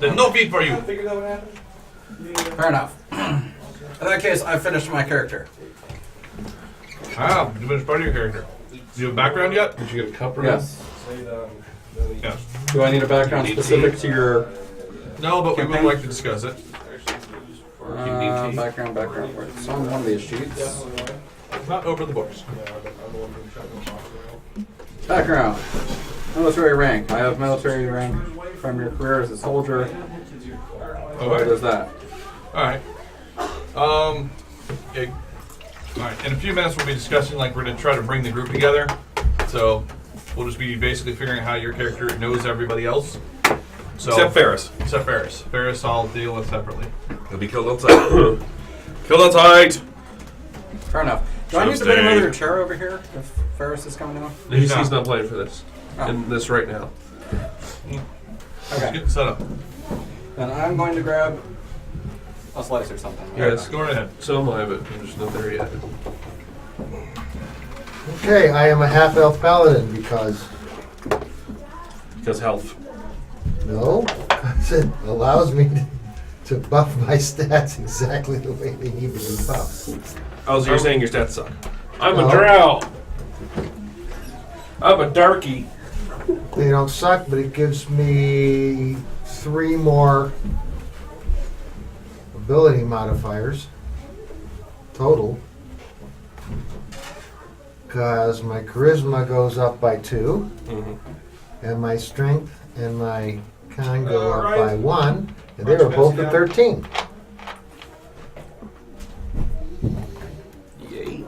There's no feed for you. Figured out what happened? Fair enough. In that case, I finished my character. Ah, you finished part of your character. Do you have a background yet? Did you get a cup or Yes. Yes. Do I need a background specific to your No, but we would like to discuss it. background? It's on one of these sheets. Not over the books. Background. Military rank. I have military rank from your career as a soldier. What is that? Alright. Yeah. Alright, in a few minutes we'll be discussing, like, we're going to try to bring the group together. So, we'll just be basically figuring out how your character knows everybody else. So, Except Ferris. Except Ferris. Ferris I'll deal with separately. He'll be killed on sight. Killed on sight! Fair enough. Do I need to bring another chair over here if Ferris is coming out? He's not playing for this. Oh. In this right now. Let's Okay. get set up. Then I'm going to grab a slice or something. Yes. Go right ahead. So am I, but I'm just not there yet. Okay, I am a half-elf paladin because, Because health. no, because it allows me to buff my stats exactly the way they need to be buffed. Oh, so you're saying your stats suck. I'm No. a drow. I'm a darky. They don't suck, but it gives me 3 more ability modifiers total. Because my charisma goes up by 2, and my strength and my con go up by 1, and they were both at 13. Yay.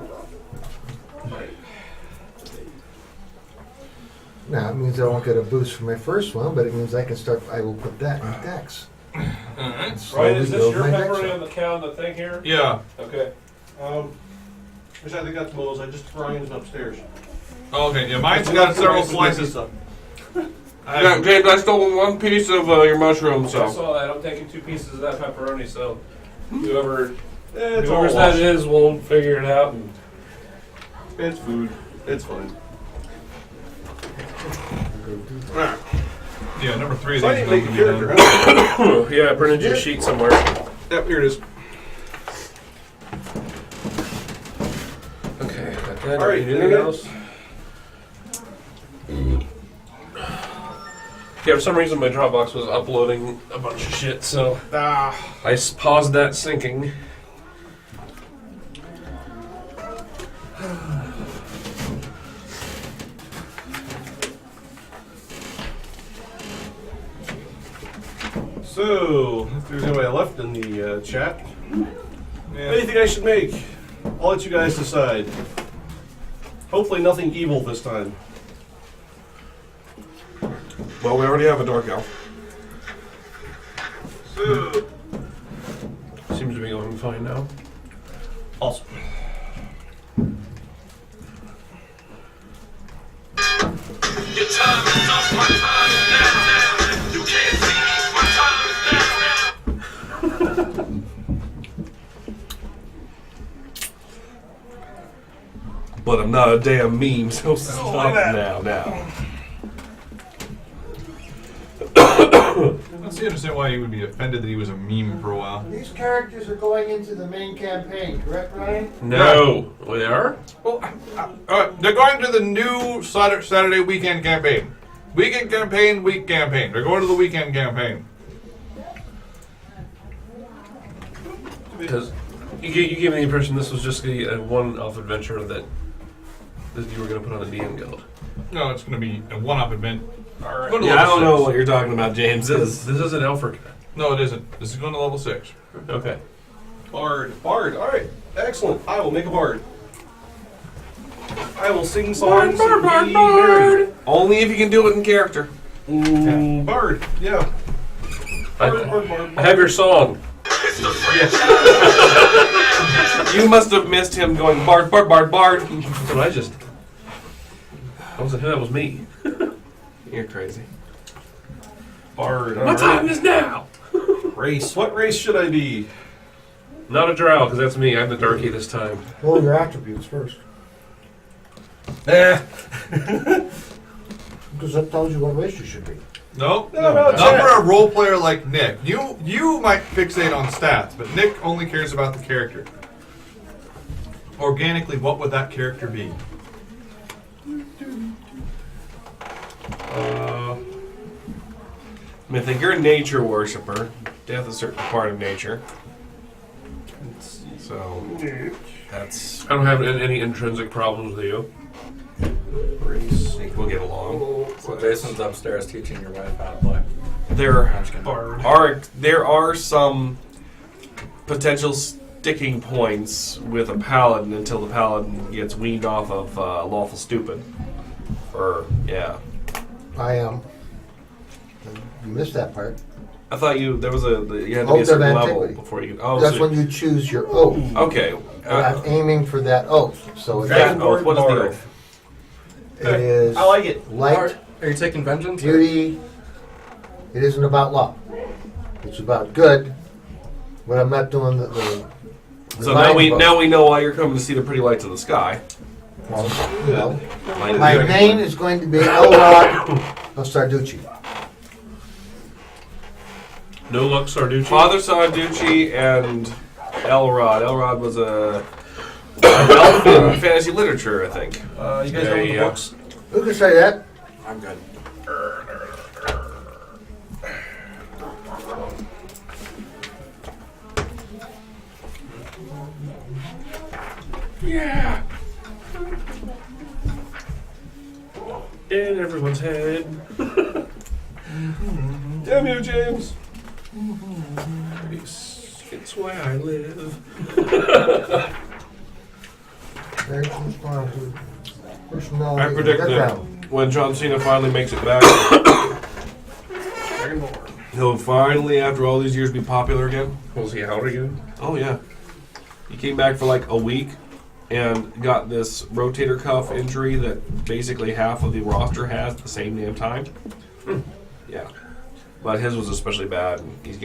Now, it means I won't get a boost for my first one, but it means I can start, I will put that in Dex. And slowly Right, is this build your my Dex pepperoni up. on the count, the thing here? Yeah. Okay. Actually, I think that's Mo's. I just Ryan's upstairs. Oh, okay, yeah, mine's got several slices. Yeah, James, I stole 1 piece of your mushroom, I so. saw that. I'm taking 2 pieces of that pepperoni, so whoever It's all whoever's that washed. is will figure it out. And It's food. It's fine. Yeah, number 3 of So I these didn't make a is character. gonna be done. Yeah, I printed you a sheet somewhere. Yep, here it is. Okay, got that. All right, Anything internet. else? Yeah, for some reason my Dropbox was uploading a bunch of shit, so I paused that syncing. So, if there's anybody left in the chat, Yeah. anything I should make, I'll let you guys decide. Hopefully nothing evil this time. Well, we already have a dark elf. Seems to be going fine now. Awesome. Your time is up, my time is now. You can't see me, my time is now. But I'm not a damn meme, so stop now. I don't understand why he would be offended that he was a meme for a while. These characters are going into the main campaign, correct, Ryan? No. Oh, they are? Well, they're going to the new Saturday weekend campaign. Weekend campaign, week campaign. They're going to the weekend campaign. Because you gave me the impression this was just a one-off adventure that you were going to put on the DM Guild. No, it's going to be a one-up event. Alright. Go to Yeah, I level don't know 6. what you're talking about, James. This isn't Elfric. No, it isn't. This is going to level 6. Okay. Bard. Bard. All right. Excellent. I will make a bard. I will sing songs. and be merry. Only if you can do it in character. Bard. Yeah. I have your song. It's the franchise. You must have missed him going bard, bard, bard, bard. That's what I just did. That wasn't him, that was me. You're crazy. Bard. My time is now. Race. What race should I be? Not a drow, because that's me. I'm the darky this time. Roll your attributes first. Eh. Because that tells you what race you should be. Nope. No, Not chat. for a role player like Nick. You might fixate on stats, but Nick only cares about the character. Organically, what would that character be? I mean, I think you're a nature worshiper. Death is a certain part of nature. So that's. I don't have any intrinsic problems with you. I think we'll get along. So Jason's upstairs teaching your wife how to play. There are some potential sticking points with a paladin until the paladin gets weaned off of lawful stupid. Yeah. I am. You missed that part. I thought you had to be a Oath of certain level antiquity. before you. Oh, That's so- when you choose your oath. Okay. I'm aiming for that oath. So it's That oath. What is the Bard. oath? it is I like it. light, Are you taking vengeance? beauty. It isn't about love. It's about good. But I'm not doing the So now we divine know why you're coming to see the pretty lights of the sky. vote. Well, Light my of the- name is going to be Elrod of Sarducci. No luck, Sarducci. Father Sarducci and Elrod. Elrod was an elf in fantasy literature, I think. You guys know the books? Who can say that? I'm good. Yeah. In everyone's head. Damn you, James. It's where I live. Very responsive. Personality I predict and that background. when John Cena finally makes it back, he'll finally, after all these years, be popular again. Was he out again? Oh, yeah. He came back for like a week and got this rotator cuff injury that basically half of the roster has at the same damn time. Yeah. But his was especially bad. He's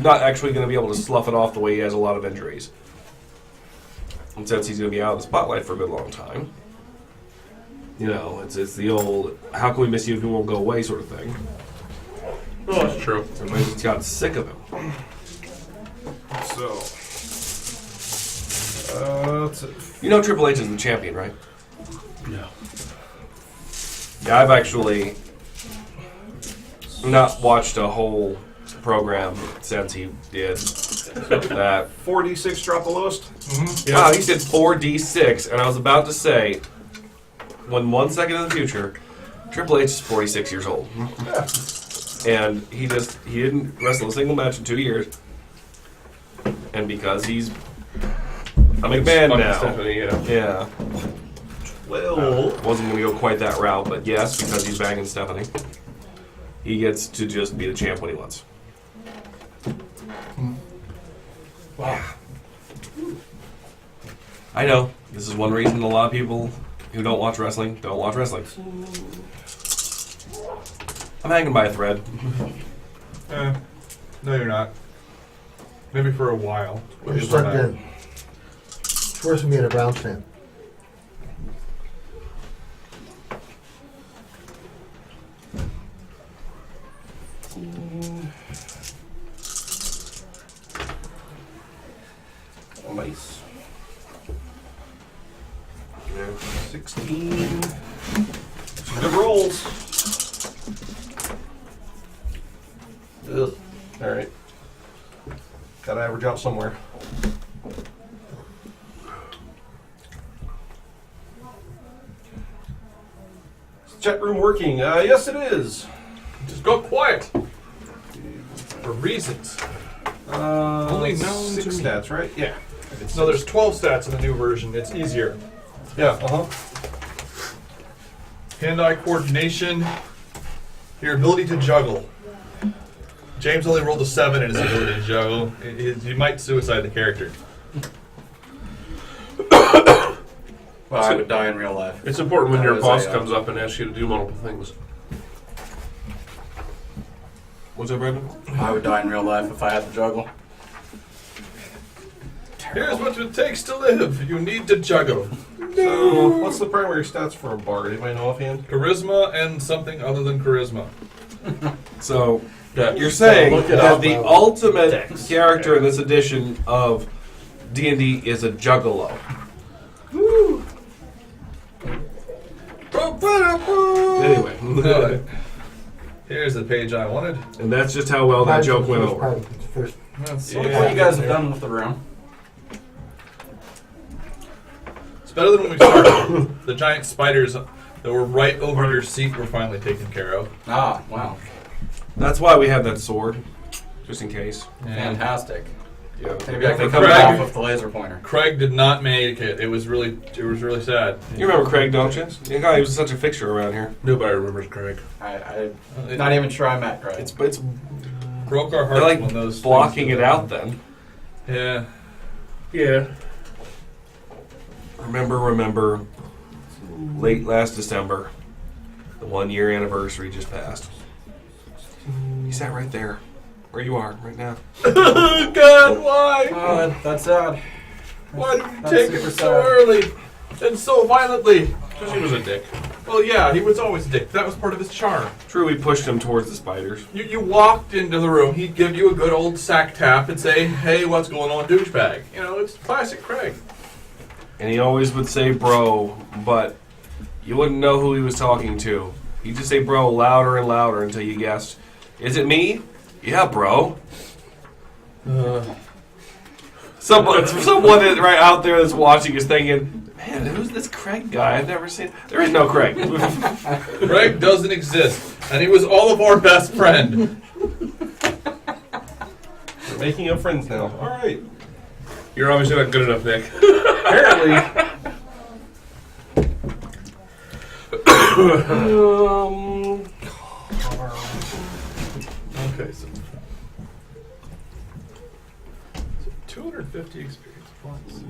not actually gonna be able to slough it off the way he has a lot of injuries. And since he's gonna be out of the spotlight for a good long time, you know, it's the old "how can we miss you if you won't go away" sort of thing. Oh, that's true. Everybody just got sick of him. So. That's it. You know, Triple H is the champion, right? No. Yeah, I've actually not watched a whole program since he did that. 4d6 drop the lowest. Wow, he said 4d6, and I was about to say, when 1 second in the future, Triple H is 46 years old. And he didn't wrestle a single match in 2 years. And because he's a McMahon Fucking now. Stephanie, yeah. Yeah. Well, Wasn't going to go quite that route, but yes, because he's banging Stephanie. He gets to just be the champ when he wants. wow. I know. This is one reason a lot of people who don't watch wrestling don't watch wrestling. I'm hanging by a thread. No, you're not. Maybe for a while. You're stuck in. It's worse than being a Browns fan. Nice. 16. Some good rolls. Ugh. Alright. Gotta average out somewhere. Is the chat room working? Yes, it is. Just go quiet. For reasons. Only known 6 to me. stats, right? Yeah. No, there's 12 stats in the new version. It's easier. Yeah, Hand-eye coordination. Your ability to juggle. James only rolled a 7 in his ability to juggle. He might suicide the character. Well, I would die in real life. It's important when That your is boss a, comes up and asks you to do multiple things. What's up, Brandon? I would die in real life if I had to juggle. Here's what it takes to live. You need to juggle. So, what's the primary stats for a bard? Anybody know offhand? Charisma and something other than charisma. So Yeah. you're saying look it that up. the ultimate Dex. character in this edition of D&D is a juggalo. Anyway, Here's the page I wanted. and that's just how well that joke went over. First, That's Look what you guys have done with the room. It's better than when we started. The giant spiders that were right over your seat were finally taken care of. Ah, wow. That's why we have that sword, just in case. Fantastic. Yeah. Maybe I can Craig- come off with the laser pointer. Craig did not make it. It was really sad. You remember Craig, don't you? The guy who was such a fixture around here. Nobody remembers Craig. I'm not even sure I met Greg. It's Broke our they're hearts like when those blocking things it out then. Yeah. Yeah. Remember, late last December, the 1 year anniversary just passed. He sat right there, where you are right now. God, why? Oh, that's sad. Why did you That's take super him so sad. early and so violently? Because he was a dick. Well, yeah, he was always a dick. That was part of his charm. True, we pushed him towards the spiders. You walked into the room, he'd give you a good old sack tap and say, "Hey, what's going on, douchebag?" You know, it's classic Craig. And he always would say bro, but you wouldn't know who he was talking to. He'd just say bro louder and louder until you guessed, is it me? Yeah, bro. Someone that right out there that's watching is thinking, man, who's this Craig guy? I've never seen. There is no Craig. Craig doesn't exist, and he was all of our best friend. We're making up friends now. All right. You're obviously not good enough, Nick. Apparently. Okay, so 250 experience points.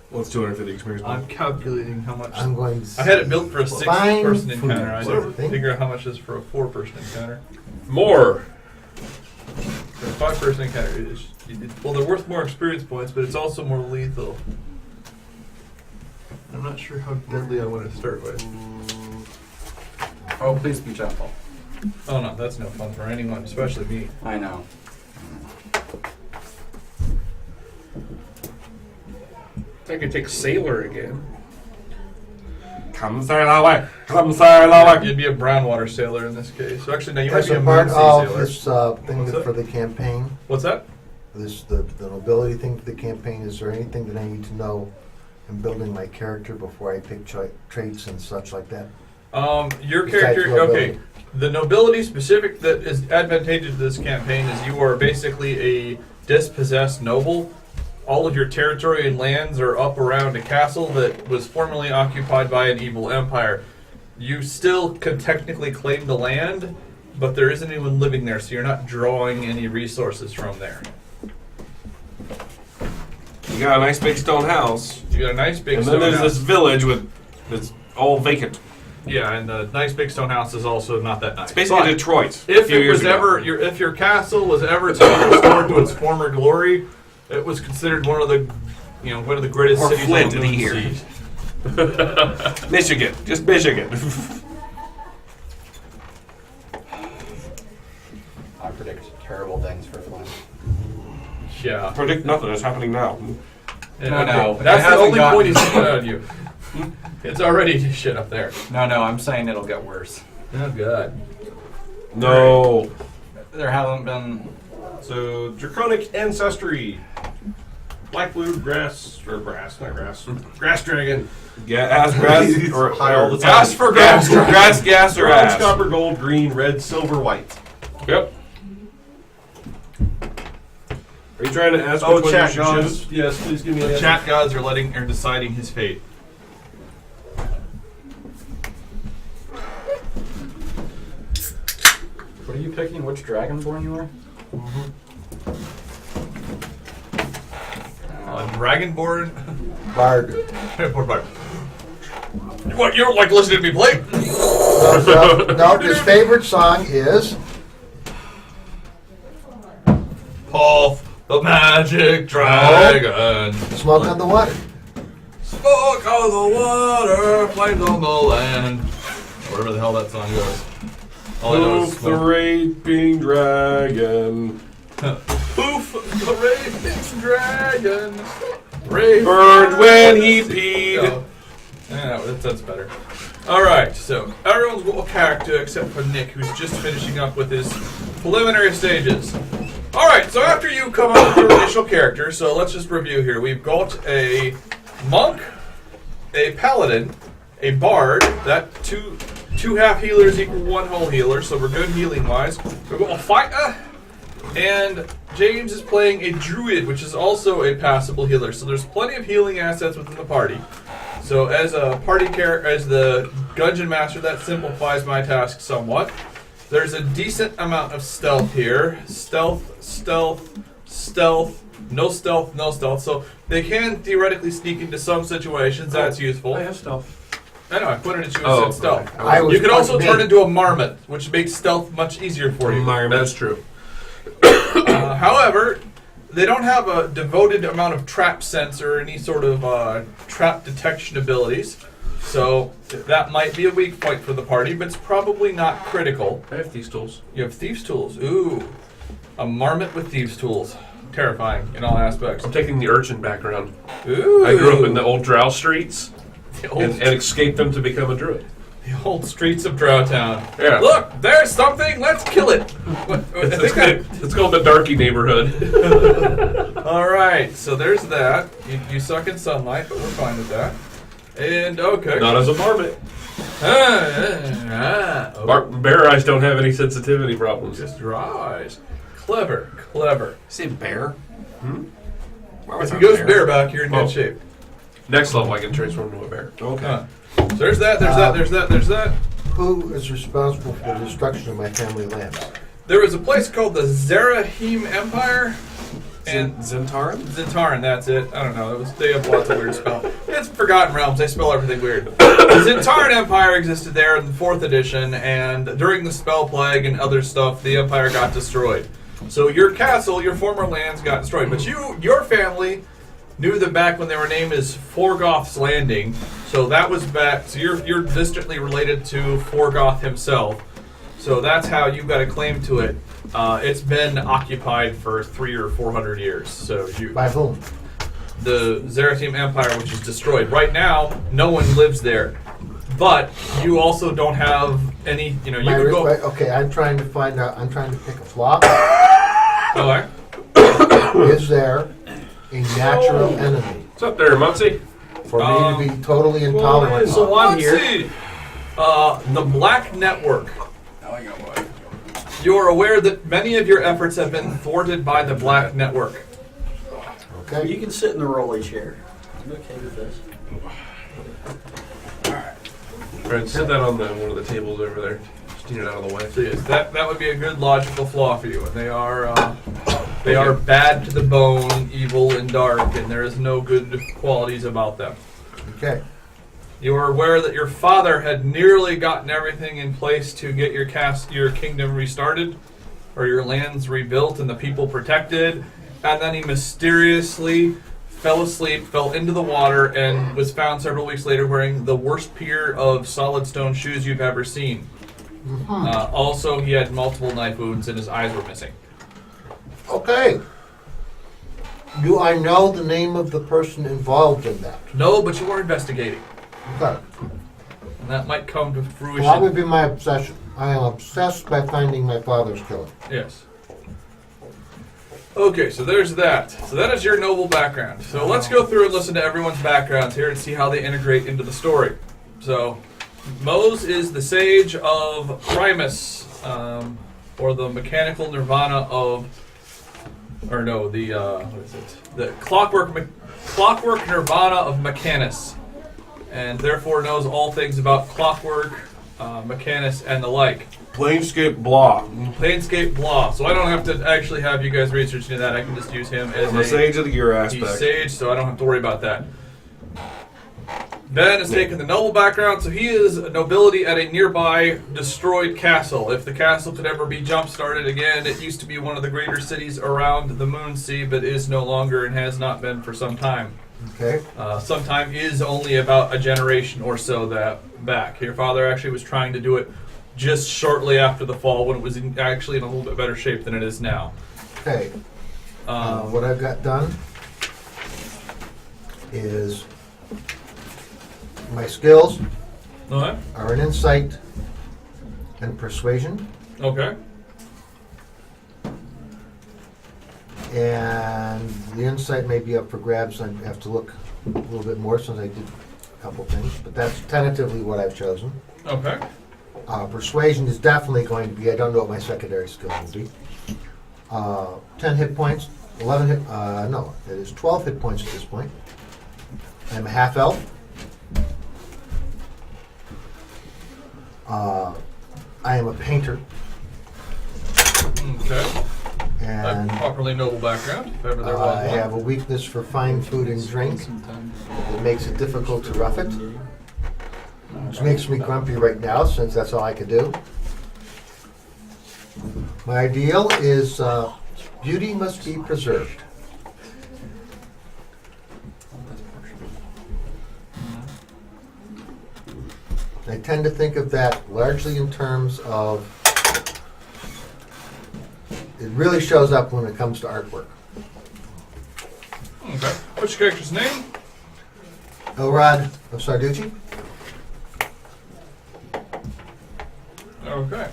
What's 250 experience I'm calculating how much. I'm going. I had it built for a 6-person Fine encounter. I food, didn't thing. figure out how much is for a 4-person encounter. More. For a 5-person encounter, well, they're worth more experience points, but it's also more lethal. I'm not sure how deadly I want to start with. Oh, please be gentle. Oh no, that's no fun for anyone, especially me. I know. I could take Sailor again. Come sail away. Come sail away. You'd be a brown water sailor in this case. So actually, no, you As might be a a part Moonsea of sailor. this thing What's that? for the campaign, What's that? the nobility thing for the campaign, is there anything that I need to know in building my character before I pick traits and such like that? Your Besides character, nobility. okay. The nobility specific that is advantageous to this campaign is you are basically a dispossessed noble. All of your territory and lands are up around a castle that was formerly occupied by an evil empire. You still can technically claim the land, but there isn't anyone living there, so you're not drawing any resources from there. You got a nice big stone house, You got a nice big and then stone there's house. this village that's all vacant. Yeah, and the nice big stone house is also not that nice. It's basically But Detroit. a if few it years was ago. ever if your castle was ever to be restored to its former glory, it was considered one of the greatest Or cities Flint on the in here. Moonsea. Michigan, just Michigan. I predict terrible things for Flint. Yeah. Predict nothing. It's happening now. No, it That's the hasn't only gotten- point he's put on you. It's already shit up there. No, I'm saying it'll get worse. Oh god. No. There hasn't been. So, draconic ancestry. Black blue grass, or grass, not grass. Grass dragon. Ass, grass, or High all the time. Ask for gas. grass, gas, or Bronze, ass. copper, gold, green, red, silver, white. Yep. Are you trying to ask Oh, which one you chat should gods. choose? Yes, please give me The an chat gods are deciding his fate. What are you picking? Which dragonborn you are? Dragonborn. Bard. What, you don't like listening to me play? No, his favorite song is Puff the magic dragon. Smoke on the Water. Smoke on the water, flames on the land. Whatever the hell that song goes. All I know is Poof the smoke. raping dragon. Poof the raping dragon. Rape Burned when he peed. Oh. Yeah, that's better. Alright, so everyone's got a character except for Nick, who's just finishing up with his preliminary stages. Alright, so after you come up with your initial character, so let's just review here. We've got a monk, a paladin, a bard, that two half healers equal one whole healer, so we're good healing wise. We've got a fighter, and James is playing a druid, which is also a passable healer. So there's plenty of healing assets within the party. So as a party character, as the dungeon master, that simplifies my task somewhat. There's a decent amount of stealth here. Stealth, stealth, stealth, no stealth, no stealth. So they can theoretically sneak into some situations. That's useful. I have stealth. I know, I put it at you and Oh, said stealth. I was You can also fucking turn big. into a marmot, which makes stealth much easier for you. That's true. However, they don't have a devoted amount of trap sense or any sort of trap detection abilities. So that might be a weak point for the party, but it's probably not critical. I have these tools. You have thieves' tools. Ooh. A marmot with thieves' tools. Terrifying in all aspects. I'm taking the urchin background. Ooh. I grew up in the old drow streets The old, and escaped them to become a druid. the old streets of Drowtown. Yeah. Look, there's something. Let's kill it. It's called the Darky neighborhood. All right, so there's that. You suck in sunlight, but we're fine with that. And okay. Not as a marmot. Bear eyes don't have any sensitivity problems. Just draw eyes. Clever, clever. Say bear? Why was If he that goes bear? bareback, you're in Oh. good shape. Next level, I can transform into a bear. Okay. So there's that, there's that. Who is responsible for the destruction of my family lands? There was a place called the Zarahim Empire. And Zentaran? Zentaran, that's it. I don't know. They have lots of weird spells. It's Forgotten Realms. They spell everything weird. The Zentaran Empire existed there in the 4th edition, and during the Spell Plague and other stuff, the Empire got destroyed. So your castle, your former lands got destroyed. But your family knew them back when they were named as Forgoth's Landing. So that was back. So you're distantly related to Forgoth himself. So that's how you got a claim to it. It's been occupied for 300 or 400 years. So By whom? the Zeratim Empire, which is destroyed right now, no one lives there. But you also don't have any. You know, you could go. Okay, I'm trying to find out. I'm trying to pick a flock. Okay. Is there a natural enemy What's up there, Muncie? for me to be totally intolerant so of? I'm Let's here. see. The Black Network. You are aware that many of your efforts have been thwarted by the Black Network. You Okay. can sit in the rolly chair. I'm okay with this. Alright, sit that on one of the tables over there. Just get it out of the way. So yes, that would be a good logical flaw for you. And they are bad to the bone, evil and dark, and there is no good qualities about them. Okay. You are aware that your father had nearly gotten everything in place to get your kingdom restarted, or your lands rebuilt and the people protected, and then he mysteriously fell asleep, fell into the water, and was found several weeks later wearing the worst pair of solid stone shoes you've ever seen. Also, he had multiple knife wounds and his eyes were missing. Okay. Do I know the name of the person involved in that? No, but you were investigating, Okay. and that might come to fruition. Well, that would be my obsession. I am obsessed by finding my father's killer. Yes. Okay, so there's that. So that is your noble background. So let's go through and listen to everyone's backgrounds here and see how they integrate into the story. So, Mose is the sage of Primus, or the mechanical Nirvana of, or no, the what is it? The Clockwork Nirvana of Mechanus, and therefore knows all things about clockwork, Mechanus, and the like. Planescape blah. Planescape blah. So I don't have to actually have you guys research into that. I can just use him as I'm a sage of the gear he's aspect. sage, so I don't have to worry about that. Ben has taken the noble background, so he is a nobility at a nearby destroyed castle. If the castle could ever be jump-started again, it used to be one of the greater cities around the Moonsea, but is no longer and has not been for some time. Okay. Sometime is only about a generation or so that back. Your father actually was trying to do it just shortly after the fall when it was actually in a little bit better shape than it is now. Okay. What I've got done is my skills Alright. are an insight and persuasion, Okay. and the insight may be up for grabs. I have to look a little bit more since I did a couple things, but that's tentatively what I've chosen. Okay. Persuasion is definitely going to be, I don't know what my secondary skill will be. 10 hit points, 11 hit, no, it is 12 hit points at this point. I'm a half elf. I am a painter, Okay. and Properly noble background, if ever there was I one. have a weakness for fine food and drink. It makes it difficult to rough it, which makes me grumpy right now since that's all I can do. My ideal is beauty must be preserved. I tend to think of that largely in terms of, it really shows up when it comes to artwork. Okay. What's your character's name? Elrod of Sarducci. Okay.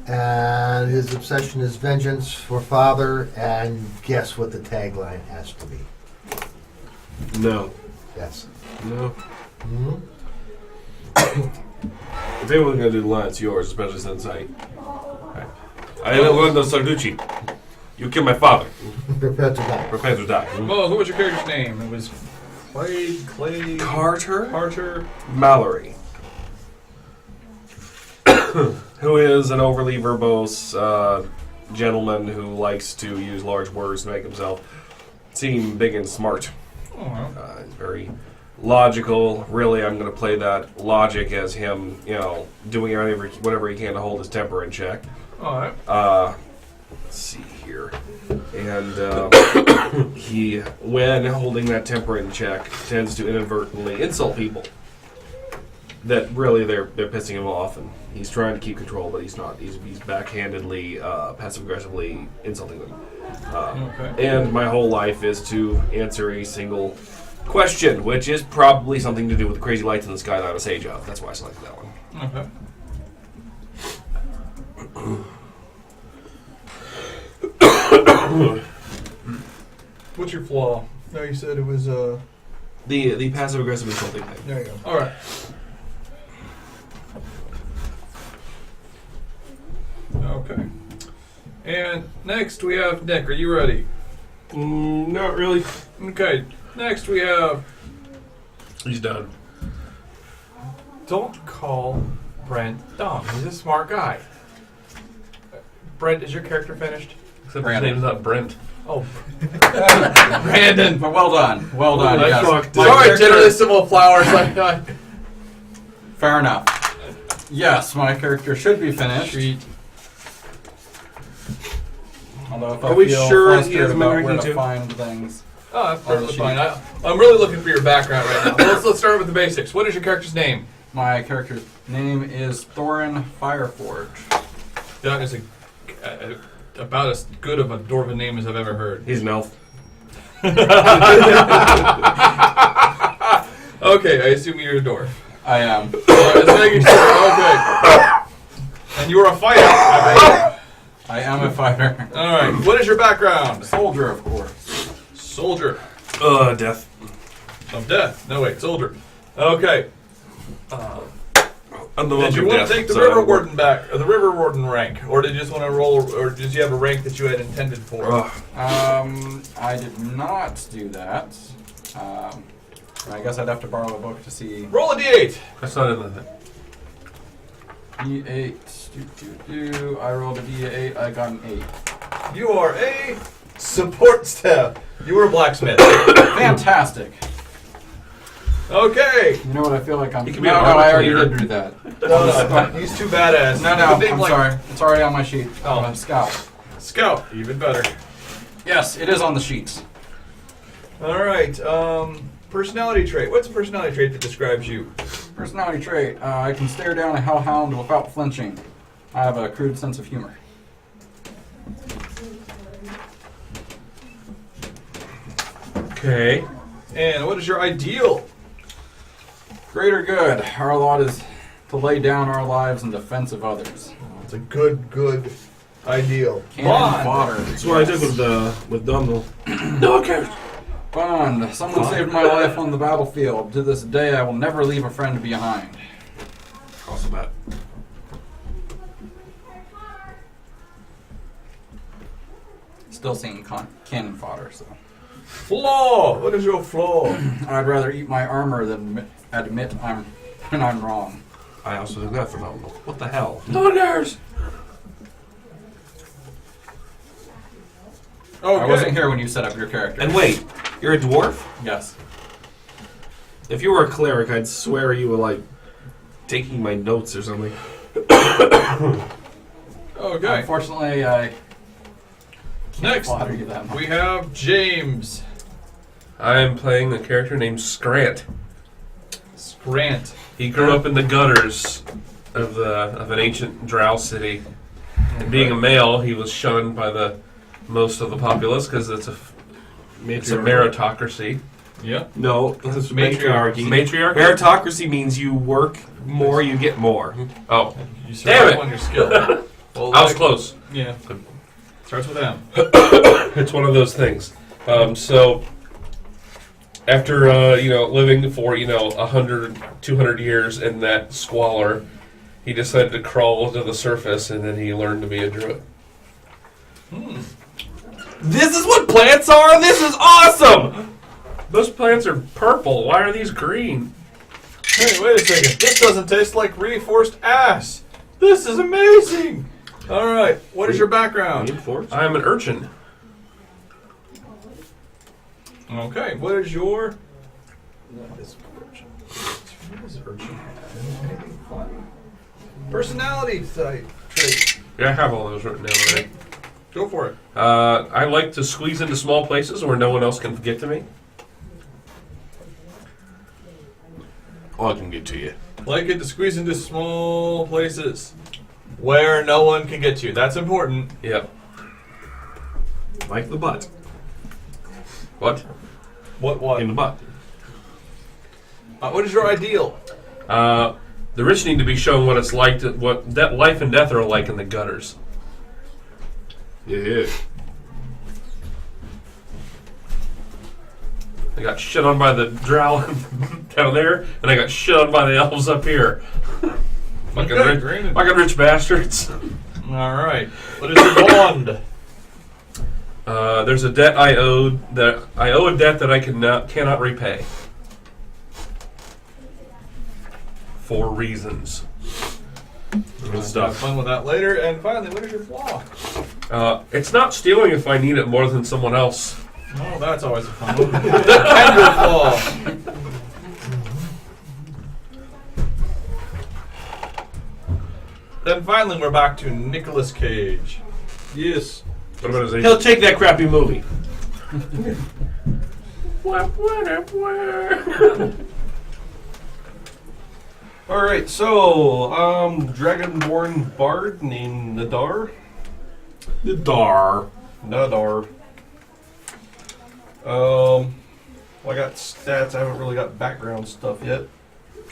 And his obsession is vengeance for father, and guess what the tagline has to be? No. Yes. No. Mhm. If anyone's gonna do the line, it's yours, especially since I Leonardo Sarducci. You killed my father. Prepared to die. Prepare to die. Well, who was your character's name? It was Clay... Carter Mallory. Who is an overly verbose gentleman who likes to use large words to make himself seem big and smart. Oh, well. He's very logical. Really, I'm going to play that logic as him, doing whatever he can to hold his temper in check. Alright. Let's see here. And he, when holding that temper in check, tends to inadvertently insult people. That really they're pissing him off, and he's trying to keep control, but he's not. He's backhandedly, passive-aggressively insulting them. Okay. And my whole life is to answer a single question, which is probably something to do with the crazy lights in the sky that I'm a sage of. That's why I selected that one. Okay. What's your flaw? No, you said it was The passive-aggressive insulting thing. There you go. Alright. Okay. And next we have Nick. Are you ready? Not really. Okay. Next we have... He's done. Don't call Brent dumb. He's a smart guy. Brent, is your character finished? Except his name's not Brent. Oh. Brandon. But well done. Well done. I Yes. fucked My it. Sorry, character- generalissimo flowers. I Fair enough. Yes, my character should be finished. Although if Are I we feel sure he flustered has about memory where to too? find things. Oh, that's On the perfectly sheet. fine. I'm really looking for your background right now. Let's start with the basics. What is your character's name? My character's name is Thorin Fireforge. That is about as good of a dwarven name as I've ever heard. He's an elf. Okay, I assume you're a dwarf. I am. Just making sure. Okay. And you're a fighter. I am a fighter. All right. What is your background? Soldier, of course. Soldier Death. of death. No wait, soldier. Okay. I'm the Did monk you of want death, to take the so river I'm- warden back, or the river warden rank, or did you just want to roll, or did you have a rank that you had intended for? I did not do that. I guess I'd have to borrow a book to see. Roll a d8. That's not in the thing. D8. I rolled a D8. I got an 8. You are a support staff. You were a blacksmith. Fantastic. Okay. You know what I feel like I'm. You can No, be an I already arbitrator. did do that. No, he's too badass. No, You think I'm like sorry. It's already on my sheet. Oh. I'm a scout. Scout, even better. Yes, it is on the sheets. All right. Personality trait. What's a personality trait that describes you? Personality trait. I can stare down a hellhound without flinching. I have a crude sense of humor. Okay. And what is your ideal? Greater good. Our lot is to lay down our lives in defense of others. It's a good ideal. Cannon Bond. fodder. That's what I did with Dumble. No one cares. Bond. Someone saved my life on the battlefield. To this day, I will never leave a friend behind. Cross the bat. Still seeing cannon fodder, so. Flaw. What is your flaw? I'd rather eat my armor than admit when I'm wrong. I also did that phenomenal. What the hell? No one cares. Okay. I wasn't here when you set up your character. And wait, you're a dwarf? Yes. If you were a cleric, I'd swear you were like taking my notes or something. Okay. Unfortunately, I can't Next, flatter you that much. we have James I am playing a character named Scrant. Grant. He grew up in the gutters of an ancient drow city. And being a male, he was shunned by the most of the populace because it's a meritocracy. Yeah. No, that's Matriarchy. Matriarchy? Meritocracy means you work more, you get more. Oh, You Damn survive it. on your skill. Well, I was close. Yeah. Starts with M. It's one of those things. So, after living for 100, 200 years in that squalor, he decided to crawl to the surface, and then he learned to be a druid. This is what plants are? This is awesome! Those plants are purple. Why are these green? Hey, wait a second. This doesn't taste like reinforced ass. This is amazing. All right. What is your background? Reinforced? I am an urchin. Okay. What is your personality trait? Yeah, I have all those written down already. Go for it. I like to squeeze into small places where no one else can get to me. Oh, I can get to you. Like it to squeeze into small places where no one can get to. That's important. Yep. Like the butt. What? What? In the butt. What is your ideal? The rich need to be shown what it's like to what life and death are like in the gutters. Yeah. I got shit on by the drow down there, and I got shit on by the elves up here. Okay, granted. Fucking rich bastards. All right. What is your bond? There's a debt I owe a debt that I cannot repay. For reasons. Good Have stuff. fun with that later. And finally, what is your flaw? It's not stealing if I need it more than someone else. Oh, that's always a fun one. Tender flaw. Then finally, we're back to Nicolas Cage. Yes. What about his age? He'll take that crappy movie. Alright, so, Dragonborn Bard named Nadar. The Dar. Nadar. Well, I got stats. I haven't really got background stuff yet.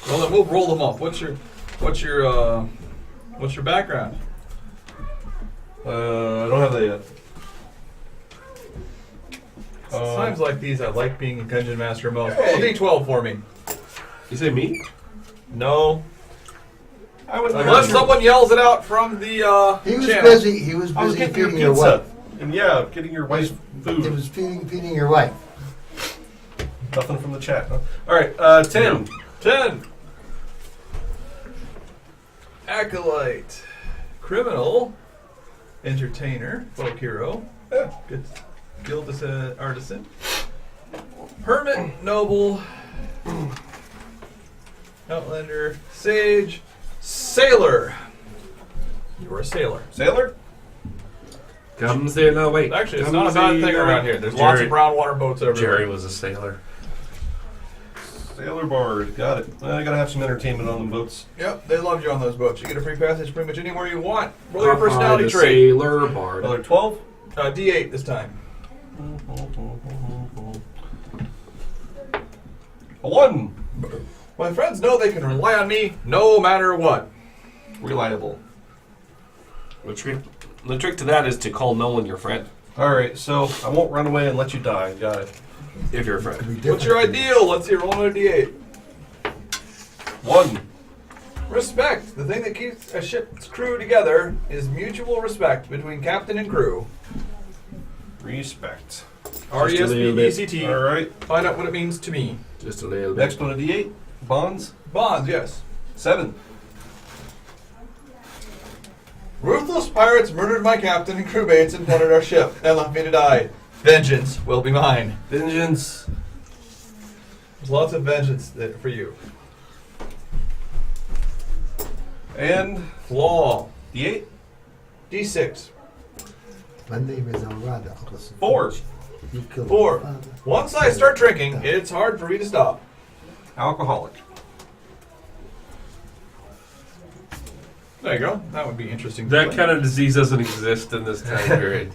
Well, then we'll roll them off. What's your background? I don't have that yet. Times like these, I like being a dungeon master most. Roll a d12 for me. You say me? No, I was unless someone yells it out from the He was channel. busy. He was I was busy getting your feeding your pizza. wife. And yeah, getting your wife's He food. was feeding your wife. Nothing from the chat. Huh? Alright, 10. 10. Acolyte. Criminal. Entertainer. Folk hero. Good. Guild artisan. Hermit. Noble. Outlander. Sage. Sailor. You were a sailor. Sailor? Come sail away. Actually, it's Come not a bad sail thing away. around here. There's lots Jerry- of brown water boats everywhere. Jerry was a sailor. Sailor Bard, got it. I gotta have some entertainment on the boats. Yep, they loved you on those boats. You get a free passage pretty much anywhere you want. Roll your personality The trait. Sailor Bard. Another 12. D8 this time. A 1. My friends know they can rely on me no matter what. Reliable. The trick to that is to call Nolan your friend, Alright, so I won't run away and let you die. Got it. if you're a friend. What's your ideal? Let's see, roll another D8. 1. Respect. The thing that keeps a ship's crew together is mutual respect between captain and crew. Respect. R-E-S-P-E-C-T. Alright. Find out what it means to me. Just a little bit. Next one, a D8. Bonds. Bonds, yes. 7. Ruthless pirates murdered my captain and crewmates and plundered our ship and left me to die. Vengeance will be mine. Vengeance. There's lots of vengeance for you. And Flaw. D8. D6. My name is Alrada. 4. You killed 4. my father. Once I start drinking, it's hard for me to stop. Alcoholic. There you go. That would be interesting. That kind of disease doesn't exist in this time period.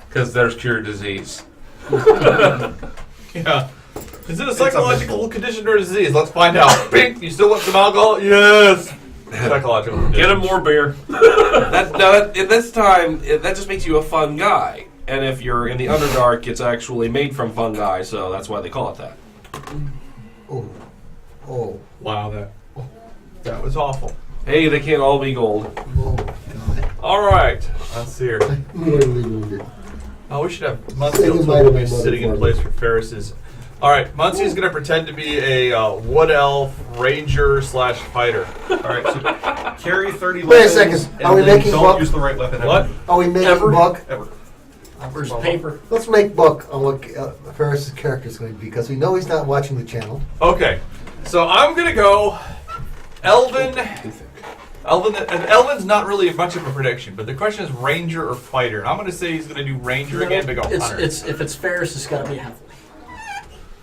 Because there's cure disease. Yeah. Is it a psychological condition or disease? Let's find out. Pink, you still want some alcohol? Yes. Psychological condition. Get him more beer. At this time, that just makes you a fun guy. And if you're in the Underdark, it's actually made from fungi, so that's why they call it that. Oh. Oh. Wow, that was awful. Hey, they can't all be gold. Oh, God. All right. Let's see here. Mortally wounded. Oh, we should have Say Munsey goodbye to my sitting in mother place for Ferris's. All right, Munsey's going to pretend to be a wood elf ranger / fighter. Alright, so carry 30 Wait a weapons. second. and Are we then making don't book? use the right weapon What? ever. Are we making book? Ever. Where's the paper? Let's make book on what Ferris's character is going to be, because we know he's not watching the channel. Okay, so I'm going to go Elven. Elven's not really much of a prediction, but the question is ranger or fighter. And I'm going to say he's going to do ranger again, but go hunter. If it's Ferris, it's got to be a halfling.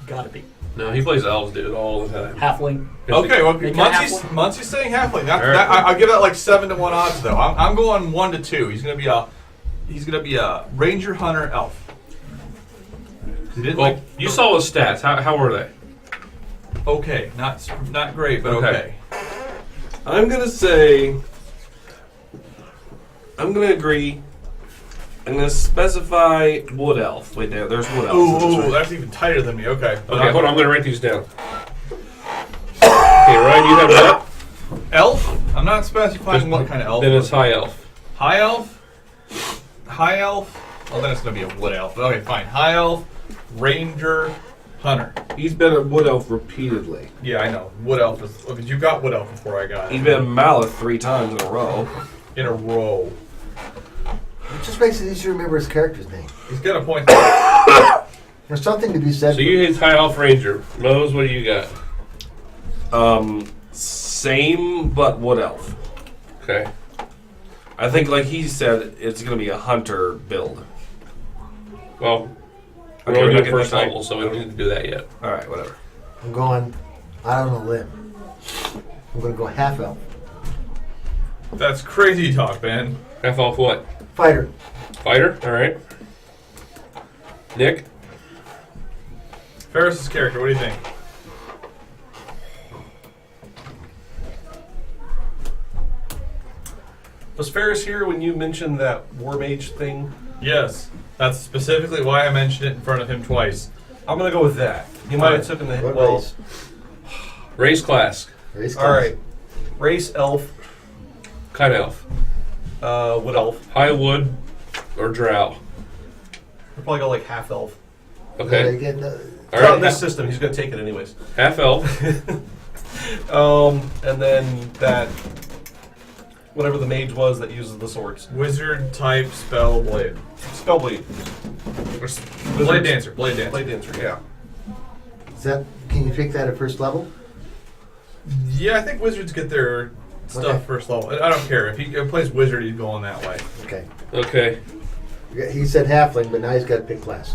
Got to be No, he plays elves, dude, all the time. halfling. Okay, well, Make it Munsey's saying halfling. All right. I'll give that like 7-1 odds though. I'm going 1-2. He's gonna be a ranger, hunter, elf. He didn't Well, you saw his stats. How were they? okay, not great, but Okay. okay. I'm gonna say. I'm gonna agree. I'm gonna specify wood elf. Wait, there's wood elf. Ooh, that's even tighter than me. Okay. Okay, hold on. I'm going to write these down. Okay, Ryan, you have what? Elf? I'm not specifying what kind of elf. Then it's high elf. High elf? High elf? Well, then it's going to be a wood elf. Okay, fine. High elf, ranger, hunter. He's been a wood elf repeatedly. Yeah, I know. Wood elf is... Okay, you got wood elf before I got He's it. been Malith 3 times in a row. In a row. It just makes it easier to remember his character's name. He's got a point. There's something to be said. So you hit high elf ranger. Mose, what do you got? Same, but wood elf. Okay. I think, like he said, it's going to be a hunter build. Well, we're Okay, only we're doing not first getting level, so we don't need to do that yet. All right, whatever. I'm going out on a limb. I'm going to go half elf. That's crazy talk, man. Half elf what? Fighter. Fighter? All right. Nick? Ferris's character, what do you think? Was Ferris here when you mentioned that war mage thing? Yes. That's specifically why I mentioned it in front of him twice. I'm going to go with that. He might have taken the... What Well, race? race class. Race All right. Race elf. Kind elf. Wood elf. High wood or drow. We'll probably go like half elf. Okay. Again, All Not right. in this system. He's going to take it anyways. Half elf. And then that whatever the mage was that uses the swords. Wizard type spell blade. Spellblade. Or blade dancer. Blade dancer. Blade dancer. Yeah. is that, can you pick that at first level? Yeah, I think wizards get their stuff Okay. first level. I don't care. If he plays wizard, he's going that way. Okay. Okay. He said halfling, but now he's got to pick class.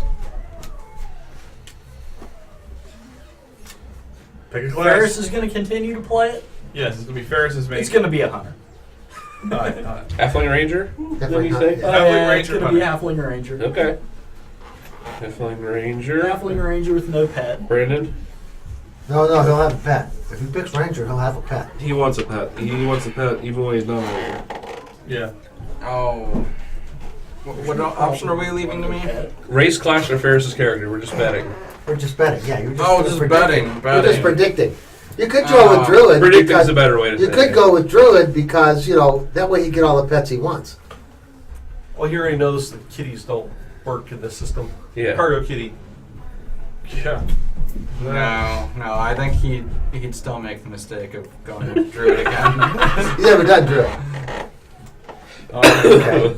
Pick a class. Ferris is going to continue to play it. Yes, it's gonna be Ferris's main. It's going to be a hunter. Halfling Ranger? Definitely you not, say? yeah. Halfling It's Ranger going to be hunter. Halfling Ranger. Okay. Halfling Ranger. Halfling Ranger with no pet. Brandon? No, he'll have a pet. If he picks Ranger, he'll have a pet. He wants a pet. He wants a pet even when he's not a ranger. Yeah. Oh. What option are we leaving to me? Race clash or Ferris's character? We're just betting. We're just betting. Yeah, you're just, Oh, just just predicting. betting. You're just Betting. predicting. You could go with Druid. Predicting's because a better way to You say could it. go with Druid because, that way he get all the pets he wants. Well, he already knows the kitties don't work in this system. Yeah. Cargo kitty. Yeah. No, I think he'd still make the mistake of going with Druid again. He's never done Druid. Okay.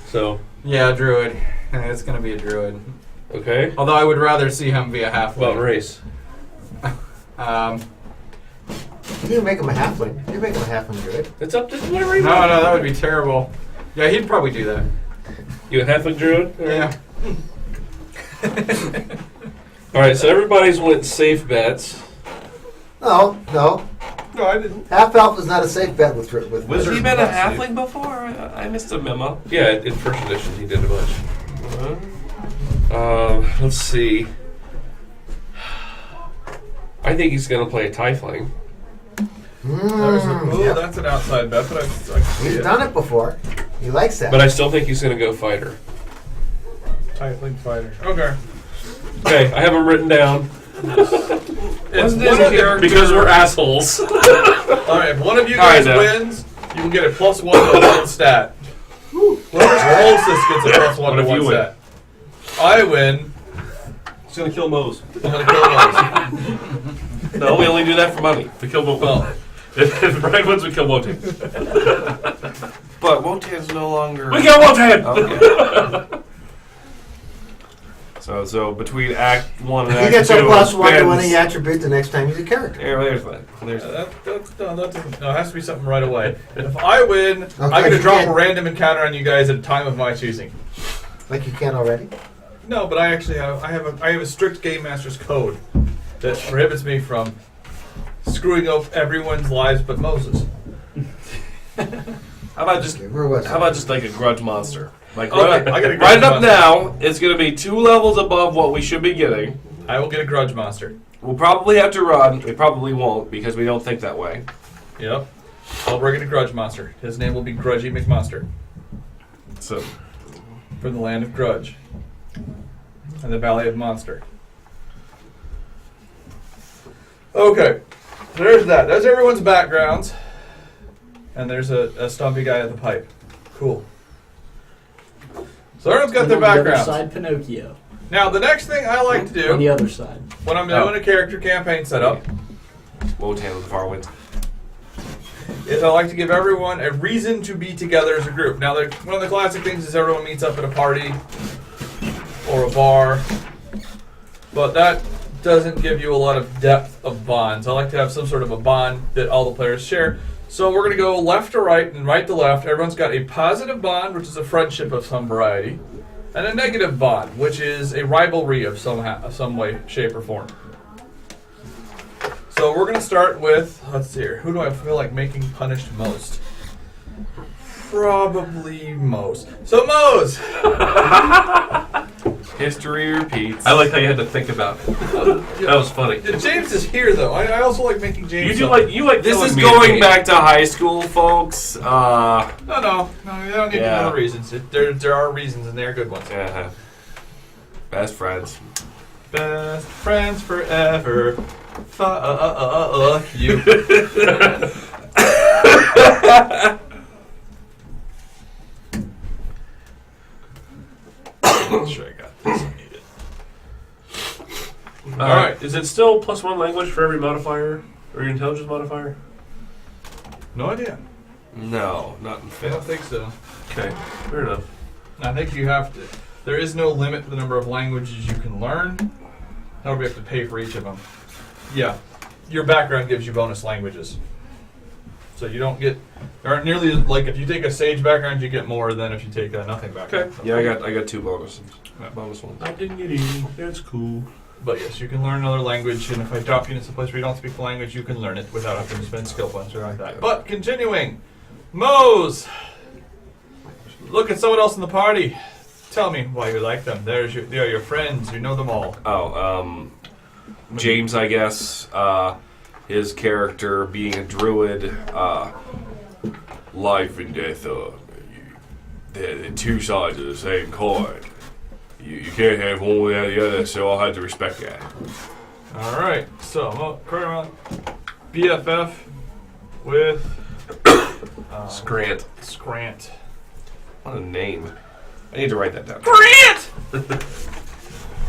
So, Yeah, Druid. It's gonna be a Druid. okay. Although I would rather see him be a About halfling. race. You can make him a halfling. You can make him a halfling Druid. It's up to whatever you No, want. that would be terrible. Yeah, he'd probably do that. You a halfling druid? Yeah. Alright, so everybody's went safe bets. No. No, I didn't. Half elf is not a safe bet with Has Wizards he been a must, dude. halfling before? I missed a memo. Yeah, in first edition he did a bunch. Let's see. I think he's gonna play a tiefling. Yep. That's an outside bet, but I can see He's it. done it before. He likes that. But I still think he's gonna go fighter. Tiefling fighter. Okay. Okay, I have him written down. It's one of the- Because we're assholes. Alright, if one of you guys Kinda. wins, you can get a +1 to one stat. Whoever's closest gets a +1 What to if one you win? stat. I win. He's gonna kill Mose. I'm gonna kill Mose. No, we only do that for money. We kill Wotan. Well, If Brian wins, we kill Wotan. But Wotan's no longer. We kill Wotan! Okay. So between Act 1 and he Act gets 2, a +1 to spends- any attribute the next time he's a character. Yeah, there's that. There's that. that doesn't. No, it has to be something right away. If I win, I'm Okay, gonna you drop can't- a random encounter on you guys at a time of my choosing. Like you can already. No, but I actually have. I have a strict game master's code that prohibits me from screwing up everyone's lives but Moses. How about just Okay, where was How it? about just like a grudge monster? Like Okay, write, I got a write grudge it up monster. now. It's going to be 2 levels above what we should be getting. I will get a grudge monster. We'll probably have to run. We probably won't because we don't think that way. Yep. I'll bring in a grudge monster. His name will be Grudgy McMonster So from the land of Grudge and the Valley of Monster. Okay, so there's that. There's everyone's backgrounds, and there's a stumpy guy at the pipe. Cool. So everyone's got And their on the other backgrounds. side, Pinocchio. Now the next thing I like to On the do other side. when I'm doing a character campaign setup Wotan with the far winds. is I like to give everyone a reason to be together as a group. Now, one of the classic things is everyone meets up at a party or a bar, but that doesn't give you a lot of depth of bonds. I like to have some sort of a bond that all the players share. So we're going to go left to right and right to left. Everyone's got a positive bond, which is a friendship of some variety, and a negative bond, which is a rivalry of some way, shape, or form. So we're going to start with, let's see here, who do I feel like making punished most? Probably Mose. So Mose! History repeats. I like how you had to think about it. That was funny. James is here, though. I also like making James. You do like This killing is me going again. back to high school, folks. No, you don't need to Yeah. know the reasons. There are reasons, and they're good ones. Yeah. Best friends. Best friends forever. Fuck you. Make sure I got this. I need it. All right. Is it still +1 language for every modifier or your intelligence modifier? No idea. No, not in I fifth. don't think so. Okay, fair enough. I think you have to. There is no limit to the number of languages you can learn. However, you have to pay for each of them. Yeah, your background gives you bonus languages, so you don't get. There aren't nearly like if you take a sage background, you get more than if you take a nothing background. Okay. Yeah, I got 2 bonuses. Yeah. Bonus ones. I didn't get any. That's cool. But yes, you can learn another language, and if I drop you into some place where you don't speak the language, you can learn it without having to spend skill points or like that. But continuing, Mose, look at someone else in the party. Tell me why you like them. They are your friends. You know them all. Oh, James, I guess. His character being a druid. Life and death are they're two sides of the same coin. You can't have one without the other, so I had to respect that. All right. So, BFF with Scrant. Scrant. What a name. I need to write that down. Grant!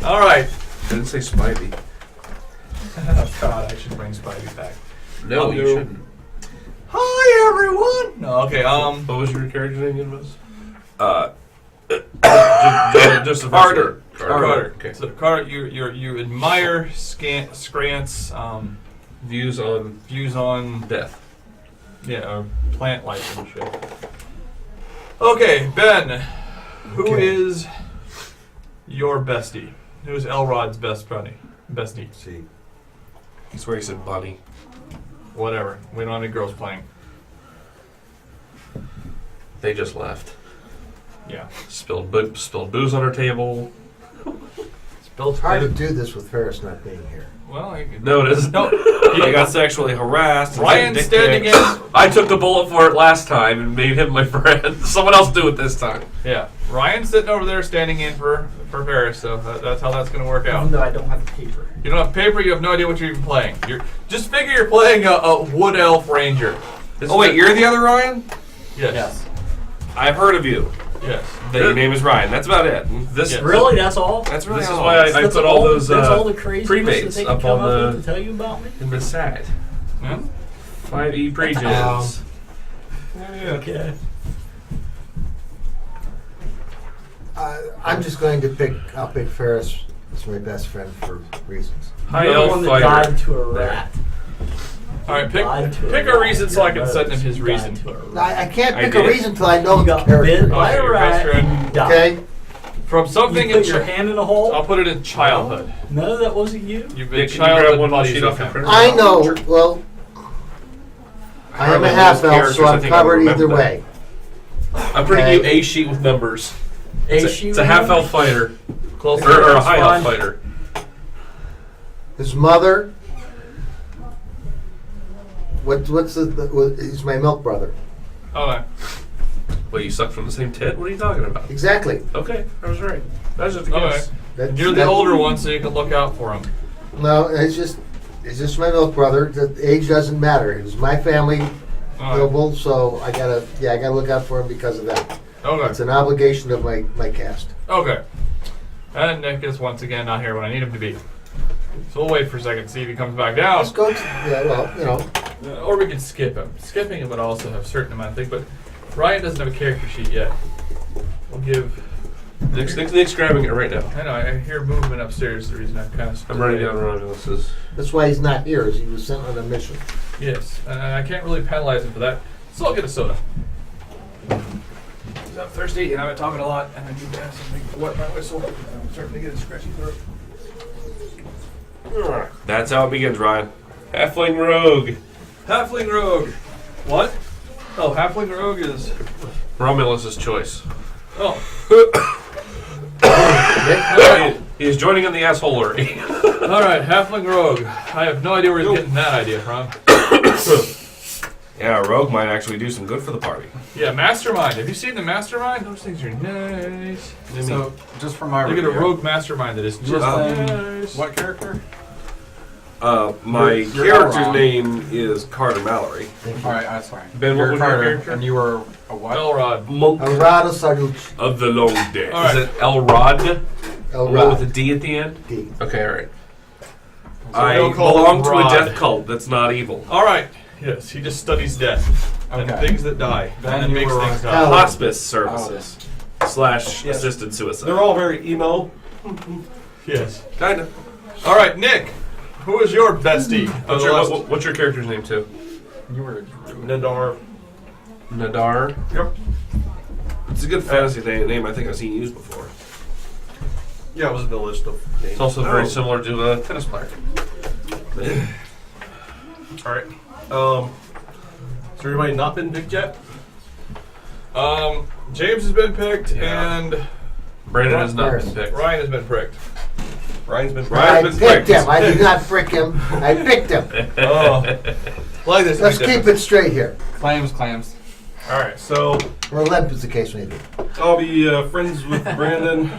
All right. I didn't say Spivey. Oh, God, I should bring Spivey back. No, you shouldn't. Hi, everyone. No, okay. What was your character name again, Miss? Just a Carter. Carter. Okay. So, Carter, you admire Scrant's Views on views on death. plant life and shit. Okay, Ben, who is your bestie? Who's Elrod's best buddy? Bestie. See. That's where he said bunny. Whatever. We don't have any girls playing. They just left. Yeah. Spilled booze on our table. It's hard to do this with Ferris not being here. Well, No, it isn't. No. He got sexually harassed. and Ryan's sent dick standing pics. in. I took the bullet for it last time and made him my friend. Someone else do it this time. Yeah. Ryan's sitting over there standing in for Ferris, so that's how that's going to work out. Even though I don't have the paper. You don't have paper, you have no idea what you're even playing. Just figure you're playing a wood elf ranger. Oh wait, you're the other Ryan? Yes. I've heard of you. Yes. That your name is Ryan. That's about it. This Yeah. Really? That's all? That's really This is all. why I put all those That's all the craziness that premates they can up come on up with the to tell you about me? in the side. Yeah? 5E pregens. Okay. I'm just going to I'll pick Ferris as my best friend for reasons. High You're the elf one that fighter. died to a rat. All right, pick Died to a rat. reason so I can Your send him nose. his You reason. died to a rat. I can't I pick a did. reason until I know You the got bit character. by Okay, a your rat best and you died. Okay? From something You in put your hand in a hole? I'll put it in childhood. No, that wasn't you. You've been Nick, can you grab childhood one more buddies sheet with off your him. printer? I know. Well, I am a Hardly half those elf, characters, so I I'm think I covered remember either that. way. I'm printing Okay. you a sheet with numbers. She It's a half elf fighter. Close Or a that's high elf fine. fighter. His mother. He's my milk brother. Okay. Wait, you suck from the same tit? What are you talking about? Exactly. Okay, I was right. That was just a Okay. guess. You're the older one, so you can look out for him. No, it's just my milk brother. The age doesn't matter. It was my family All right. noble, so I gotta look out for him because of that. It's Okay. an obligation of my caste. Okay. And Nick is once again not here when I need him to be. So we'll wait for a second, see if he comes back down. Let's go. Or we can skip him. Skipping him would also have a certain amount of things, but Ryan doesn't have a character sheet yet. We'll give. Nick's grabbing it right now. I know, I hear movement upstairs, the reason I've kind of. I'm writing down Romulus's. That's why he's not here. Is he was sent on a mission. Yes, and I can't really penalize him for that, so I'll get a soda. 'Cause I'm thirsty and I've been talking a lot, and I need to have something to wet my whistle. I'm starting to get a scratchy throat. That's how it begins, Ryan. Halfling rogue. Halfling Rogue. What? Oh, Halfling Rogue is. Romulus's choice. Oh. He is joining in the assholery. Alright, Halfling Rogue. I have no idea where he's getting that idea from. Yeah, a rogue might actually do some good for the party. Yeah, Mastermind. Have you seen the Mastermind? Those things are nice. So, just for my Look at a review, rogue Mastermind that is just nice. what character? My You're character's Elrond. name is Carter Mallory. Alright, that's fine. Ben, what You're was your Carter, character? and you were a what? Elrod. Monk Elrado Sarducci. of the Long Dead. All right. Is it Elrod? Elrod. With a D at the end? D. Okay, alright. I we'll call belong him to a Rod. death cult that's not evil. Alright. Yes, he just studies death. And Okay. things that die. Then and you makes were things Hell. die. Hospice services / assisted suicide. They're all very emo. Yes. Kinda. Alright, Nick. Who is your bestie? What's your character's name too? You were Nadar. Nadar. Yep. It's a good fantasy name I think I've seen used before. Yeah, it was in the list of names. It's also very similar to a tennis player. All right. Has everybody not been picked yet? James has been picked, Yeah. and Brandon has not been picked. Ryan has been pricked. Ryan's been. I Ryan's been picked pricked. him. I did not prick him. I picked him. Oh, like this. Let's keep it straight here. Clams. All right, so Or limp is the case may be. I'll be friends with Brandon.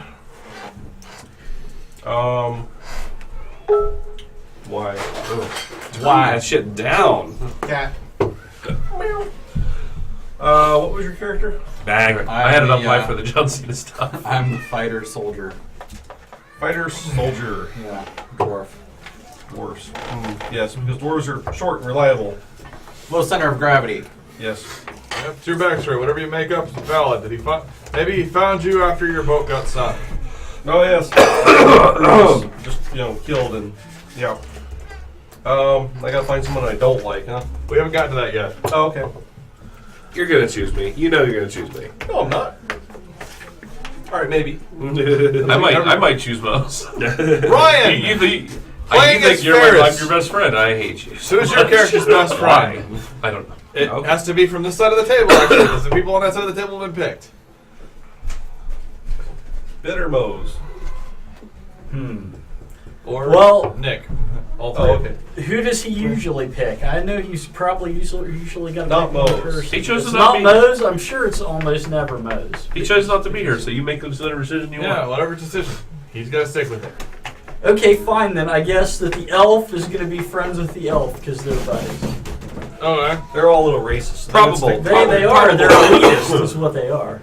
Why? Why? That shit down. Cat. What was your character? Bang. I had it up high Yeah. for the John Cena stuff. I'm the fighter soldier. Fighter soldier. Yeah, dwarf. Dwarves. Yes, because dwarves are short and reliable. Low center of gravity. Yes. Yep, it's your backstory. Whatever you make up is valid. Did he find? Maybe he found you after your boat got sunk. Oh yes. Just killed and yeah. I gotta find someone I don't like, huh? We haven't gotten to that yet. Oh, okay. You're gonna choose me. You know you're gonna choose me. No, I'm not. All right, maybe. I might choose Mose. Ryan! you think Playing as I'm Ferris. your best friend? I hate you. So who's your character's best Why? friend? I don't know. It Okay. has to be from this side of the table, actually, because the people on that side of the table have been picked. Bitter Mose. Or Well- Nick. All three. Oh, okay. Who does he usually pick? I know he's probably usually got to Not pick one Mose. person. He chose It's to not not be- Mose. I'm sure it's almost never Mose. He chose not to be here, so you make whatever decision you Yeah, want. whatever decision. He's got to stick with it. Okay, fine then. I guess that the elf is going to be friends with the elf because they're buddies. Okay. They're all a little racist. Probable. They are. They're elitist is what they are.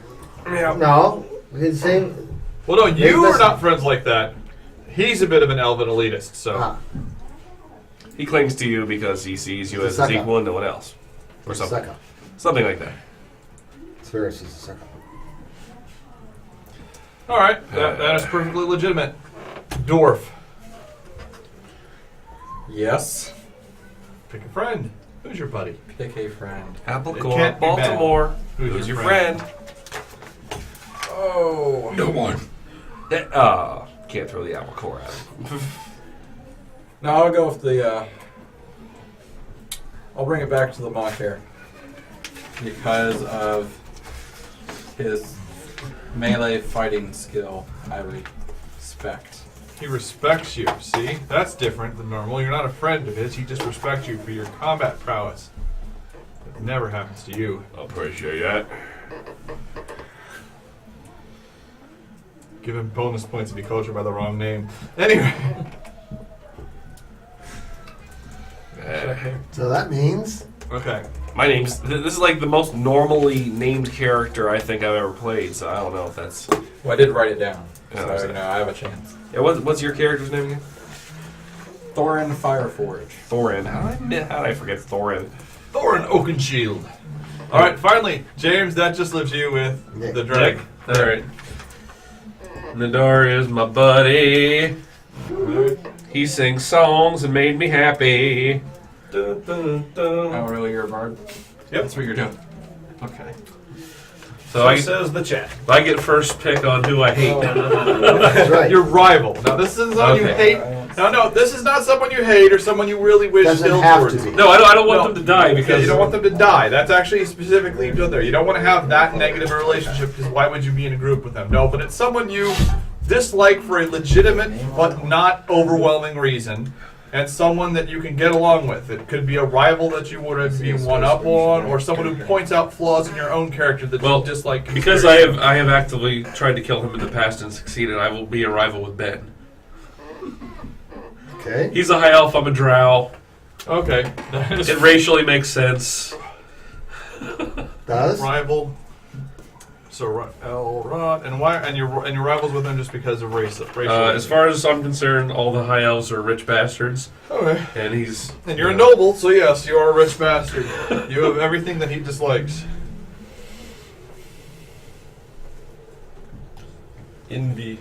No, it's the same. Well, no, you Listen. are not friends like that. He's a bit of an elven elitist, so. Ah, He clings to you because he sees you It's as a his sucker. equal and no one else. Or something. sucker. Something like that. Ferris is a sucker. All right, that is perfectly legitimate. Dwarf. Yes. Pick a friend. Who's your buddy? Pick a friend. Apple It Core, can't be Baltimore. bad. Who's your friend? Oh. No one. Can't throw the apple core at him. No, I'll go with the. I'll bring it back to the monk here because of his melee fighting skill. I respect. He respects you. See? That's different than normal. You're not a friend of his. He just respects you for your combat prowess. It never happens to you. Appreciate that. Give him bonus points if he calls you by the wrong name. Anyway. So that means Okay. My name's. This is like the most normally named character I think I've ever played, so I don't know if that's. Well, I did write it down, Oh, so I have a chance. Yeah, what's your character's name again? Thorin Fireforge. Thorin. How did I forget Thorin? Thorin Oakenshield. All right, finally, James, that just leaves you with Nick. the drag. All right. Nadar is my buddy. He sings songs and made me happy. Dun, dun, dun. Oh, really? You're a bard? Yep. That's what you're doing. Okay. So I says the chat. I get first pick on who I hate. that's right. Your rival. Now, this isn't someone you Okay. hate. No, this is not someone you hate or someone you really wish Doesn't ill have towards. to be. No, I don't want No. them to die Okay, because you don't want them to die. That's actually specifically put there. You don't want to have that negative a relationship because why would you be in a group with them? No, but it's someone you dislike for a legitimate but not overwhelming reason, and someone that you can get along with. It could be a rival that you would be one up on, or someone who points out flaws in your own character that you dislike. Because I have actively tried to kill him in the past and succeeded. I will be a rival with Ben. Okay. He's a high elf. I'm a drow. Okay. It racially makes sense. Does? Rival. So Elrond, and why? And your rivals with him just because of racial. As far as I'm concerned, all the high elves are rich bastards, Okay. and he's. And you're a noble, so yes, you are a rich bastard. You have everything that he dislikes. Envy.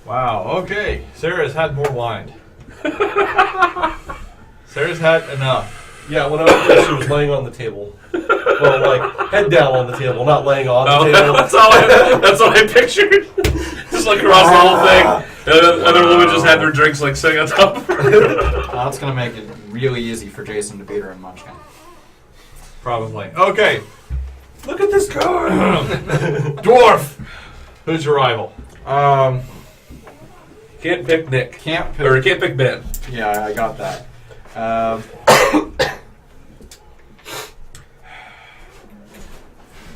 Wow. Okay. Sarah's had more wine. Sarah's had enough. Yeah, when I was there, she was laying on the table. Well, like Head down on the table, not laying on the Oh, table. that's what I pictured. Just like across the whole thing. And then other women just had their drinks like sitting on top of her. That's gonna make it really easy for Jason to beat her in Munchkin. Probably. Okay. Look at this card. Dwarf. Who's your rival? Can't pick Nick. Can't Or pick. can't pick Ben. Yeah, I got that.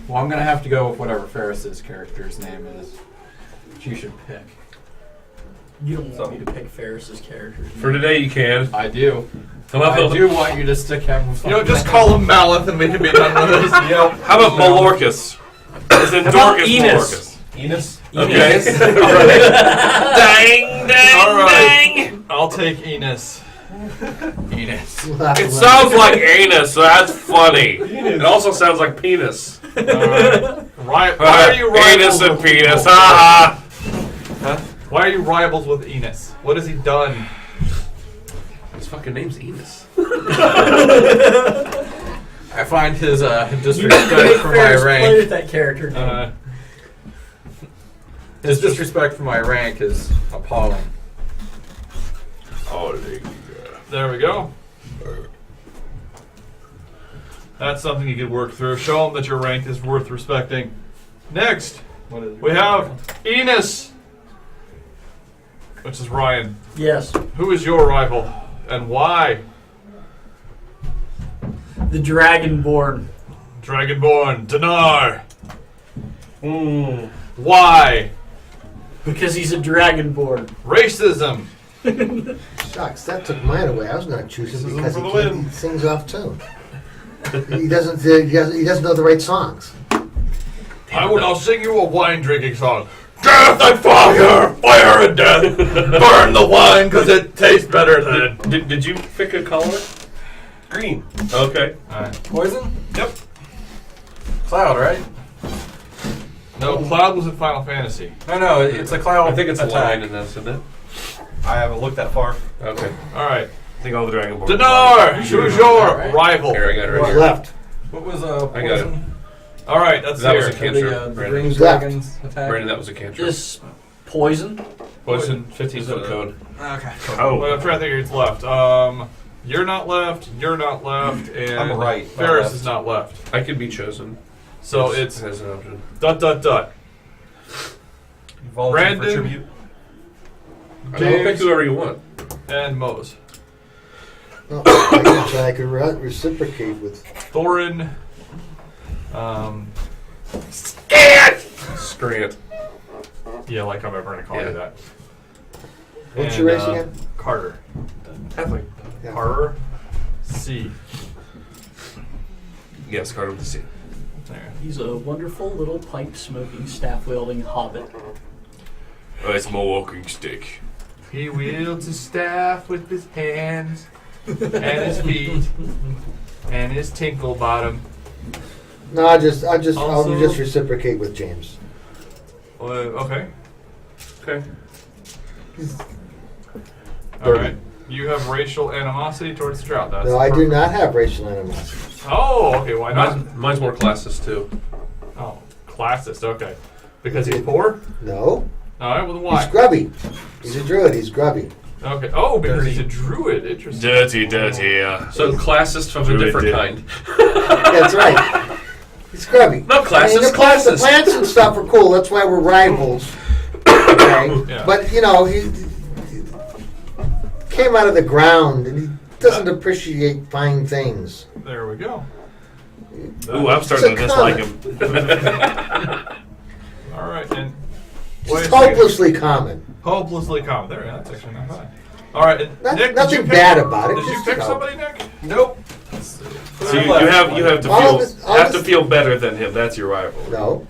Well, I'm gonna have to go with whatever Ferris's character's name is. She should pick. You don't want me to pick Ferris's character. For today, you can. I do. How about, I do want you to stick him with You know, just call him Malith and we can be done with this. how about Malorcus? As in Dorcas Enos? Malorcus. Enos. Okay. Dang, dang, All right. dang. I'll take Enos. Enos. It sounds like anus, so that's funny. It also sounds like penis. Why are you Anus rivals and with penis, people? ha Why are you rivals with Enos? What has he done? His fucking name's Enos. I find his You need to disrespect make for my Ferris play rank. with that character name. His disrespect for my rank is appalling. There we go. That's something you could work through. Show him that your rank is worth respecting. Next, we have Enos, which is Ryan. Yes, Who is your rival and why? the Dragonborn. Dragonborn, Dinar. Why? Because he's a Dragonborn. Racism. Shucks, that took mine away. I was going to choose him This is because for he, the can't, win. he sings off tune. He doesn't know the right songs. I will now sing you a wine drinking song. Death and fire, fire and death. Burn the wine because it tastes better than. Did you pick a color? Green. Okay. Poison? Yep. Cloud, right? No, Cloud was in Final Fantasy. No, it's a cloud. I think it's a attack. line in this, isn't it? I haven't looked that far. Okay. All right. I think all the Dragonborn. Dinar, who's your rival? Here, I got it right Who's here. left? What was I got it. poison? All right, that's That was here. a cantrip. The Brandon. green Who's left? dragon's attack? Brandon, that was a cantrip. This poison. Poison, 15-foot code. Okay. Oh. Well, I'm trying to think who's left. You're not left. You're not left, and I'm right, not Ferris left. is not left. I could be chosen. So Yes, it's as an option. ... Volunteer Volunteer Brandon. for tribute. I'll pick whoever you want. and Mose. Oh, I could reciprocate with. Thorin. Scrant. Yeah, like I'm ever gonna call Yeah. you that. What's And, your race again? Carter. Halfling. Yeah. Carter. C. Yes, Carter with the C. There. He's a wonderful little pipe-smoking, staff-wielding hobbit. Oh, it's my walking stick. He wields his staff with his hands and his feet and his tinkle bottom. No, I'll just Also- reciprocate with James. Okay. Okay. All right. You have racial animosity towards Stroud. That's No, I do perfect. not have racial animosity. Oh, okay. Why not? Mine's more classist, too. Oh, classist. Okay. Because he's poor? No, All right. Well, then he's why? grubby. He's a druid. He's grubby. Okay. Oh, because he's a druid. Interesting. Dirty. So classist from a Druid different did. kind. That's right. He's grubby. No, classist, the classist. plants and stuff are cool. That's why we're rivals. Okay, Yeah. but you know he came out of the ground and he doesn't appreciate fine things. There we go. Ooh, I'm starting to It's a dislike him. All right. And It's wait a second. hopelessly common. Hopelessly common. There. That's actually not bad. All right. And Not- Nick, nothing did you bad pick, about it, Did you just, pick you know. somebody, Nick? Nope. So you have to All feel of this- all have to this- feel better than him. That's your rival. No,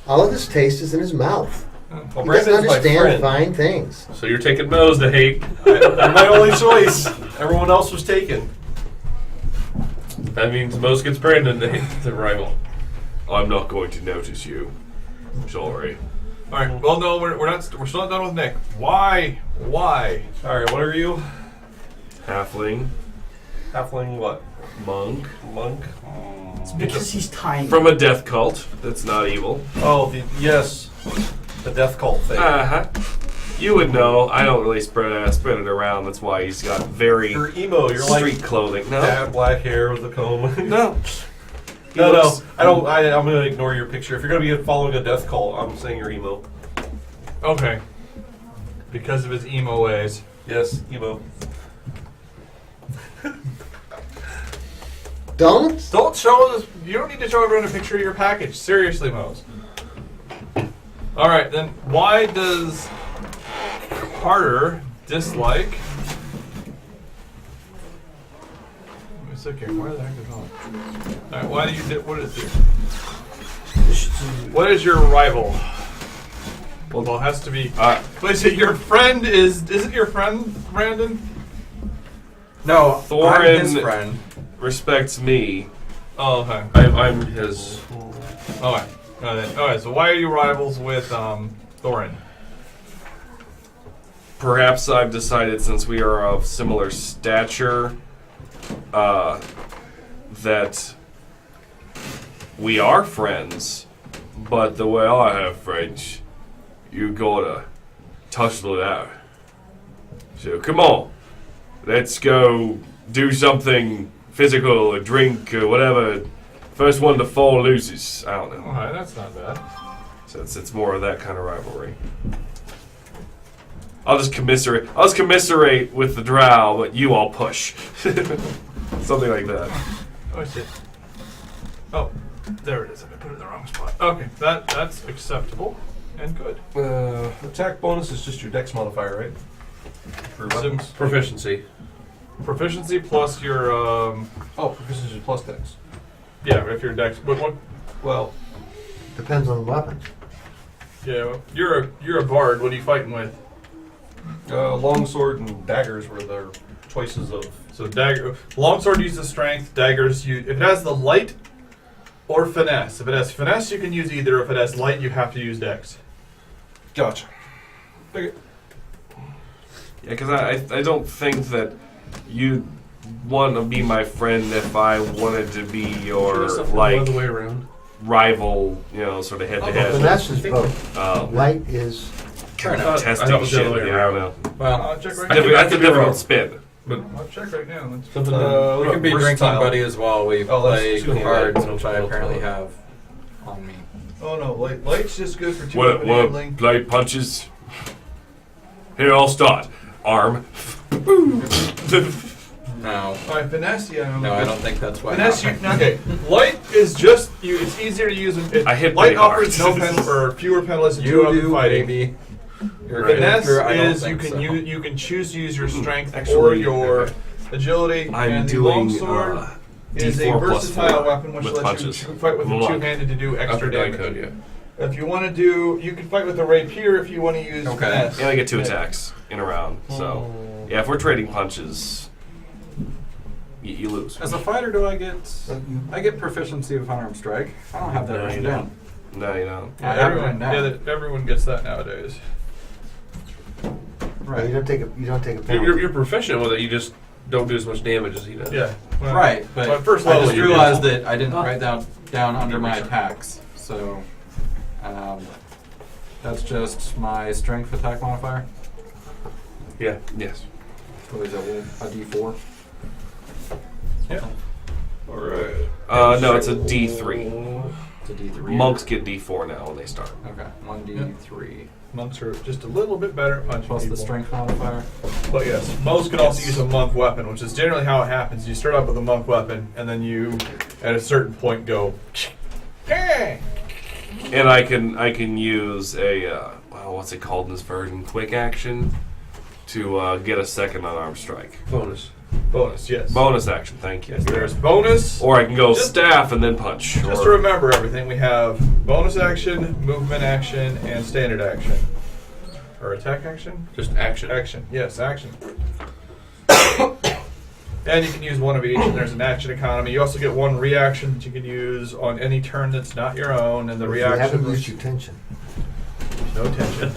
all of his taste is in his mouth. Well, He doesn't Brandon's my understand friend. fine things. So you're taking Moe's to hate. You're my only choice. Everyone else was taken. That means Moe's gets Brandon to hate the rival. I'm not going to notice you. Sorry. All right. Well, no, we're not. We're still not done with Nick. Why? Why? All right, what are you? Halfling, Halfling what? monk. Monk? It's because he's tiny. From a death cult. That's not evil. Oh, yes. The death cult thing. Uh-huh. You would know. I don't really spread it around. That's why he's got very You're emo. You're street like clothing. No. dad, black hair with a comb. No. He No, looks- I don't. I'm going to ignore your picture. If you're going to be following a death cult, I'm saying you're emo. Okay. Because of his emo ways. Yes, emo. Don't? Don't show us. You don't need to show everyone a picture of your package. Seriously, Mose. All right, then. Why does Carter dislike? It's okay. Why the heck is wrong? All right. Why do you? What is it? What is your rival? Well, it has to be. Wait, so your friend is? Isn't your friend Brandon? No, Thorin I'm his friend. respects me. Oh, okay. I'm his. All right. All right. So why are you rivals with Thorin? Perhaps I've decided, since we are of similar stature, that we are friends. But the way I have friends, you gotta tussle it out. So come on, let's go do something physical, a drink, or whatever. First one to fall loses. I don't know. All right, that's not bad. So it's more of that kind of rivalry. I'll just commiserate with the drow, but you all push. Something like that. Oh shit. Oh, there it is. I put it in the wrong spot. Okay, that's acceptable and good. Attack bonus is just your dex modifier, right? For weapons. Proficiency. Proficiency plus your Oh, proficiency plus dex. yeah, if you're dex. But what? Well, Depends on the weapon. Yeah, well, you're a bard. What are you fighting with? longsword and daggers were their choices of. So dagger, longsword uses strength. Daggers, if it has the light or finesse. If it has finesse, you can use either. If it has light, you have to use dex. Gotcha. Okay. Yeah, because I don't think that you want to be my friend if I wanted to be your like the way around. rival, sort of head to head. Finesse is both. Light is. Fair enough. Testing I thought it was the shit. other way Yeah, I don't know. Well, I'll check right I could now. be- That's a could be wrong. different spin. I'll check right now. Let's- Something Uh, we can be drinking versatile. buddies while we Oh, that's play too cards, late. which I apparently have on me. Oh no, light's just good for two What weapon handling. play punches? Here, I'll start. Arm. No. Alright, finesse, yeah. No, I don't think that's why. Finesse, okay. Light is just you. It's easier to use. I hit light pretty hard. offers no pen or fewer penalties than two You weapon do, fighting. baby. You're Finesse character, I don't is you think can so. you can choose to use your strength or Actually, your okay. agility. I'm and the doing longsword is a D4 plus versatile 4 weapon which with lets punches. you fight with Look. two-handed to do extra After I damage. could, yeah. If you want to do, you can fight with a rapier if you want to use Okay. finesse. And I get 2 attacks in a round. So, yeah, if we're trading punches, you lose. As a fighter, do I get proficiency with unarmed strike? I don't have that No, written you down. No, you don't. I have it everyone, written down. everyone gets that nowadays. Right. You don't take a You're, penalty. you're proficient with it. You just don't do as much damage as he does. Yeah. Well, Right, but at first I level, just you realized do. that I didn't write down under my attacks. So, that's just my strength attack modifier. Yeah. Yes. What is it, a D4? Yeah. All right. No, it's a D3. It's a D3. Monks get D4 now when they start. Okay, 1D3. Monks are just a little bit better at punching Plus people. the strength modifier. But yes, most can also use a monk weapon, which is generally how it happens. You start out with a monk weapon, and then you, at a certain point, go. And I can use a what's it called in this version? Quick action to get a second unarmed strike. Bonus. Bonus, yes. Bonus action, thank you. Yes, there's bonus. Or I can go Just- staff and then punch. Just or- to remember everything, we have bonus action, movement action, and standard action. Or attack action? Just action. Action, yes, action. And you can use one of each, and there's an action economy. You also get one reaction that you can use on any turn that's not your own, and the If you haven't reaction used your tension. no tension.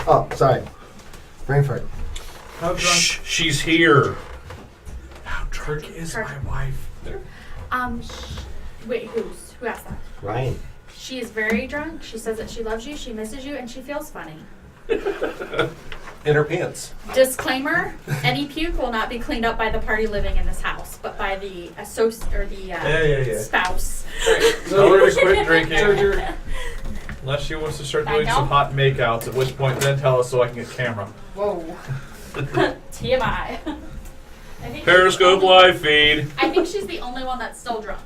Oh, sorry. Brain fart. How drunk? Shh, she's here. How drunk is my wife? Wait, who asked that? Ryan. She is very drunk. She says that she loves you, she misses you, and she feels funny. In her pants. Disclaimer: any puke will not be cleaned up by the party living in this house, but by the spouse. Tell her to quit drinking. Unless she wants to start doing some hot makeouts, at which point then tell us so I can get camera. Whoa. TMI. I think Periscope live feed. I think she's the only one that's still drunk.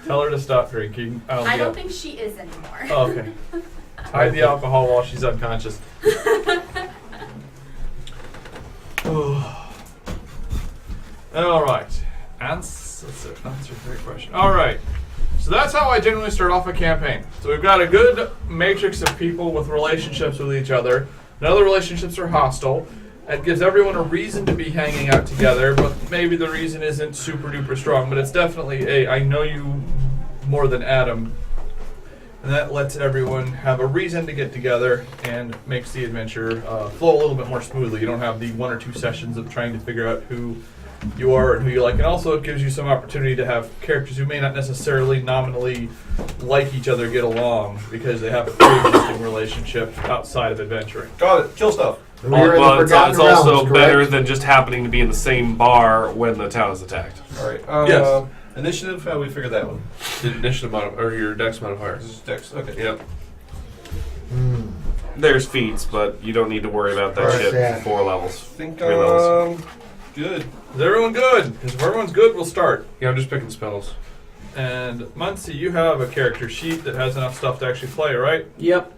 Tell her to stop drinking. I don't think she is anymore. Oh, okay. Hide the alcohol while she's unconscious. All right. Answer the question. All right. So that's how I generally start off a campaign. So we've got a good matrix of people with relationships with each other. None of the relationships are hostile. It gives everyone a reason to be hanging out together, but maybe the reason isn't super duper strong. But it's definitely a I know you more than Adam. And that lets everyone have a reason to get together and makes the adventure flow a little bit more smoothly. You don't have the 1 or 2 sessions of trying to figure out who you are and who you like. And also it gives you some opportunity to have characters who may not necessarily nominally like each other get along because they have a pre-existing relationship outside of adventuring. Got it. Kill stuff. Well, it's also better than just happening to be in the same bar when the town is attacked. All right. Yes. Initiative. How we figure that one? The initiative or your dex modifier. This is Dex. Okay. Yep. There's feats, but you don't need to worry about that shit Yeah. for 4 levels. Think 3 levels. good. Is everyone good? Because if everyone's good, we'll start. Yeah, I'm just picking spells. And Moonsea, you have a character sheet that has enough stuff to actually play, right? Yep.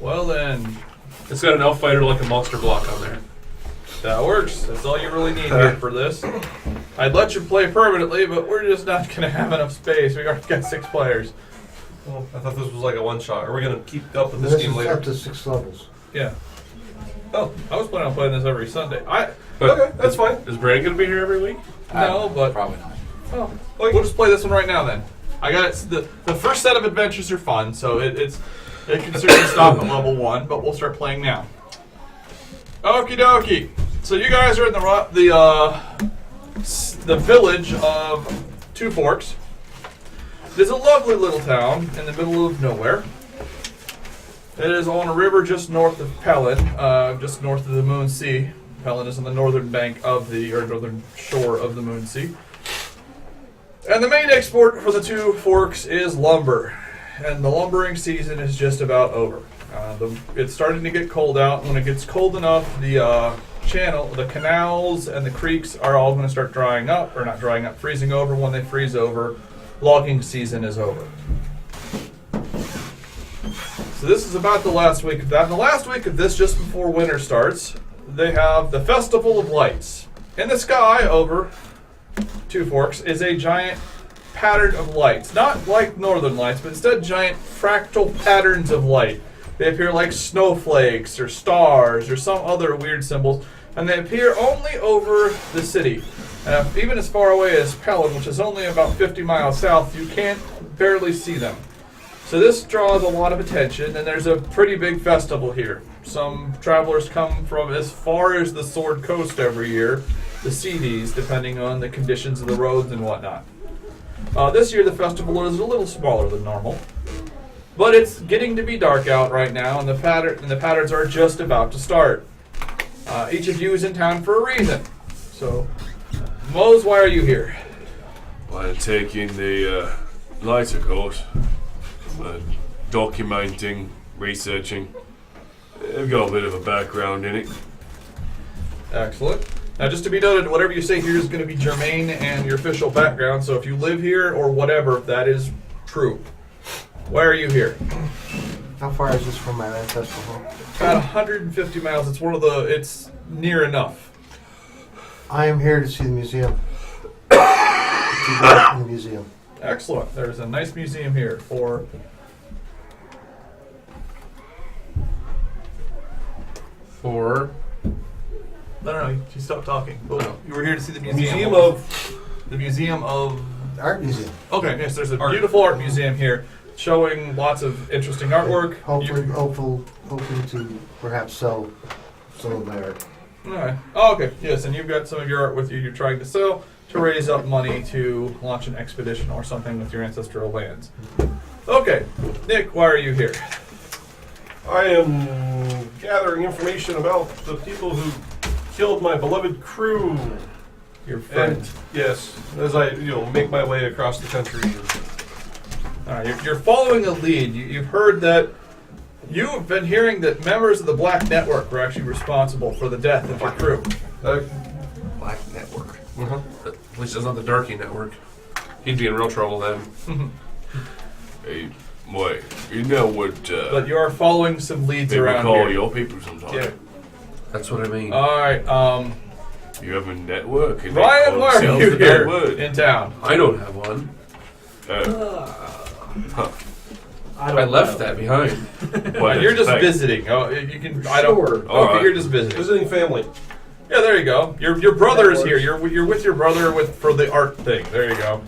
Well then, It's got an elf fighter like a monster block on there. that works. That's all you really need here for this. I'd let you play permanently, but we're just not going to have enough space. We already got 6 players. Well, I thought this was like a one shot. Are we gonna keep up with this This game is later? up to 6 levels. Yeah. Oh, I was planning on playing this every Sunday. But Okay, that's fine. is Brand going to be here every week? No, but Probably not. oh, we'll just play this one right now then. I got it. The first set of adventures are fun, so it can certainly stop at level 1, but we'll start playing now. Okie dokie. So you guys are in the village of Two Forks. It is a lovely little town in the middle of nowhere. It is on a river just north of Faerun, just north of the Moonsea. Faerun is on the northern bank of northern shore of the Moonsea. And the main export for the Two Forks is lumber. And the lumbering season is just about over. It's starting to get cold out. When it gets cold enough, the canals and the creeks are all going to start drying up, or not drying up, freezing over. When they freeze over, logging season is over. So this is about the last week of that. And the last week of this, just before winter starts, they have the Festival of Lights. In the sky over Two Forks is a giant pattern of lights. Not like northern lights, but instead giant fractal patterns of light. They appear like snowflakes or stars or some other weird symbols, and they appear only over the city. Even as far away as Faerun, which is only about 50 miles south, you can't barely see them. So this draws a lot of attention, and there's a pretty big festival here. Some travelers come from as far as the Sword Coast every year to see these, depending on the conditions of the roads and whatnot. This year the festival is a little smaller than normal, but it's getting to be dark out right now, and the patterns are just about to start. Each of you is in town for a reason. So, Mose, why are you here? I'm taking the lighter course. Documenting, researching. I've got a bit of a background in it. Excellent. Now, just to be noted, whatever you say here is going to be germane and your official background, so if you live here or whatever, that is true. Why are you here? How far is this from my ancestral home? About 150 miles. It's near enough. I am here to see the museum. To go in the museum. Excellent. There's a nice museum here for... No, you stopped talking. Well, you were here to see the museum. The Museum of... The art museum. Okay, yes, there's a beautiful art museum here showing lots of interesting artwork. Hoping to perhaps sell some of my art. Alright. Oh, okay. Yes, and you've got some of your art with you you're trying to sell. to raise up money to launch an expedition or something with your ancestral lands. Okay, Nick, why are you here? I am gathering information about the people who killed my beloved crew. Your friend. And yes, as I make my way across the country. You're following a lead. You've heard that. You've been hearing that members of the Black Network were actually responsible for the death of your crew. Black Network. At least it's not the Darky Network. He'd be in real trouble then. Hey, boy, you know what? But you are following some leads People around call here. your people sometimes. Yeah. That's what I mean. All right. You have a network. And they Ryan, call why are themselves you the here network. in town? I don't have one. I left that behind. What You're did you just think? visiting. Oh, you can. I don't. Sure. Okay, All right. you're just visiting. Visiting family. Yeah, there you go. Your brother is here. You're with your brother for the art thing. There you go.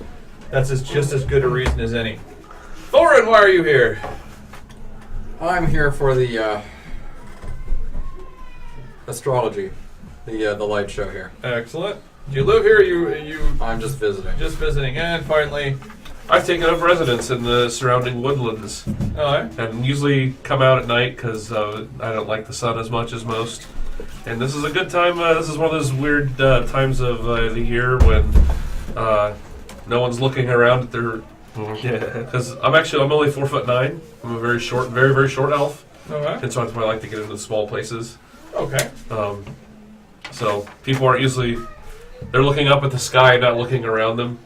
That's just as good a reason as any. Thorin, why are you here? I'm here for the astrology, the light show here. Excellent. Do you live here? Or you I'm just visiting. just visiting? And finally, I've taken up residence in the surrounding woodlands and usually come out at night because I don't like the sun as much as most. And this is a good time. This is one of those weird times of the year when no one's looking around at their. Because I'm only 4'9". I'm a very short, very very short elf, and so that's why I like to get into small places. Okay. So people aren't usually. They're looking up at the sky, not looking around them.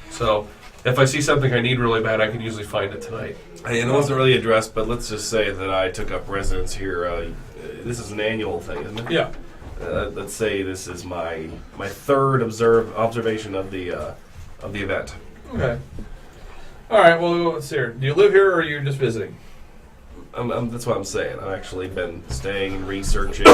So if I see something I need really bad, I can usually find it tonight. Hey, and it wasn't really addressed, but let's just say that I took up residence here. This is an annual thing, isn't it? Yeah. Let's say this is my third observation of the event. Okay. All right. Well, let's see here. Do you live here, or are you just visiting? That's what I'm saying. I've actually been staying and researching,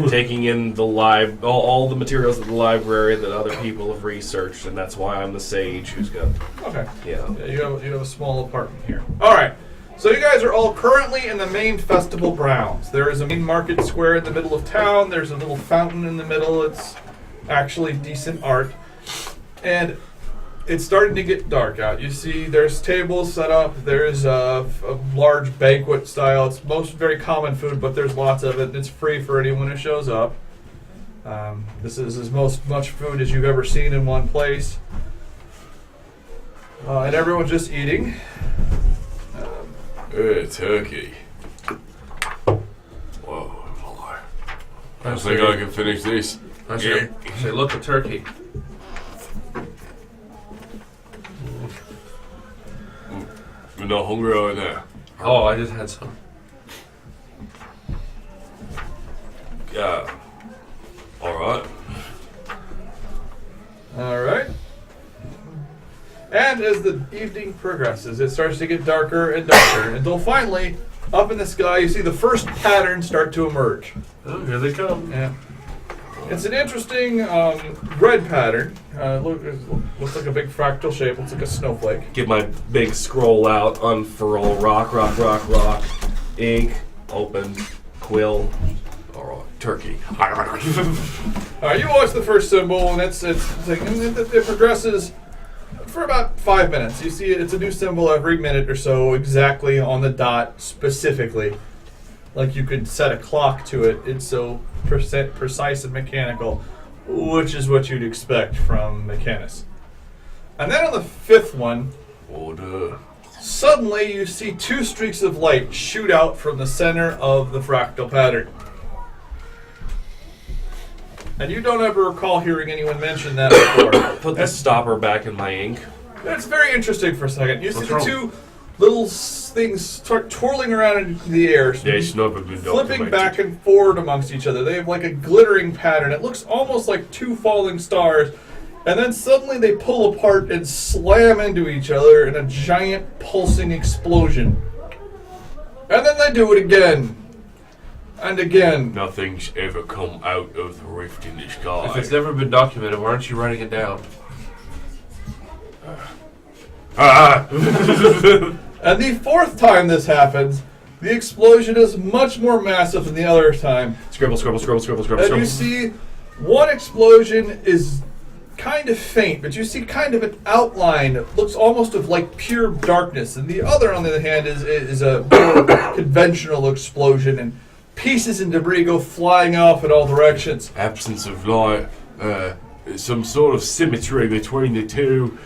taking in the all the materials at the library that other people have researched, and that's why I'm the sage who's got. Okay. Yeah. You have a small apartment here. All right. So you guys are all currently in the main festival grounds. There is a main market square in the middle of town. There's a little fountain in the middle. It's actually decent art, and it's starting to get dark out. You see there's tables set up. There's a large banquet style. It's very common food, but there's lots of it. It's free for anyone who shows up. This is as much food as you've ever seen in one place. And everyone's just eating. Turkey. Whoa, hello. I think I can finish this. I say, look at turkey. You're not hungry right now. Oh, I just had some. Yeah. Alright. All right. And as the evening progresses, it starts to get darker and darker until finally, up in the sky, you see the first patterns start to emerge. Oh, here they come. Yeah. It's an interesting red pattern. Looks like a big fractal shape. Looks like a snowflake. Get my big scroll out, unfurl, rock, ink, open, quill. All right, turkey. You watch the first symbol, and it progresses for about 5 minutes. You see it's a new symbol every minute or so, exactly on the dot, specifically. Like you could set a clock to it. It's so precise and mechanical, which is what you'd expect from Mechanus. And then on the fifth one, Order. suddenly you see two streaks of light shoot out from the center of the fractal pattern. And you don't ever recall hearing anyone mention that before. Put the stopper back in my ink. It's very interesting for a second. You see What's the wrong? two little things start twirling around in the air, There's never been flipping documented. back and forward amongst each other. They have like a glittering pattern. It looks almost like two falling stars. And then suddenly they pull apart and slam into each other in a giant pulsing explosion. And then they do it again. And again. Nothing's ever come out of the rift in the sky. If it's never been documented, why aren't you writing it down? And the fourth time this happens, the explosion is much more massive than the other time. Scribble. And you see one explosion is kind of faint, but you see kind of an outline. It looks almost of like pure darkness. And the other, on the other hand, is a more conventional explosion, and pieces and debris go flying off in all directions. Absence of light, some sort of symmetry between the two.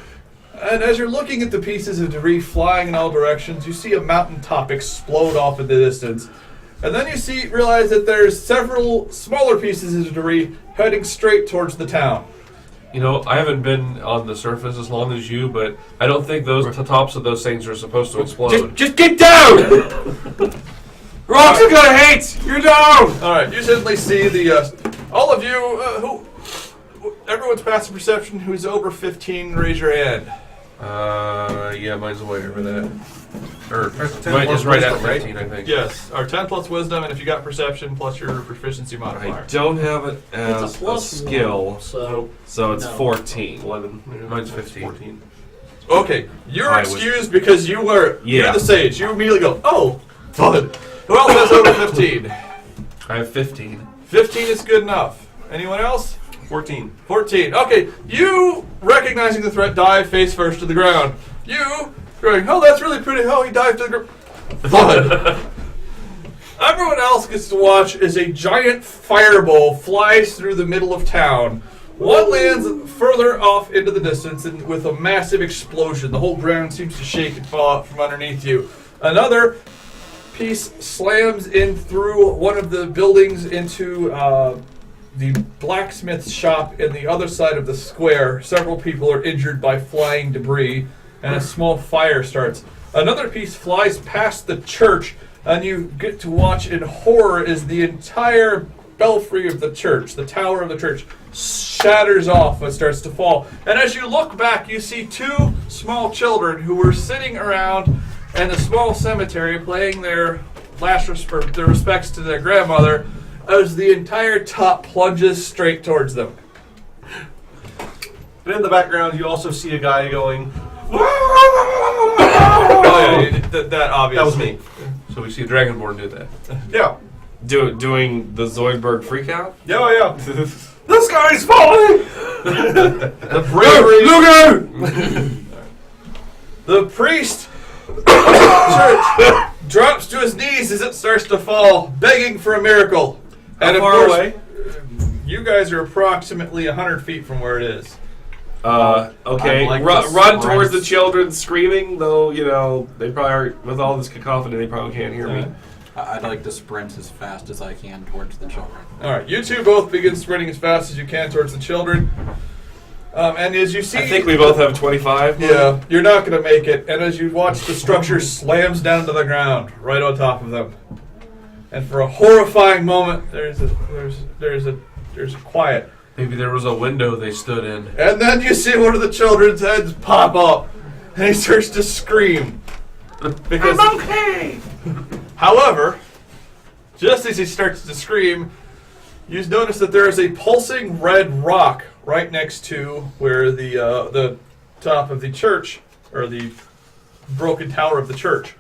And as you're looking at the pieces of debris flying in all directions, you see a mountaintop explode off in the distance. And then you realize that there's several smaller pieces of debris heading straight towards the town. You know, I haven't been on the surface as long as you, but I don't think those the tops of those things are supposed to explode. Just get down! Rocks are gonna hate! You're down! Alright, you suddenly see all of you, everyone's passive perception who's over 15, raise your hand. Yeah, mine's way over that. Or There's 10 mine is plus right at wisdom, right? 15, I think. Yes, our 10 plus wisdom, and if you got perception plus your proficiency modifier. I don't have it as It's a a plus skill, one, so so it's no. 14. 11. Mine's 15. 14. Okay, you're I was- excused because you're Yeah. the sage. You immediately go, oh, fun. Who else has over 15? I have 15. 15 is good enough. Anyone else? 14. 14. Okay, you, recognizing the threat, dive face first to the ground. You, going, oh, that's really pretty. Oh, he dived to the ground. Fun. Everyone else gets to watch as a giant fireball flies through the middle of town. One lands further off into the distance and with a massive explosion. The whole ground seems to shake and fall out from underneath you. Another piece slams in through one of the buildings into the blacksmith's shop in the other side of the square. Several people are injured by flying debris, and a small fire starts. Another piece flies past the church, and you get to watch in horror as the entire belfry of the church, the tower of the church, shatters off and starts to fall. And as you look back, you see two small children who were sitting around in a small cemetery paying their their respects to their grandmother as the entire top plunges straight towards them. But in the background, you also see a guy going. Oh yeah, that obviously. That was me. So we see Dragonborn do that. Yeah. Doing the Zoidberg freakout? Yeah, yeah. This guy's falling! The bravery. Look out! The priest of the church drops to his knees as it starts to fall, begging for a miracle. And How of far course, away? you guys are approximately 100 feet from where it is. Okay, I'd like to run towards sprint. the children screaming, though, you know, they probably are, with all this cacophony, they probably can't hear me. I'd like to sprint as fast as I can towards the children. Alright, you two both begin sprinting as fast as you can towards the children. And as you see... I think we both have 25. Yeah, you're not going to make it. And as you watch, the structure slams down to the ground, right on top of them. And for a horrifying moment, there's a quiet. Maybe there was a window they stood in. And then you see one of the children's heads pop up, and he starts to scream. Because, I'm okay! however, just as he starts to scream, you notice that there is a pulsing red rock right next to where the top of the church, or the broken tower of the church.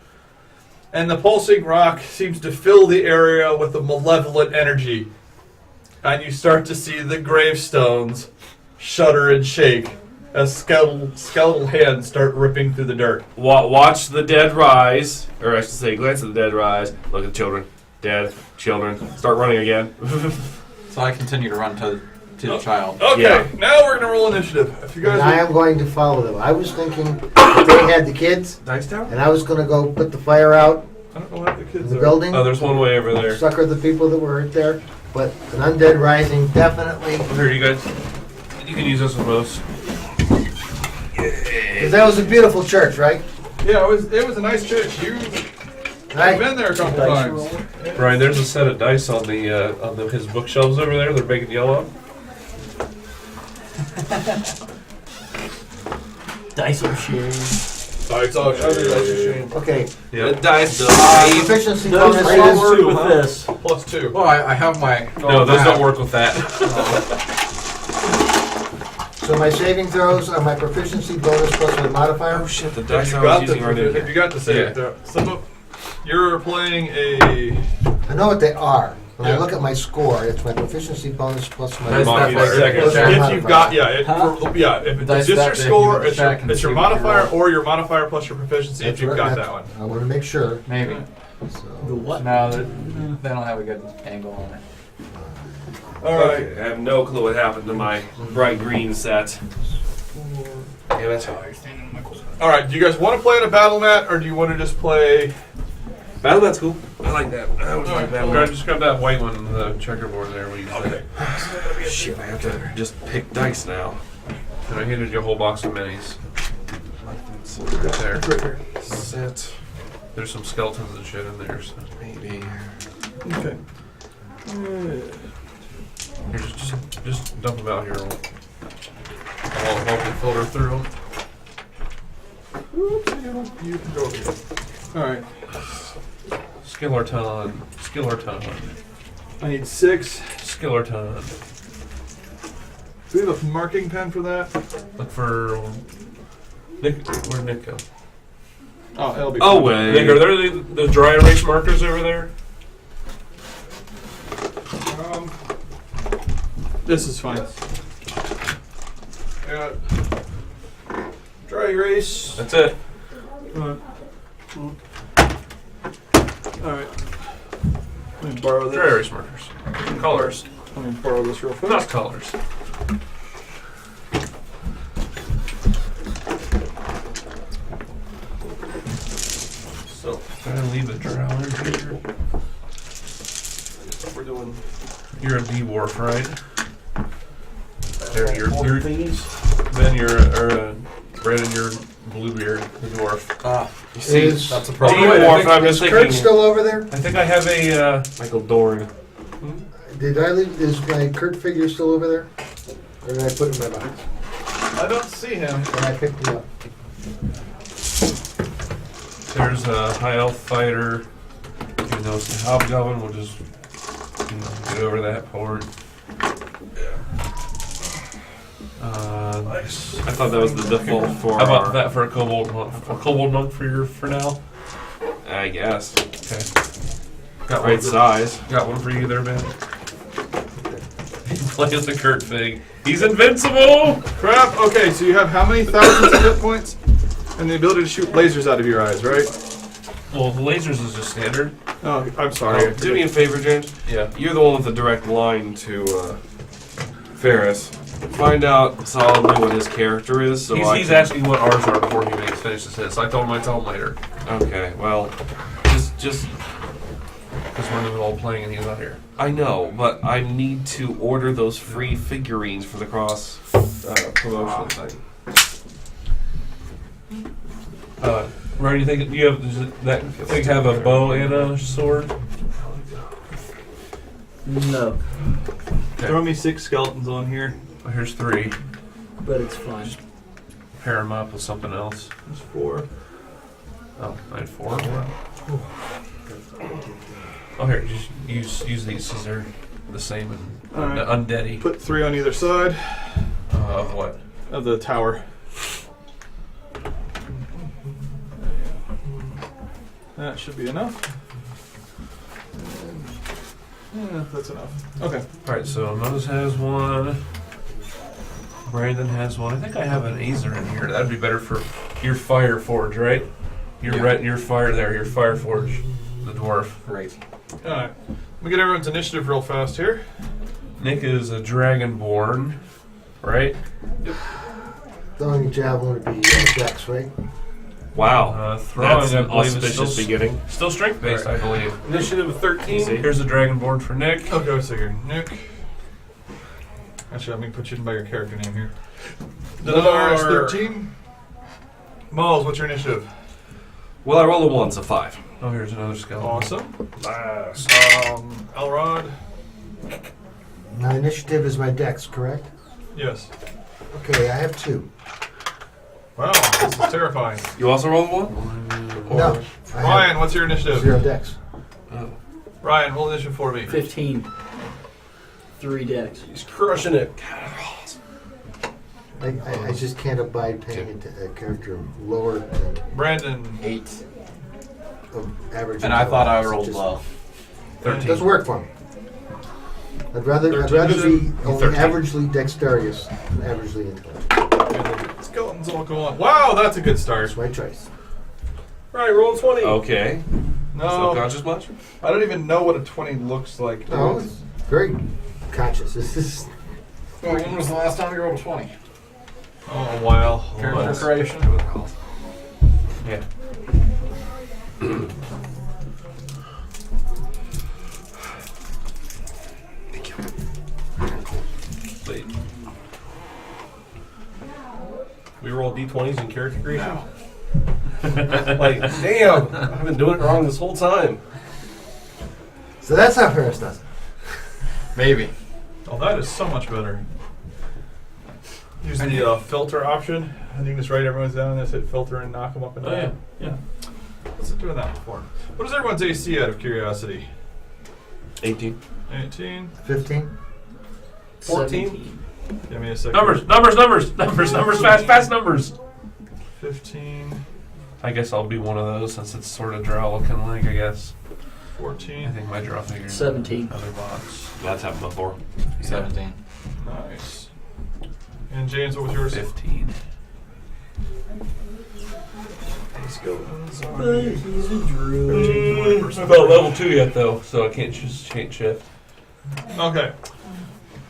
And the pulsing rock seems to fill the area with a malevolent energy. And you start to see the gravestones shudder and shake as skeletal hands start ripping through the dirt. Watch the dead rise, or I should say, glance at the dead rise. Look at the children. Dead. Children. Start running again. So I continue to run to the child. Okay, Yeah. now we're going to roll initiative. If you guys And I am going to follow them. I was thinking if they had the kids, Dice tower? and I was going to go put the fire out I don't know what the in kids the are. building, Oh, there's one way over there. sucker the people that were there. But an undead rising, definitely. Here, you guys. You can use this with most. Because that was a beautiful church, right? Yeah, it was a nice church. I've Right? been there a couple Dice times. roll. Brian, there's a set of dice on his bookshelves over there. They're big and yellow. Dice are sharing. It's all that's a shame. Okay. Yeah. dice Proficiency Those bonus all is work two, with huh? this. Plus 2. Well, I have my. No, those don't work with that. so my saving throws are my proficiency bonus plus my modifier. Oh shit, the If dice you I got was using are the, if new. you got the save, Yeah. you're playing a. I know what they are. When I look at my score, it's my proficiency bonus plus my Nice modifier. that plus my If modifier. you've got, if Dice it's just that your big, score, you it's check your, and it's your see what you modifier roll. or your modifier plus your proficiency if you've got that one. I want to make sure. Maybe. The So, what? No, they don't have a good angle on it. Okay, I have no clue what happened to my bright green set. Damn it. All right, do you guys want to play in a battle mat, or do you want to just play? Battle mat's cool. I like that. I always All like right, battle okay. mat. Just grab that white one, the checkerboard there. Where you Okay. Shit, I have to just pick dice now. And I handed you a whole box of minis. Right there. Set. There's some skeletons and shit in there. So. Maybe. Okay. Here, just dump them out here. I'll help you filter through them. You can go over here. All right. Skillerton. I need 6. Skillerton. Do we have a marking pen for that? Look for Nick. Where'd Nick go? Oh, it'll be. Oh, fine. wait. Nick, are there the dry erase markers over there? This is fine. Got dry erase. That's it. All right. Let me borrow Dry this. erase markers. Colors. Let me borrow this real Not fast. colors. So, I'm gonna leave a drow in here. We're doing You're a dwarf, right? There, you're thingies. Ben, Brandon, you're Bluebeard, the dwarf. Ah, You see, Is- that's a Oh, problem. wait, Dwarf, I'm just Is Kurt thinking. still over there? I think I have a. Michael Dorn. Did I leave? Is my Kurt figure still over there? Or did I put it in my box? I don't see him. And I picked it up. There's a high elf fighter. Even though it's the hobgoblin, we'll just get over that port. Nice. I thought that was the default for How about our, that for a kobold monk? A kobold monk for now. I guess. Okay. Got Right one for, size. Got one for you there, Ben. He plays the Kurt thing. He's invincible. Crap. Okay, so you have how many thousands of hit points? And the ability to shoot lasers out of your eyes, right? Well, the lasers is just standard. Oh, I'm sorry. I Do me a favor, James. Yeah. You're the one with the direct line to Ferris. Find out solidly what his character is. So He's asking what ours are before he finishes his. So I told him I'd tell him later. Okay, well, just Because we're in the middle of playing and he's not here. I know, but I need to order those free figurines for the cross promotion thing. Ryan, you think you have does that thing have a bow and a sword? No, Throw me 6 skeletons on here. Oh, here's 3. but it's fine. Pair them up with something else. There's 4. Oh, I had 4. Oh, here, just use these because they're the same and All right. undeady. Put 3 on either side Of what? of the tower. That should be enough. Yeah, that's enough. Okay. All right, so Mose has one. Brandon has one. I think I have an Azer in here. That'd be better for your Fire Forge, right? Your fire there. Your Fire Forge, the dwarf. great. All right. Let me get everyone's initiative real fast here. Nick is a Dragonborn, right? Throwing a javelin would be Dex, right? Wow, Throwing, that's I an believe, is auspicious beginning. still strength based, I believe. Initiative of 13. Here's a Dragonborn for Nick. Okay, let's see here. Nick. Actually, let me put you by your character name here. Dinar is 13. Malls, what's your initiative? Well, I rolled a 1, so 5. Oh, here's another skeleton. Awesome. Elrod. My initiative is my Dex, correct? Yes. Okay, I have 2. Wow, this is terrifying. You also rolled a 1? No. I have Ryan, what's your initiative? 0 Dex. Oh. Ryan, roll initiative for me. 15. 3 decks. He's crushing it. I just can't abide paying a character lower than Brandon. 8. of average. And I thought I intelligence. rolled It just- low. It 13. doesn't work for me. I'd rather be 13. only averagely dexterous than averagely intelligent. Skeletons all go on. Wow, that's a good start. That's my choice. Right, roll 20. Okay. No, Self-conscious much? I don't even know what a 20 looks like. No, it's very conscious. This is Well, when was the last time you rolled a 20? Oh, a while. Character creation? Yeah. Wait. We roll d20s in character creation? Like, damn, I've been doing it wrong this whole time. so. That's how Ferris does it. Maybe. Oh, that is so much better. Use the filter option. I think just write everyone's down. Just hit filter and knock them up and down. Yeah. What's it doing that for? What is everyone's AC out of curiosity? 18. 18. 15. 14? Give me a second. Numbers, fast numbers. 15. I guess I'll be one of those since it's sort of draw looking like, I guess. 14. I think my draw figure is 17. another box. That's happened before. 17. Nice. And James, what was yours? 15. Skeletons. But he's a druid. I'm not level 2 yet though, so I can't just change shift. Okay.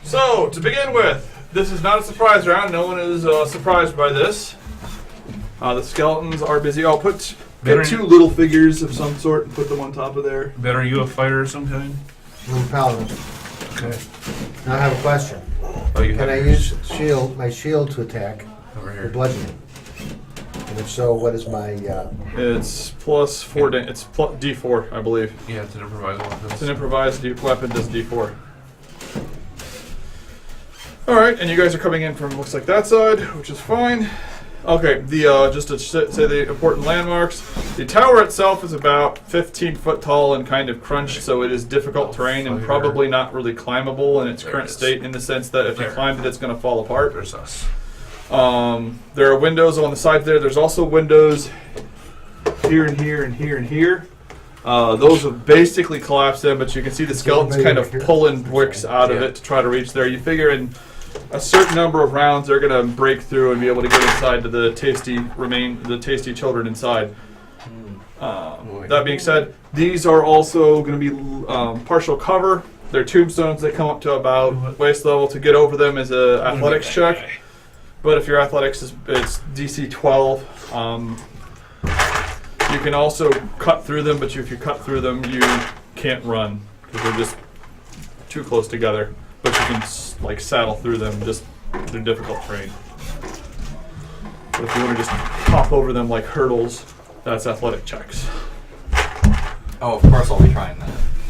So, to begin with, this is not a surprise round. No one is surprised by this. The skeletons are busy. I'll get two little figures of some sort and put them on top of there. Ben, are you a fighter of some kind? I'm a paladin. Okay. Now I have a question. Oh, you Can I have use my shield to attack over for here. bludgeoning? And if so, what is my... It's plus 4. It's D4, I believe. Yeah, it's an improvised weapon. It's an improvised weapon. Does D4. All right, and you guys are coming in from looks like that side, which is fine. Okay, just to say the important landmarks. The tower itself is about 15 foot tall and kind of crunched, so it is difficult terrain and probably not really climbable in its current state, in the sense that if you climbed it, it's going to fall apart. There's us. There are windows on the side there. There's also windows here and here and here and here. Those have basically collapsed in, but you can see the skeletons kind of pulling bricks out of it to try to reach there. You figure in a certain number of rounds, they're going to break through and be able to get inside to the tasty children inside. That being said, these are also going to be partial cover. They're tombstones that come up to about waist level. To get over them is an athletics check. But if your athletics it's DC 12. You can also cut through them, but if you cut through them, you can't run because they're just too close together. But you can like saddle through them. Just they're difficult terrain. But if you want to just hop over them like hurdles, that's athletic checks. Oh, of course I'll be trying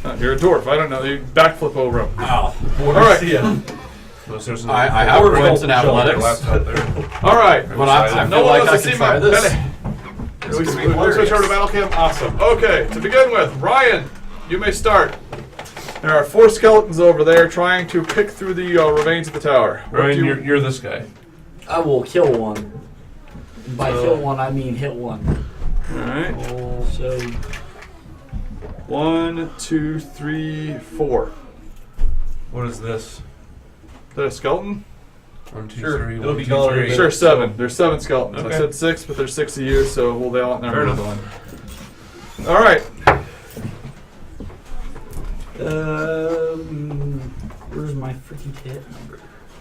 that. You're a dwarf. I don't know. You backflip over them. Ow. All right. I have points in athletics. All right. But I no feel one like I wants to can see try my this. We switch over to battle camp. Awesome. Okay. To begin with, Ryan, you may start. There are 4 skeletons over there trying to pick through the remains of the tower. Ryan, you're this guy. I will kill one. By kill one, I mean hit one. All right. So 1, 2, 3, 4. What is this? Is that a skeleton? 1, 2, Sure. 3. It'll 1, be 2, gone in a 3. bit. Sure, 7. There's 7 skeletons. Okay. I said 6, but there's 6 of you, so we'll all Fair number enough. one. All right. Where's my freaking hit number?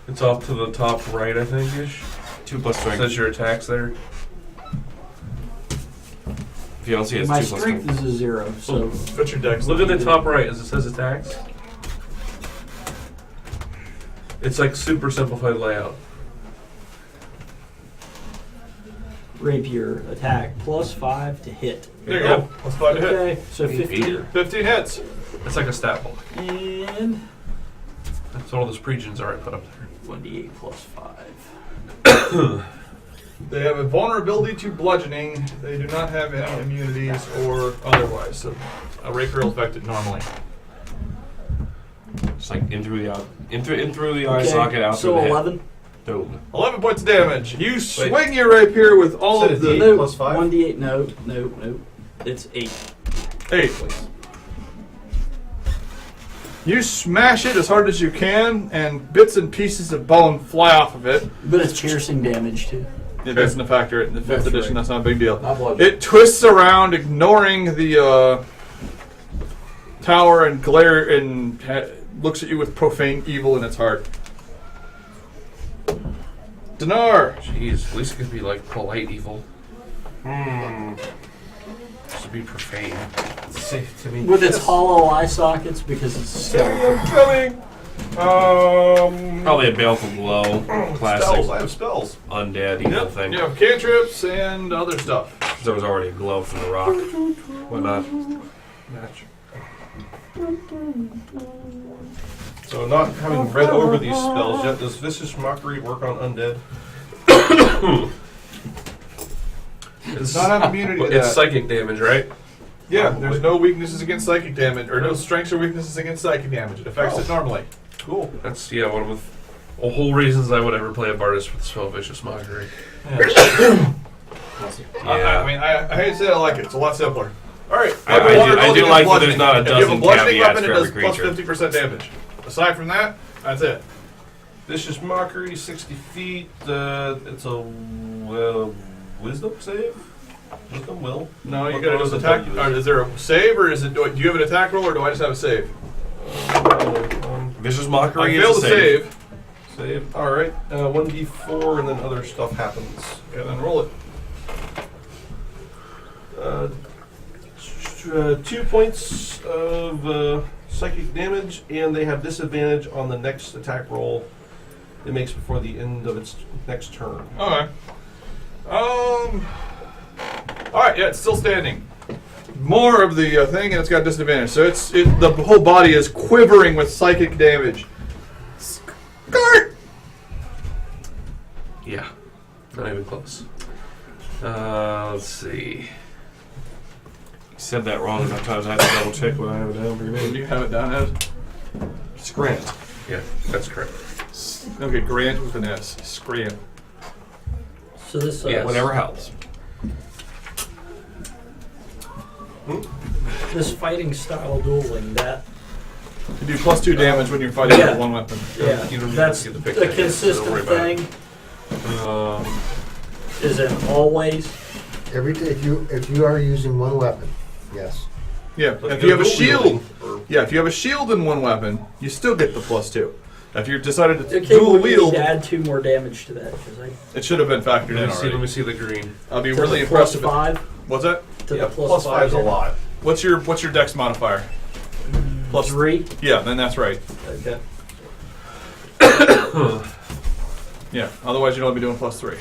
It's off to the top right, I think, ish. 2 plus strength. Says your attacks there. If you don't see it, it's My 2 plus strength strength. is a 0, so What's your dex? Look at the top right as it says attacks. It's like super simplified layout. rapier attack plus 5 to hit. There you go. Plus 5 to hit. Okay, so 15. 15 hits. It's like a stat block. And That's what all those pregens are I put up there. 1d8 plus 5. They have a vulnerability to bludgeoning. They do not have any immunities or otherwise, so a rapier will affect it normally. Just like in through the eye Okay, socket, out so through the 11. head. Boom. 11 points of damage. You swing your rapier with all of the... No, plus 5? 1d8, no. It's 8. 8. You smash it as hard as you can, and bits and pieces of bone fly off of it. But it's piercing damage too. It doesn't factor it in the 5th That's edition. right. That's not a big deal. Not bludgeon. It twists around, ignoring the tower, and looks at you with profane evil in its heart. Dinar. Jeez, at least it could be like polite evil. This would be profane. It's safe to me. With its hollow eye sockets because it's skeleton. I'm coming. Probably a baleful glow, classic Spells. I have spells. undead evil thing. You have cantrips and other stuff. There was already a glow from the rock. Whatnot. Match. So not having read over these spells yet, does Vicious Mockery work on undead? Does not have immunity to It's that. psychic damage, right? Yeah, there's no weaknesses against psychic damage, or no strengths or weaknesses against psychic damage. It affects it normally. Cool. That's one of the whole reasons I would ever play a Bardist with the spell Vicious Mockery. I Yeah. mean, I hate to say I like it. It's a lot simpler. All right. I do like that there's not a If you have a dozen bludgeoning caveats weapon, it for does every plus creature. 50% damage. Aside from that, that's it. Vicious Mockery, 60 feet. It's a wisdom save? Wisdom will? No, you What gotta do was an the attack. W? Is there a save, or is it? Do you have an attack roll, or do I just have a save? Vicious I Mockery failed is to a save. save. Save. Alright. 1d4, and then other stuff happens. Okay, then roll it. 2 points of psychic damage, and they have disadvantage on the next attack roll it makes before the end of its next turn. Okay. All right. Yeah, it's still standing. More of the thing, and it's got disadvantage. So the whole body is quivering with psychic damage. Scart! Yeah, not even close. Let's see. You said that wrong enough times. I had to double check what I have it down for your Do name. you have it down as? Scrant. Yeah, that's correct. Okay, Grant with an S. Scram. So this Yes. Whatever helps. this fighting style dueling that You do plus 2 damage when you're fighting Yeah. with one weapon. yeah You don't need that's to a get the picture. consistent Don't worry about thing. Is it always? If you are using one weapon, yes. Yeah, But if you have a dual shield, wielding, or- if you have a shield in one weapon, you still get the plus 2. If you decided to Okay, dual we need wield, to add 2 more damage to that because it should have been factored in Let me already. see the green. I'll be to really the plus impressed if it. 5 What's that? to Yeah, the plus plus 5 5 is a lot. What's your dex modifier? Plus 3. Yeah, then that's right. Okay. Yeah, otherwise you'd only be doing plus 3.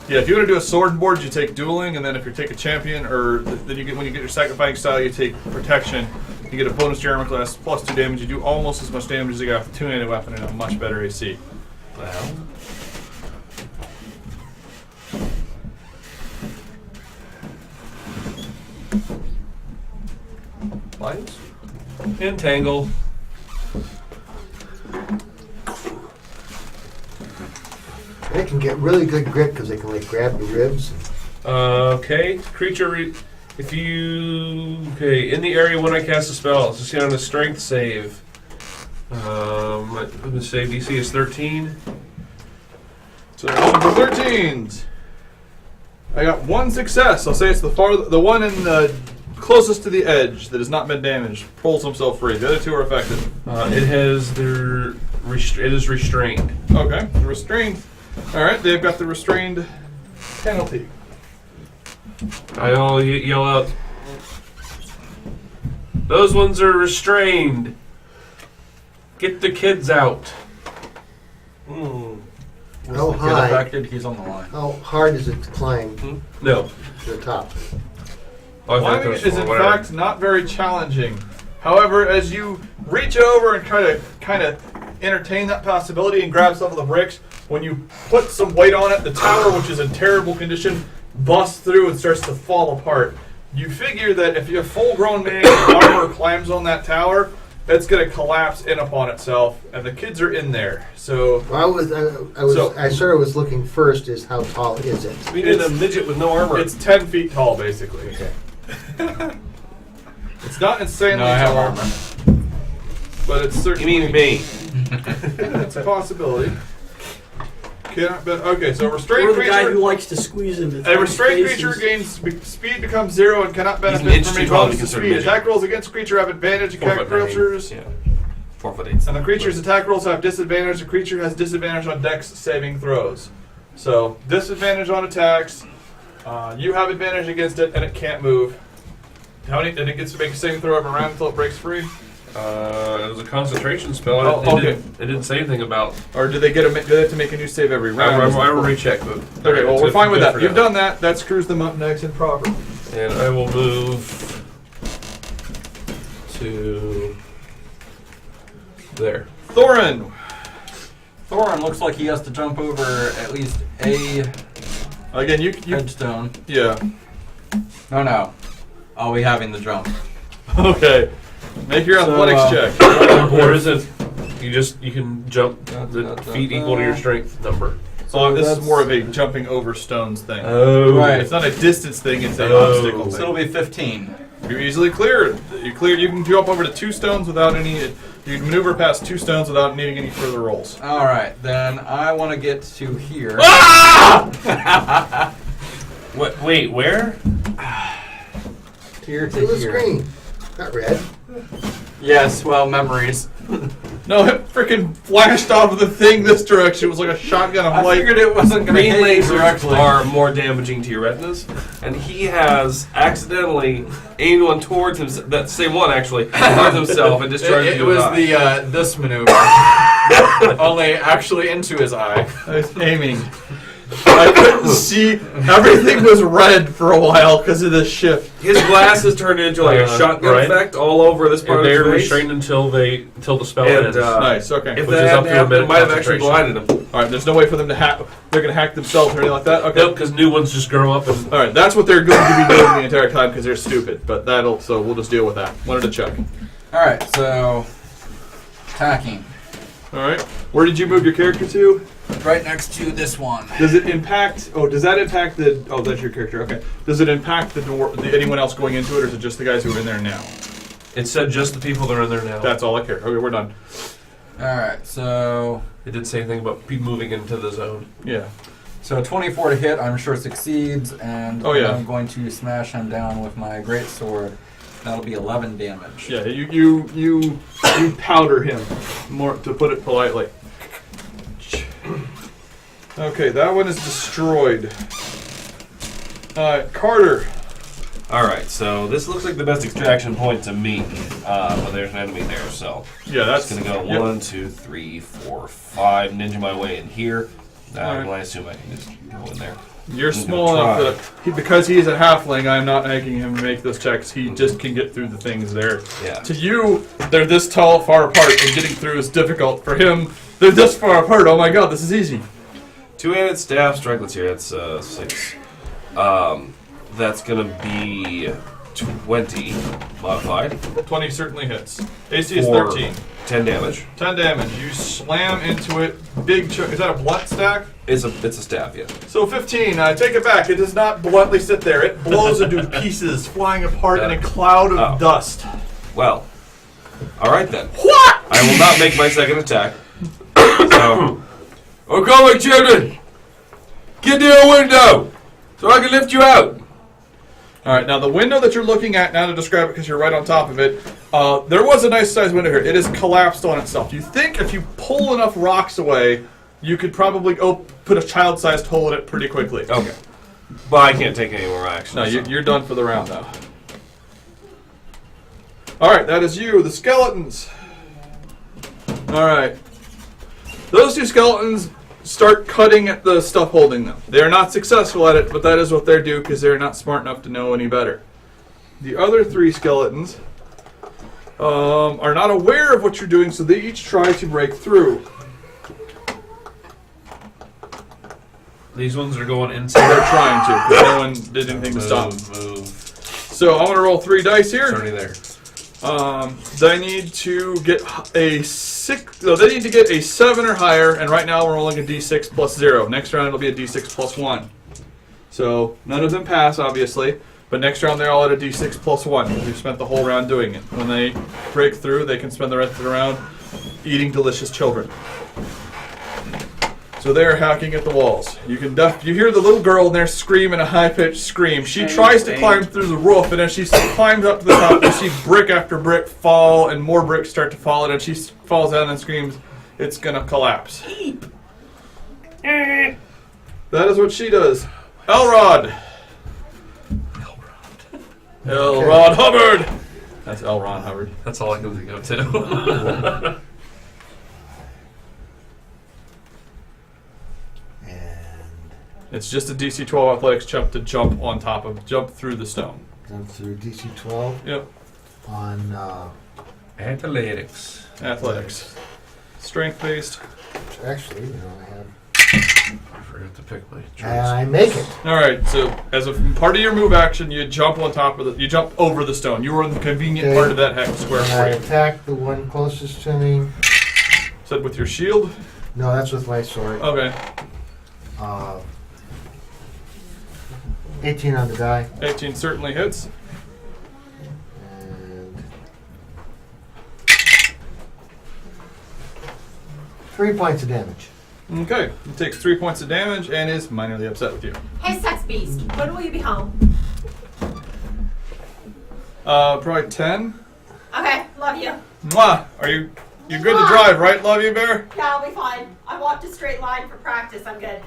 Yeah, if you want to do a sword board, you take dueling, and then if you take a champion, or then you get when you get your second fighting style, you take protection. You get a bonus to your armor class, plus 2 damage. You do almost as much damage as you got with a 2-handed weapon and a much better AC. Well, Lines? entangle. They can get really good grip because they can like grab the ribs. Okay, creature. If you in the area when I cast a spell, it's just on a strength save. The save DC is 13. So rolling for 13s. I got 1 success. I'll say it's the one in the closest to the edge that has not been damaged. Pulls himself free. The other 2 are affected. It is restrained. Okay, restrained. All right, they've got the restrained penalty. I'll yell out. Those ones are restrained. Get the kids out. How Get high? affected, he's on the line. How hard is it to climb No. to the top? Oh, I thought Climbing that was is for in whatever. fact not very challenging. However, as you reach over and try to kind of entertain that possibility and grab some of the bricks, when you put some weight on it, the tower, which is in terrible condition, busts through and starts to fall apart. You figure that if a full-grown man in armor climbs on that tower, it's going to collapse in upon itself, and the kids are in there. So Well, I sort of was looking first is how tall is it? We need a midget with no armor. it's 10 feet tall, basically. Okay. It's not insanely No, I have tall. armor. but it's You certainly mean me? it's a possibility. Okay, so restrained Or the guy who creature. likes to squeeze into A tiny restrained spaces. creature gains speed becomes 0 and cannot He's an benefit inch from too any tall to bonus be to considered speed. midget. Attack rolls against creature have advantage. Attack creatures. Yeah. 4 foot 8. And the creature's attack rolls have disadvantage. The creature has disadvantage on dex saving throws. So, disadvantage on attacks. You have advantage against it, and it can't move. How many? And it gets to make a saving throw every round until it breaks free? It was a concentration spell. Oh, okay. It didn't say anything about. Or do they do they have to make a new save every round? I will recheck. But Okay, well, we're fine with that. for You've now. done that. That screws them up nice and proper. And I will move to there. Thorin! Thorin looks like he has to jump over at least a Again, you headstone. yeah. No. I'll be having the jump. Okay. Make your So, athletics check. Or is it? You can jump the feet equal to your strength number. So this is that's- more of a jumping over stones thing. Oh, Right. It's not a distance thing, it's an Oh. obstacle So thing. it'll be 15. You're easily cleared. You can jump over to 2 stones without any. You can maneuver past 2 stones without needing any further rolls. All right, then I want to get to here. What? Wait, where? Here To to the here. screen. Not red. Yes, well, memories. No, it freaking flashed off of the thing this direction. It was like a shotgun of I light. figured it wasn't going to Green hit you lasers directly. are more damaging to your retinas, and he has accidentally aimed one towards himself. That same one actually towards himself and discharged It into was his eye. the this maneuver, only actually into his eye. I was aiming. I couldn't see. Everything was red for a while because of this shift. His glasses turned into like a shotgun right. effect all over this part And of they're his face. restrained until the spell And, ends. Nice. Okay. If Which that is up hadn't to a happened, minute it might have actually concentration. blinded him. All right. There's no way for them to hack. They're gonna hack themselves or anything like that. Okay. Nope, because new ones just grow up and. All right. That's what they're going to be doing the entire time because they're stupid. But that'll. So we'll just deal with that. Wanted to check. All right, so attacking All right. Where did you move your character to? right next to this one. Does it impact? Oh, does that impact the? Oh, that's your character. Okay. Does it impact the door? Anyone else going into it, or is it just the guys who are in there now? It said just the people that are in there now. That's all I care. Okay, we're done. All right, so It didn't say anything about people moving into the zone. Yeah. 24 to hit, I'm sure succeeds, and Oh, yeah. I'm going to smash him down with my great sword. That'll be 11 damage. Yeah. You powder him, more to put it politely. Okay, that one is destroyed. Carter. Alright, so this looks like the best extraction point to me, but there's an enemy there, so Yeah, that's it's gonna go yep. 1, 2, 3, 4, 5, ninja my way in here. Alright. Well, I assume I can just go in there. You're I'm small gonna enough that because he's a halfling, I'm not making him make those checks. He just can get through the things there. Yeah. To you, they're this tall, far apart, and getting through is difficult. For him, they're this far apart. Oh my god, this is easy. 2-handed staff strike. Let's hear. That's 6. That's gonna be 20 modified. 20 certainly hits. AC is For 13. 10 damage. 10 damage. You slam into it. Big chunk. Is that a blunt stack? It's a staff, yeah. So 15. Take it back. It does not bluntly sit there. It blows into pieces, flying apart in a cloud of dust. Well, all right then. What? I will not make my second attack. So, my children, get to a window so I can lift you out. All right, now the window that you're looking at, now to describe it because you're right on top of it, there was a nice sized window here. It is collapsed on itself. You think if you pull enough rocks away, you could probably put a child-sized hole in it pretty quickly. Okay. But I can't take any more action. No, so. you're done for the round now. All right, that is you, the skeletons. All right. Those 2 skeletons start cutting at the stuff holding them. They are not successful at it, but that is what they do because they're not smart enough to know any better. The other 3 skeletons are not aware of what you're doing, so they each try to break through. These ones are going They're inside. trying to, because no one did anything to stop them. Move. So I'm going to roll 3 dice here. It's already there. They need to get a 6. No, they need to get a 7 or higher, and right now we're rolling a d6 plus 0. Next round it'll be a d6 plus 1. So none of them pass, obviously. But next round they're all at a d6 plus 1. You've spent the whole round doing it. When they break through, they can spend the rest of the round eating delicious children. So they're hacking at the walls. You can you hear the little girl in there scream in a high-pitched scream. She tries to climb through the roof, and as she climbs up to the top, you see brick after brick fall, and more bricks start to fall, and as she falls down and screams, it's gonna collapse. That is what she does. Elrod! Elrod Hubbard! That's L. Ron Hubbard. That's all I can think of too. It's just a DC 12 athletics check to jump through the stone. Jump through DC 12 Yep. on Athletics. Strength based. actually, I have. I forgot to pick my choice. And I make it. Alright, so as a part of your move action, you jump you jump over the stone. You were in the convenient Okay. part of that hex square And I frame. attack the one closest to me. Said with your shield? No, that's with my sword. Okay. 18 on the die. 18 certainly hits. And 3 points of damage. Okay. He takes 3 points of damage and is minorly upset with you. Hey, sex beast, when will you be home? Probably 10. Okay, love you. Mwah! You're good to drive, right? Love you, Bear? Yeah, I'll be fine. I walked a straight line for practice. I'm good.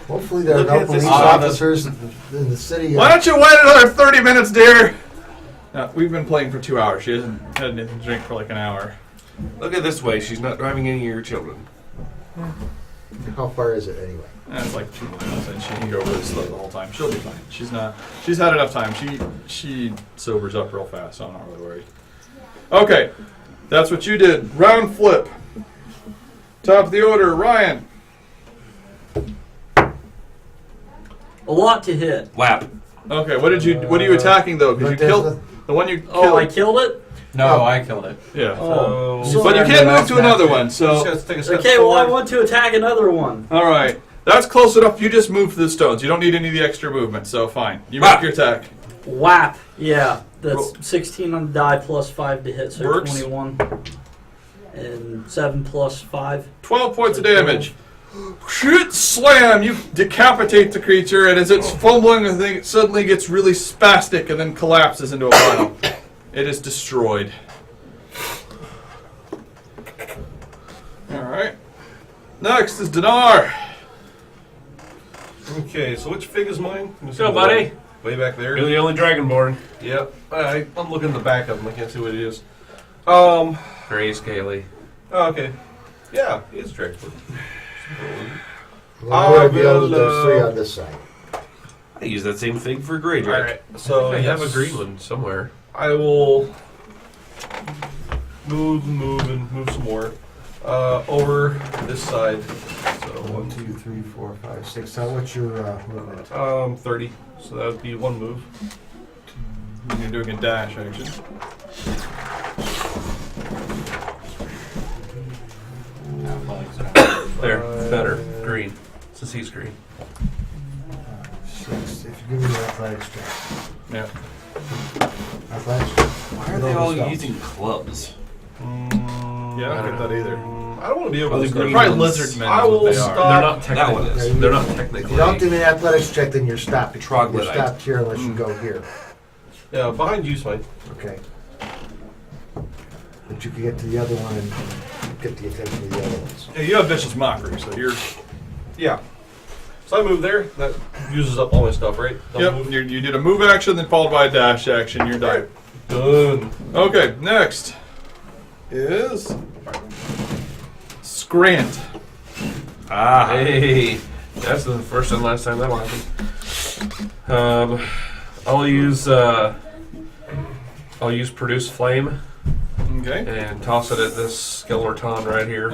Hopefully there are Look no at this police office. officers in the city. Why don't you wait another 30 minutes, dear? We've been playing for 2 hours. She hasn't had anything to drink for like an hour. Look at this way. She's not driving any of your children. How far is it anyway? That's like 2 miles, and she can go really slow the whole time. She'll be fine. She's had enough time. She sobers up real fast, so I'm not really worried. Okay, that's what you did. Round flip. Top of the order, Ryan. A lot to hit. Lap. Okay, what are you attacking though? Because you killed the one you killed. Oh, I killed it? No, I killed it. Yeah. Oh. But you can't move to another one, so. Okay, well, I want to attack another one. Alright. That's close enough. You just move to the stones. You don't need any of the extra movement, so fine. You make your attack. Whap. Yeah, that's 16 on the die plus 5 to hit, so Works. 21. And 7 plus 5. 12 points of damage. Shoot, slam! You decapitate the creature, and as it's fumbling, the thing suddenly gets really spastic and then collapses into a pile. It is destroyed. Alright. Next is Dinar. Okay, so which fig is mine? Go, buddy. Way back there. You're the only dragonborn. Yep. I'm looking at the back of them. I can't see what it is. Very scaly. Oh, okay. Yeah, it's dragonborn. Well, there's 3 on this side. I use that same thing for Grey Drake. Alright, so I have a green one somewhere. I will move some more over this side. So 1, 2, 3, 4, 5, 6. So what's your movement? 30. So that would be one move. You're doing a dash action. There, better. Green. Since he's green. 6. If you give me your athletics check. Yeah. Athletics check. Why are they all using clubs? Yeah, I don't get that either. I don't want to be able Oh, to. the They're green probably ones. lizard men. I is what will they are. stop. They're not That one technically. is. They're not If technically. you don't do me an athletics check, then you're stopped. You're Troglodyte. stopped here unless you go here. Yeah, behind you's fine. Okay. But you can get to the other one and get the attention of the other ones. Yeah, you have vicious mockery, so you're. Yeah. So I move there. That uses up all my stuff, right? Yep. You did a move action, then followed by a dash action. You're done. Done. Okay, next is Scrant. Ah. Hey, that's the first and last time that will happen. I'll use produce flame Okay. and toss it at this skeleton right here.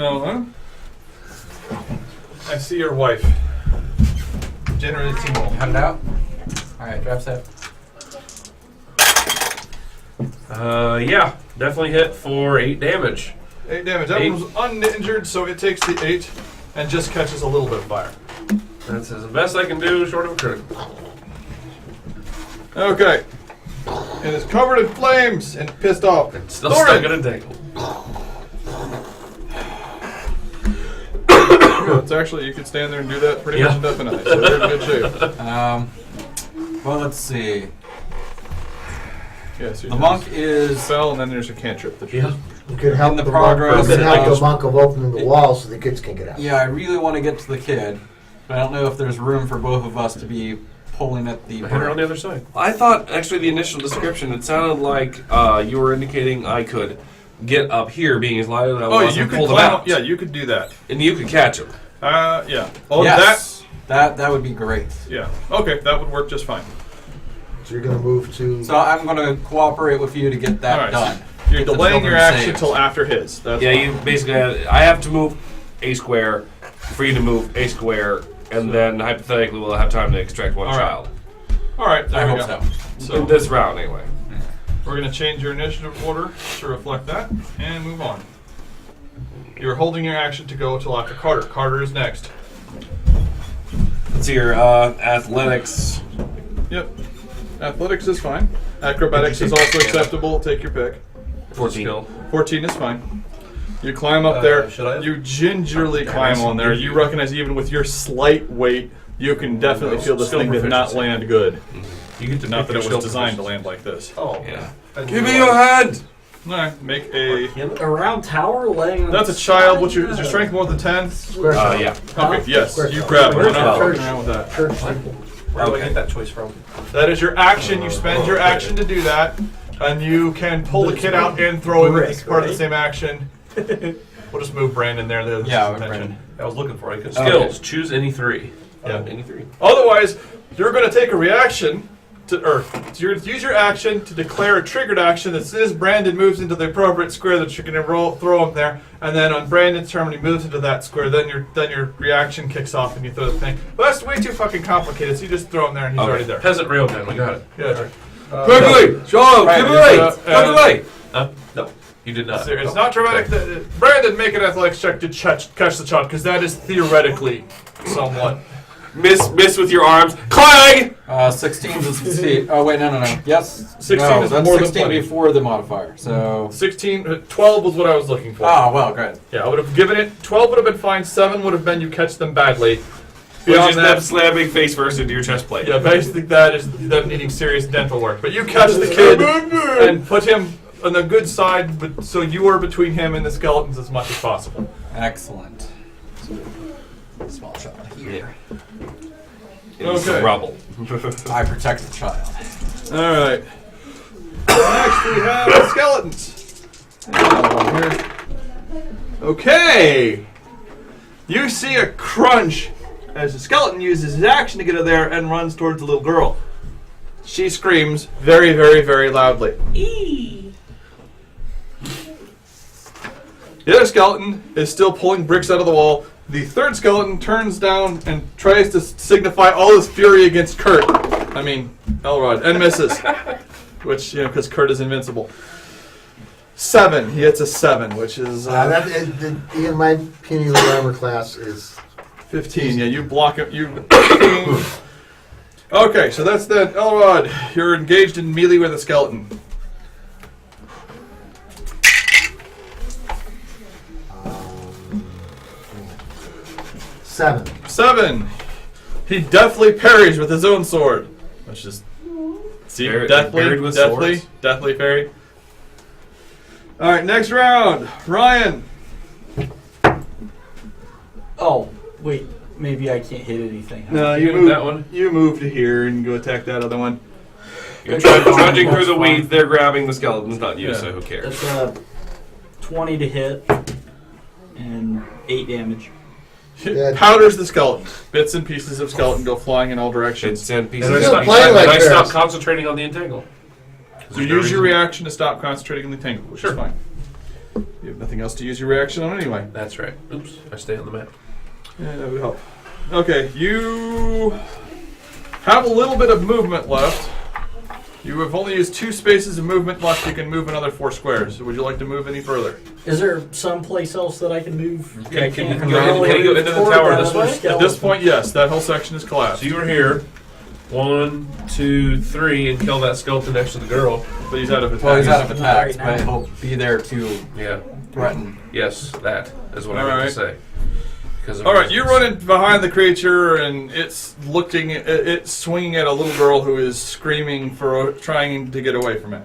I see your wife. Generally, Timo. Cut it out. Alright, draft set. Yeah, definitely hit for 8 damage. 8 damage. That one was uninjured, so it takes the 8 and just catches a little bit of fire. That's the best I can do, short of a critical. Okay. It is covered in flames and pissed off. It's still Thorin! stuck in a dangle. It's actually, you could stand there and do that pretty much indefinitely. So you're in good shape. Well, let's see. Yes, The monk is spell, and then there's a cantrip. That You could help in the the progress. monk. You could help of- the monk of opening the wall so the kids can get out. Yeah, I really want to get to the kid, but I don't know if there's room for both of us to be pulling at the. Hit her on the other side. I thought, actually, the initial description, it sounded like you were indicating I could get up here, being as light as I was, you and could pull them climb out. up. Yeah, you could do that. And you could catch them. Yeah. Oh, Yes, that would be great. Yeah. Okay, that would work just fine. So you're going to move to. So I'm going to cooperate with you to get that All right. done. You're Get the delaying your children action saved. till after his. That's Yeah, fine. you basically I have to move a square for you to move a square, and then hypothetically we'll have time to extract one All right. child. All right, there I we hope go. so. So In this round, anyway. we're going to change your initiative order to reflect that and move on. You're holding your action to go till after Carter. Carter is next. Let's see your athletics. Yep. Athletics is fine. Acrobatics is also acceptable. Take your pick. 14. 14 is fine. You climb up there. should I? You gingerly climb on there. You recognize even with your slight weight, you can definitely feel this Skill thing did not proficiency. land good. You get to Not pick that your it skill was designed to proficiency. land like this. Oh. Yeah. I didn't Give me realize- your hand! Alright, make a. A round tower laying on That's a the child. side? What's your, is your strength more than 10? Square shot. Yeah. Okay, yes. Square You shot. grab it. Square We're not shot. fucking around with that. Church. Where do I get that choice from? That is your action. You spend your action to do that, and you can pull the kid out and throw him as part of the same action. We'll just move Brandon there. There's Yeah, mention. Brandon. I was looking for it. I couldn't Skills. Choose any three. Yeah. Any three. Otherwise, you're going to take a reaction to, or you're going to use your action to declare a triggered action as soon as Brandon moves into the appropriate square that you're going to throw him there, and then on Brandon's turn when he moves into that square, then your reaction kicks off and you throw the thing. But that's way too fucking complicated. So you just throw him there and he's Okay. already there. Peasant railgun. We got it. Yeah. Quickly! Show Right, him! Quickly! uh, Quickly! No, you did not. It's not dramatic. Brandon, make an athletics check to catch the child, because that is theoretically somewhat. Miss with your arms. Clang! 16 is a succeed. Oh, wait, no. Yes. 16 no, is that's more than 16 plenty. before the modifier, so. 12 was what I was looking for. Oh, well, good. Yeah, I would have given it. 12 would have been fine. 7 would have been you catch them badly. Which Beyond is them slamming face first into your chest plate. yeah, basically that is them needing serious dental work. But you catch the kid and put him on the good side, but so you are between him and the skeletons as much as possible. Excellent. Small shot here. It's Okay. rubble. I protect the child. All right. Next we have the skeletons. Okay. You see a crunch as the skeleton uses his action to get out there and runs towards the little girl. She screams very, very, very loudly. The other skeleton is still pulling bricks out of the wall. The third skeleton turns down and tries to signify all his fury against Elrod, and misses. Which, because Kurt is invincible. 7. He hits a 7, which is... Even my puny little armor class is 15. Yeah, you block it. Okay, so that's that. Elrod, you're engaged in melee with a skeleton. 7. He deftly parries with his own sword. Which is... See, Buried with swords. deathly parried. Alright, next round. Ryan. Oh, wait. Maybe I can't hit anything. No, You you move move that one. You move to here and go attack that other one. You're trudging through the weeds, they're grabbing the skeletons, not you, Yeah. so who cares? That's 20 to hit and 8 damage. Yeah. Powders the skeleton. Bits and pieces of skeleton go flying in all directions. It's 10 pieces. And I Still stop, playing like I stop bears. concentrating on the entangle. So you use your reaction to stop concentrating on the tangle, which is fine. You have nothing else to use your reaction on anyway. That's right. Oops, I stay on the map. Yeah, that would help. Okay, you have a little bit of movement left. You have only used 2 spaces of movement left. You can move another 4 squares. Would you like to move any further? Is there someplace else that I can move? Okay, can you Can go into the tower this way? At this point, yes. That whole section is collapsed. So you were here. 1, 2, 3, and kill that skeleton next to the girl. But he's out of attack. Well, he's out of Right attacks, but now. he'll be there to Yeah. threaten. Yes, that is what I meant Alright. to say. All right, you're running behind the creature, and it's looking. It's swinging at a little girl who is screaming trying to get away from it.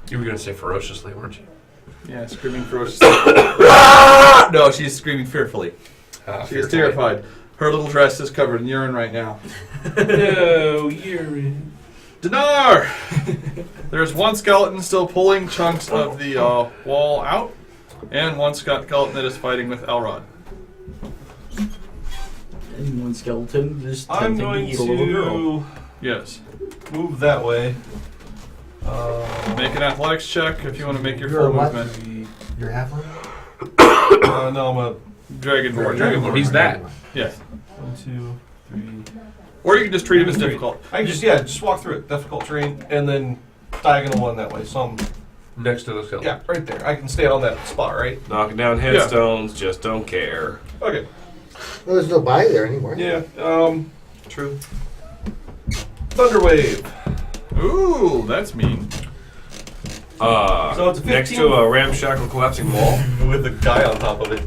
You were going to say ferociously, weren't you? Yeah, screaming ferociously. No, she's screaming fearfully. She is terrified. Her little dress is covered in urine right now. No, urine. Dinar! There's one skeleton still pulling chunks of the wall out, and one skeleton that is fighting with Elrod. And one skeleton just I'm tempting going to eat a little girl. to Yes. move that way. Make an athletics check if you want to make your You're full a what? movement. You're halfling? No, I'm a Dragonborn. Dragonborn. He's that. Yes. 1, 2, 3. Or you can just treat him as difficult. I can just walk through it, difficult terrain, and then diagonal one that way. So I'm Next to the skeleton. yeah, right there. I can stay on that spot, right? Knocking down headstones, just don't care. Okay. Well, there's no buy there anymore. Yeah. True. Thunderwave. Ooh, that's mean. So it's a next 15. to a ramshackle collapsing wall. With a guy on top of it.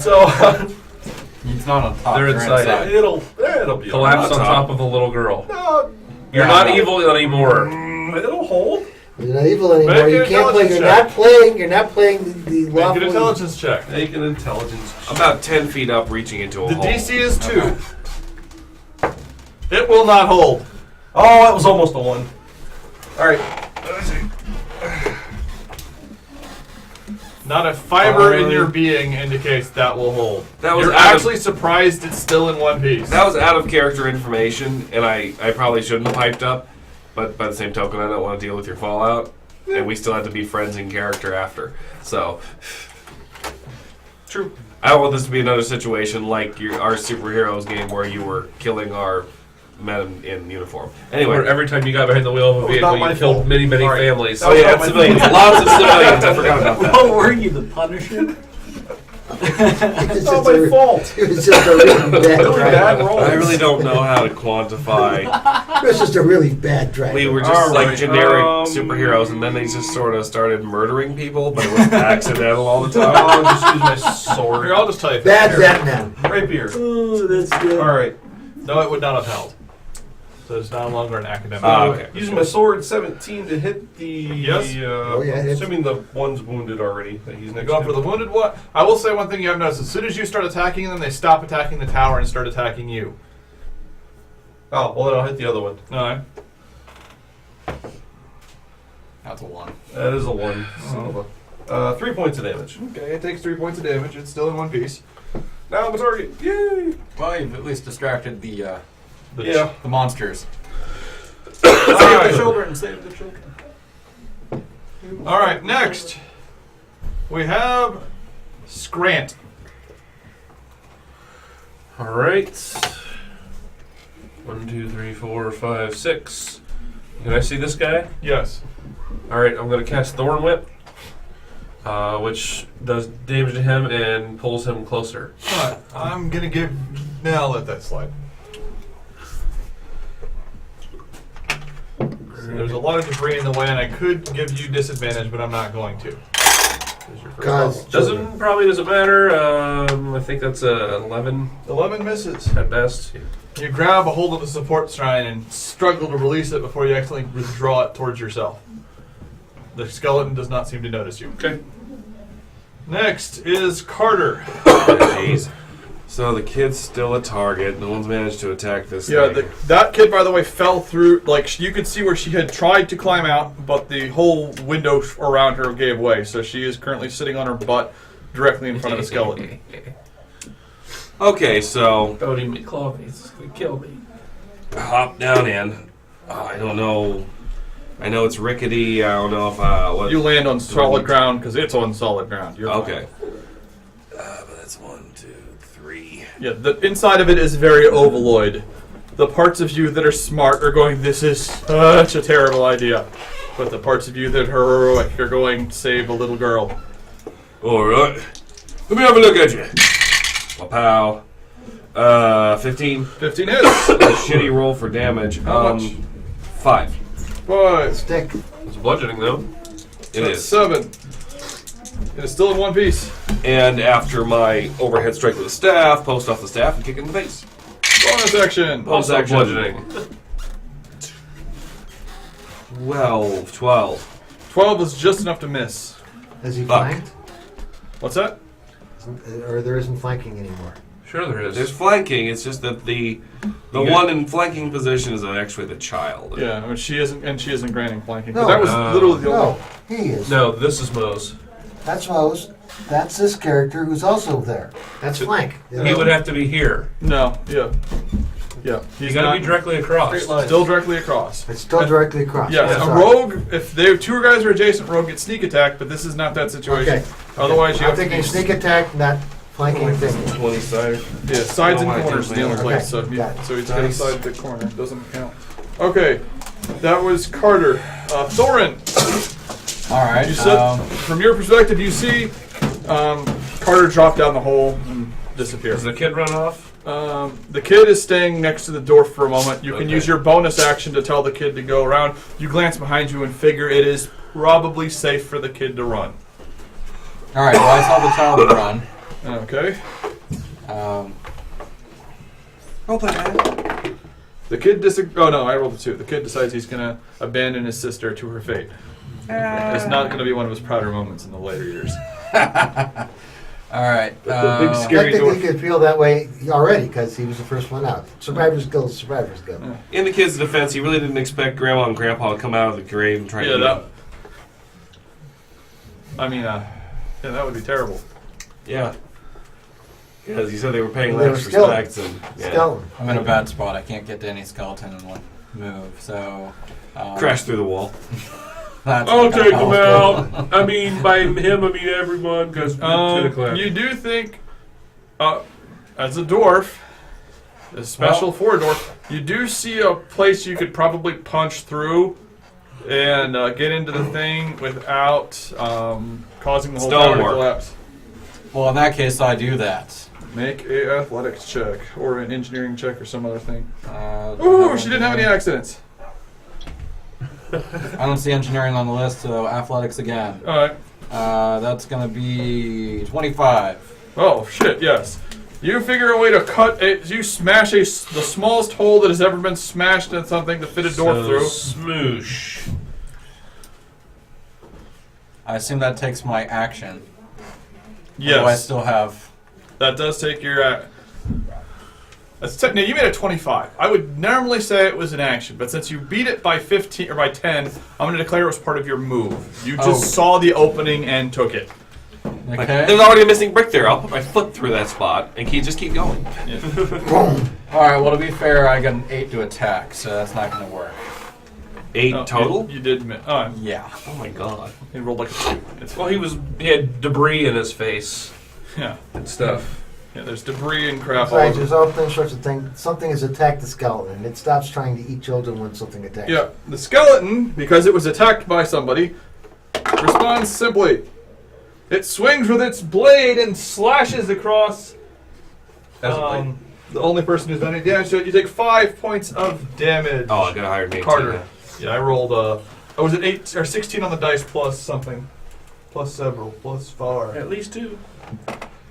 So He's not on top. They're They're inside it. it'll be Collapse On on top. top of a little girl. No, You're Yeah, not no. evil anymore. it'll hold. You're not evil anymore. Make You an can't play. intelligence You're not playing the Make lawful. an intelligence check. Make an intelligence. About 10 feet up, reaching into a The hole. DC is 2. It will not hold. Oh, that was almost a 1. All right. Not a fiber in your being indicates that will hold. That was You're out of- actually surprised it's still in one piece. That was out of character information, and I probably shouldn't have piped up, but by the same token, I don't want to deal with your fallout, and we still have to be friends in character after. So, True. I don't want this to be another situation like our superheroes game where you were killing our men in uniform. Where Anyway. every time you got behind the wheel of a was vehicle, not you my killed fault. many, many Sorry. families. Oh yeah, my civilians. Lots of civilians. I forgot about that. What were you, the Punisher? It's Not just my a, fault. it was just a really bad Really dragon. bad roll. I really don't know how to quantify. It was just a really bad dragon. We were just All like right, generic superheroes, and then they just sort of started murdering people, but it was accidental all the time. I'll just use my sword. Here, I'll just tell you. Bad Batman. Rapier. Oh, that's good. All right. No, it would not have held. So it's no longer an academic. Okay. Using my sword, 17 to hit the. Yes. Oh, yeah, it hits. Assuming the one's wounded already. That he's next Going to. for the wounded one. I will say one thing you have noticed. As soon as you start attacking them, they stop attacking the tower and start attacking you. Oh, well then I'll hit the other one. Alright. That's a 1. That is a 1. Son of a. 3 points of damage. Okay, it takes 3 points of damage. It's still in one piece. Now I'm a target. Yay! Well, you've at least distracted the Yeah. the monsters. Save Alright. the children. Save the children. Alright, next. We have Scrant. All right. 1, 2, 3, 4, 5, 6. Can I see this guy? Yes. All right, I'm going to cast Thorn Whip, which does damage to him and pulls him closer. Alright, I'm gonna give. Now I'll let that slide. There's a lot of debris in the way, and I could give you disadvantage, but I'm not going to. Cause Doesn't matter. I think that's a 11 11 misses. at best. You grab a hold of the support shrine and struggle to release it before you accidentally withdraw it towards yourself. The skeleton does not seem to notice you. Okay. Next is Carter. Jeez. So the kid's still a target. No one's managed to attack this Yeah, thing. that kid, by the way, fell through. Like, you could see where she had tried to climb out, but the whole window around her gave way. So she is currently sitting on her butt directly in front of a skeleton. Okay, so Bodie McClough would kill me. hop down in. I don't know. I know it's rickety. I don't know if what. You land on solid ground because it's on solid ground. You're fine. Okay. But that's 1, 2, 3. Yeah, the inside of it is very ovaloid. The parts of you that are smart are going, this is such a terrible idea. But the parts of you that are heroic are going, save a little girl. Alright. Let me have a look at you. Wow. 15. 15 hits. A shitty roll for damage. How much? 5. 5. Stick. It's bludgeoning though. It is. 7. It is still in one piece. And after my overhead strike with the staff, post off the staff and kick it in the face. Bonus action. Bonus Also action. bludgeoning. 12. 12 is just enough to miss. Is he Fuck. flanked? What's that? Or there isn't flanking anymore? Sure there is. There's flanking. It's just that the one in flanking position is actually the child. Yeah, I mean, she isn't granting flanking. No. But that was literally the No, only. he is. No, this is Moe's. That's Rose. That's this character who's also there. That's flank. He would have to be here. No, yeah. You He's gotta not be directly across. still directly across. It's still directly across. Yeah, I'm a sorry. rogue, if they two guys are adjacent, rogue gets sneak attack, but this is not that situation. Okay. Otherwise, you I'm have to thinking be sneak attack, not flanking thing. 20 side. Yeah, sides Oh, and I corners is the only didn't place, Okay, so, got it. so he's got Nice. side the corner. Doesn't count. Okay, that was Carter. Thorin, Alright. you said, from your perspective, you see Carter drop down the hole and disappear. Does the kid run off? The kid is staying next to the door for a moment. You can Okay. use your bonus action to tell the kid to go around. You glance behind you and figure it is probably safe for the kid to run. Alright, well, I saw the child run. Okay. Roleplay, man. The kid oh no, I rolled a 2. The kid decides he's going to abandon his sister to her fate. It's not going to be one of his prouder moments in the later years. Alright. The big scary Technically, door. he could feel that way already because he was the first one out. Survivor's guild, survivor's guild. In the kid's defense, he really didn't expect Grandma and Grandpa to come out of the grave and try to Yeah, eat that. him. I mean, that would be terrible. Yeah. Because he said they were paying They were less skeleton. respects and Skeleton. I'm in a bad spot. I can't get to any skeleton in one move, so... crash through the wall. That's I'll take him awful. out. I mean, by him, I mean everyone, because You do think, as a dwarf, a special for a dwarf, you do see a place you could probably punch through and get into the thing without causing the whole tower to Stonework. collapse. Well, in that case, I do that. Make a athletics check or an engineering check or some other thing. Ooh, She didn't have any accidents. I don't see engineering on the list, so athletics again. All right. That's gonna be 25. Oh shit! Yes. You figure a way to cut it. You smash the smallest hole that has ever been smashed in something to fit a door through. Smoosh. I assume that takes my action. Yes. Do I still have... That does take your. That's technically you made a 25. I would normally say it was an action, but since you beat it by 15 or by 10, I'm going to declare it was part of your move. You just saw the opening and took it. Okay. There's already a missing brick there. I'll put my foot through that spot and just keep going. Alright, well, to be fair, I got an 8 to attack, so that's not gonna work. 8 Oh, total? You did. Yeah. Oh my god. He rolled like a 2. It's Well, he had debris in his face yeah. and stuff. Yeah, there's debris and crap all Besides, over. there's all sorts of things. Something has attacked the skeleton, and it stops trying to eat children when something attacks. Yeah, the skeleton, because it was attacked by somebody, responds simply. It swings with its blade and slashes across the only person who's done any damage to it. You take 5 points of damage. Oh, I got a higher name. Carter. Yeah, I rolled. I was at 8 or 16 on the dice plus something, plus several, plus 4. At least 2.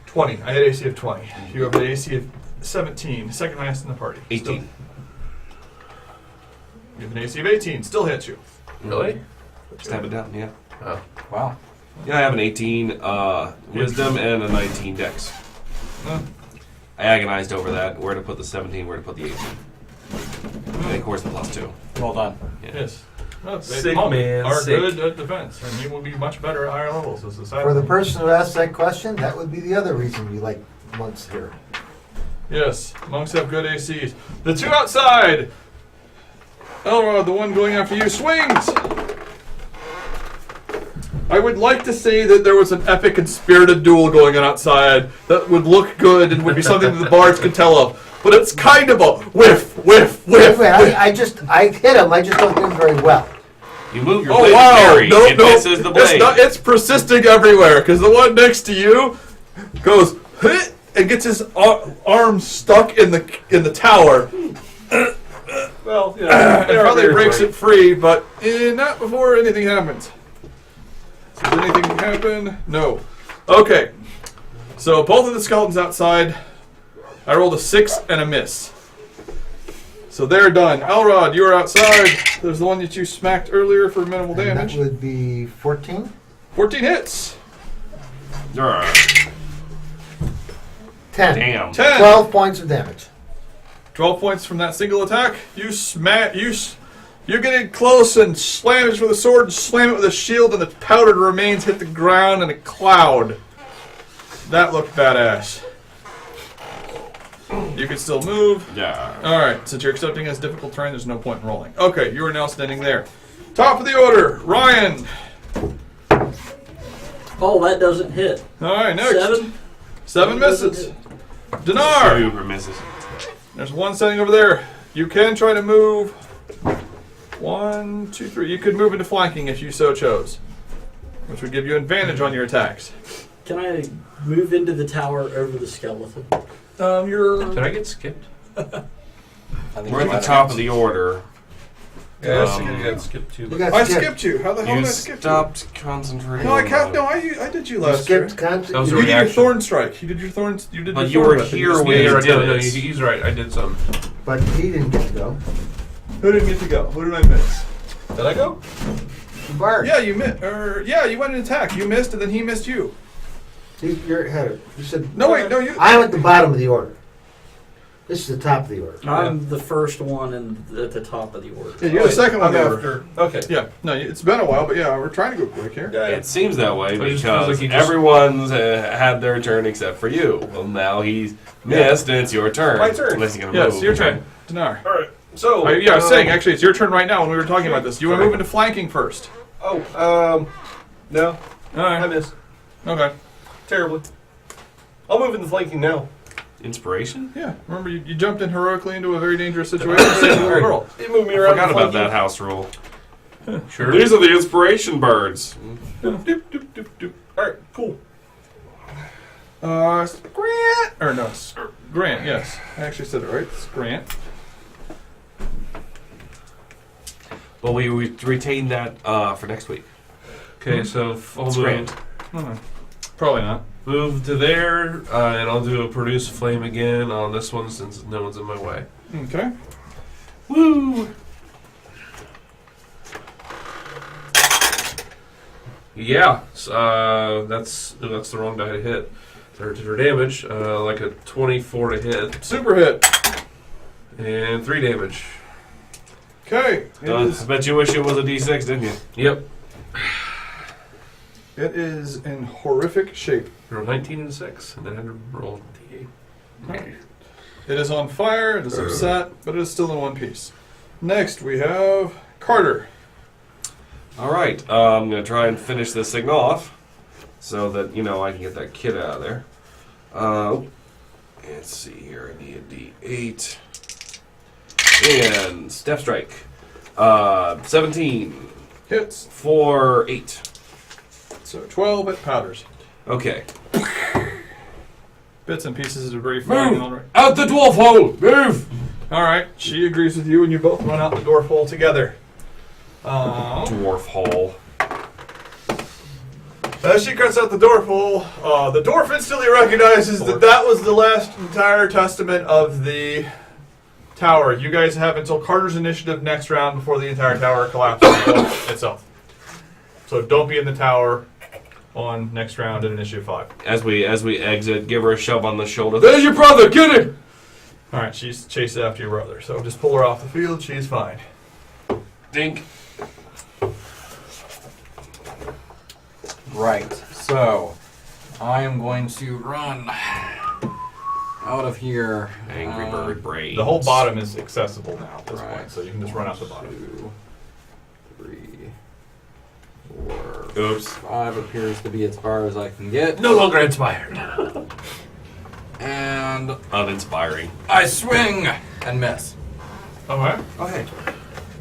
20. I had AC of 20. You have an AC of 17, second highest in the party. 18. Still, you have an AC of 18. Still hits you. Really? Stab it down, yeah. Oh. Wow. Yeah, I have an 18 wisdom and a 19 dex. Huh. I agonized over that. Where to put the 17, where to put the 18. And of course the plus 2. Well done. Yeah. Yes. Well, Sick they man, are sick. good at defense, and you will be much better at higher levels as a side. For the person who asked that question, that would be the other reason you like monks here. Yes, monks have good ACs. The two outside. Elrod, the one going after you, swings. I would like to say that there was an epic and spirited duel going on outside that would look good and would be something that the bards could tell of, but it's kind of a whiff. whiff, whiff. Wait, I hit him. I just don't hit him very well. You move your Oh blade wow! very. No, it misses the blade. It's persisting everywhere because the one next to you goes hit and gets his arm stuck in the tower. Well, you know, And probably breaks it free, but not before anything happens. So does anything happen? No. Okay. So both of the skeletons outside. I rolled a 6 and a miss. So they're done. Elrod, you are outside. There's the one that you smacked earlier for minimal And damage. that would be 14. 14 hits. 10. Damn. 10. 12 points of damage. 12 points from that single attack. You get in close and slam it with a sword and slam it with a shield, and the powdered remains hit the ground in a cloud. That looked badass. You can still move. Yeah. Alright, since you're accepting as difficult terrain, there's no point in rolling. Okay, you are now standing there. Top of the order, Ryan. Oh, that doesn't hit. Alright, next. 7. 7 misses. Dinar. Super misses. There's one standing over there. You can try to move. 1, 2, 3. You could move into flanking if you so chose, which would give you advantage on your attacks. Can I move into the tower over the skeleton? You're. Did I get skipped? We're at the top of the order. Yeah, I got skipped too. You But got I skipped. skipped you. How the hell You did I skip stopped concentrating. you? No, I can't. No, I did you You last skipped year. content. That was You a did your reaction. thorn strike. You did your thorns. You did. But your you thorn were weapon. here just when made you it. did no, it. he's right. I did some. But he didn't get to go. Who didn't get to go? Who did I miss? Did I go? Bart. Yeah, you missed. Yeah, you went in attack. You missed, and then he missed you. You're ahead of. You said. No, wait, no, you. I'm at the bottom of the order. This is the top of the order. I'm the first one and at the top of the order. Yeah, you're the second one I'm over. after. Okay. Yeah, no, it's been a while, but yeah, we're trying to go quick here. Yeah, It seems that way But it just feels because like he just- everyone's had their turn except for you. Well, now he's missed, and it's your turn. My turn. Unless you're gonna Yes, move. your turn. Dinar. All right. So. Yeah, I was saying, actually, it's your turn right now when we were talking about this. You want to Sorry. move into flanking first. Oh. No. All I right. missed Okay. terribly. I'll move into flanking now. Inspiration? Yeah, remember, you jumped in heroically into a very dangerous situation to save a little girl. They moved me I around. forgot to about flanking. that house rule. Sure. These are the inspiration birds. Doop, doop, doop, doop. All right. Cool. Grant. Or no, Grant, yes. I actually said it right. It's Grant. Well, we retain that for next week. Okay, so I'll It's move, grand. Probably not. move to there, and I'll do a produce flame again on this one since no one's in my way. Okay. Woo! Yeah, that's the wrong die to hit. For damage, like a 24 to hit, Super hit. and 3 damage. Okay. I bet you wish it was a D6, didn't you? Yep. It is in horrific shape. Roll 19 and 6, and then I had to roll D8. It is on fire, it is upset, but it is still in one piece. Next, we have Carter. All right, I'm gonna try and finish this thing off, so that I can get that kid out of there. Let's see here. I need a D8 and step strike. 17 Hits. for 8. So 12 hit powders. Okay. Bits and pieces of debris flying all right. Out the dwarf hole. Move. Alright, she agrees with you and you both run out the dwarf hole together. Dwarf hole. As she cuts out the dwarf hole, the dwarf instantly recognizes that was the last entire testament of the tower. You guys have until Carter's initiative next round before the entire tower collapses itself. So don't be in the tower on next round in initiative 5. As we exit, give her a shove on the shoulder. There's your brother. Get him. Alright, she's chasing after your brother, so just pull her off the field, she's fine. Dink. Right. So, I am going to run out of here. Angry bird brains. The whole bottom is accessible now at this Right. point, so you can just run out the bottom. 2, 3, 4, Oops. 5 appears to be as far as I can get. No longer inspired. And Uninspiring. I swing and miss. Alright. Okay.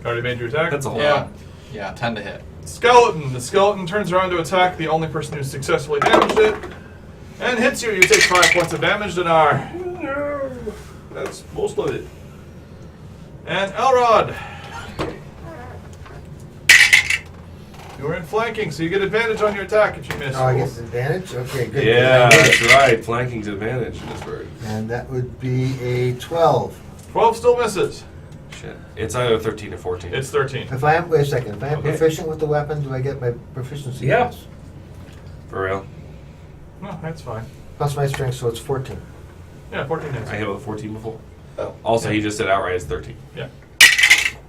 Already made your attack? That's a whole Yeah. lot. Yeah, 10 to hit. Skeleton. The skeleton turns around to attack the only person who successfully damaged it. And hits you. You take 5 points of damage, Dinar. No, that's most of it. And Elrod. You were in flanking, so you get advantage on your attack if you miss. Oh, I guess advantage? Okay, good. Yeah, Good. that's right. Flanking's advantage in this bird. And that would be a 12. 12 still misses. Shit. It's either 13 or 14. It's 13. If I am, wait a second, if I am Okay. proficient with the weapon, do I get my proficiency? Yeah. bonus? For real. No, that's fine. Plus my strength, so it's 14. Yeah, 14 hits. I hit with a 14 before. Oh. Also, he just said outright it's 13. Yeah.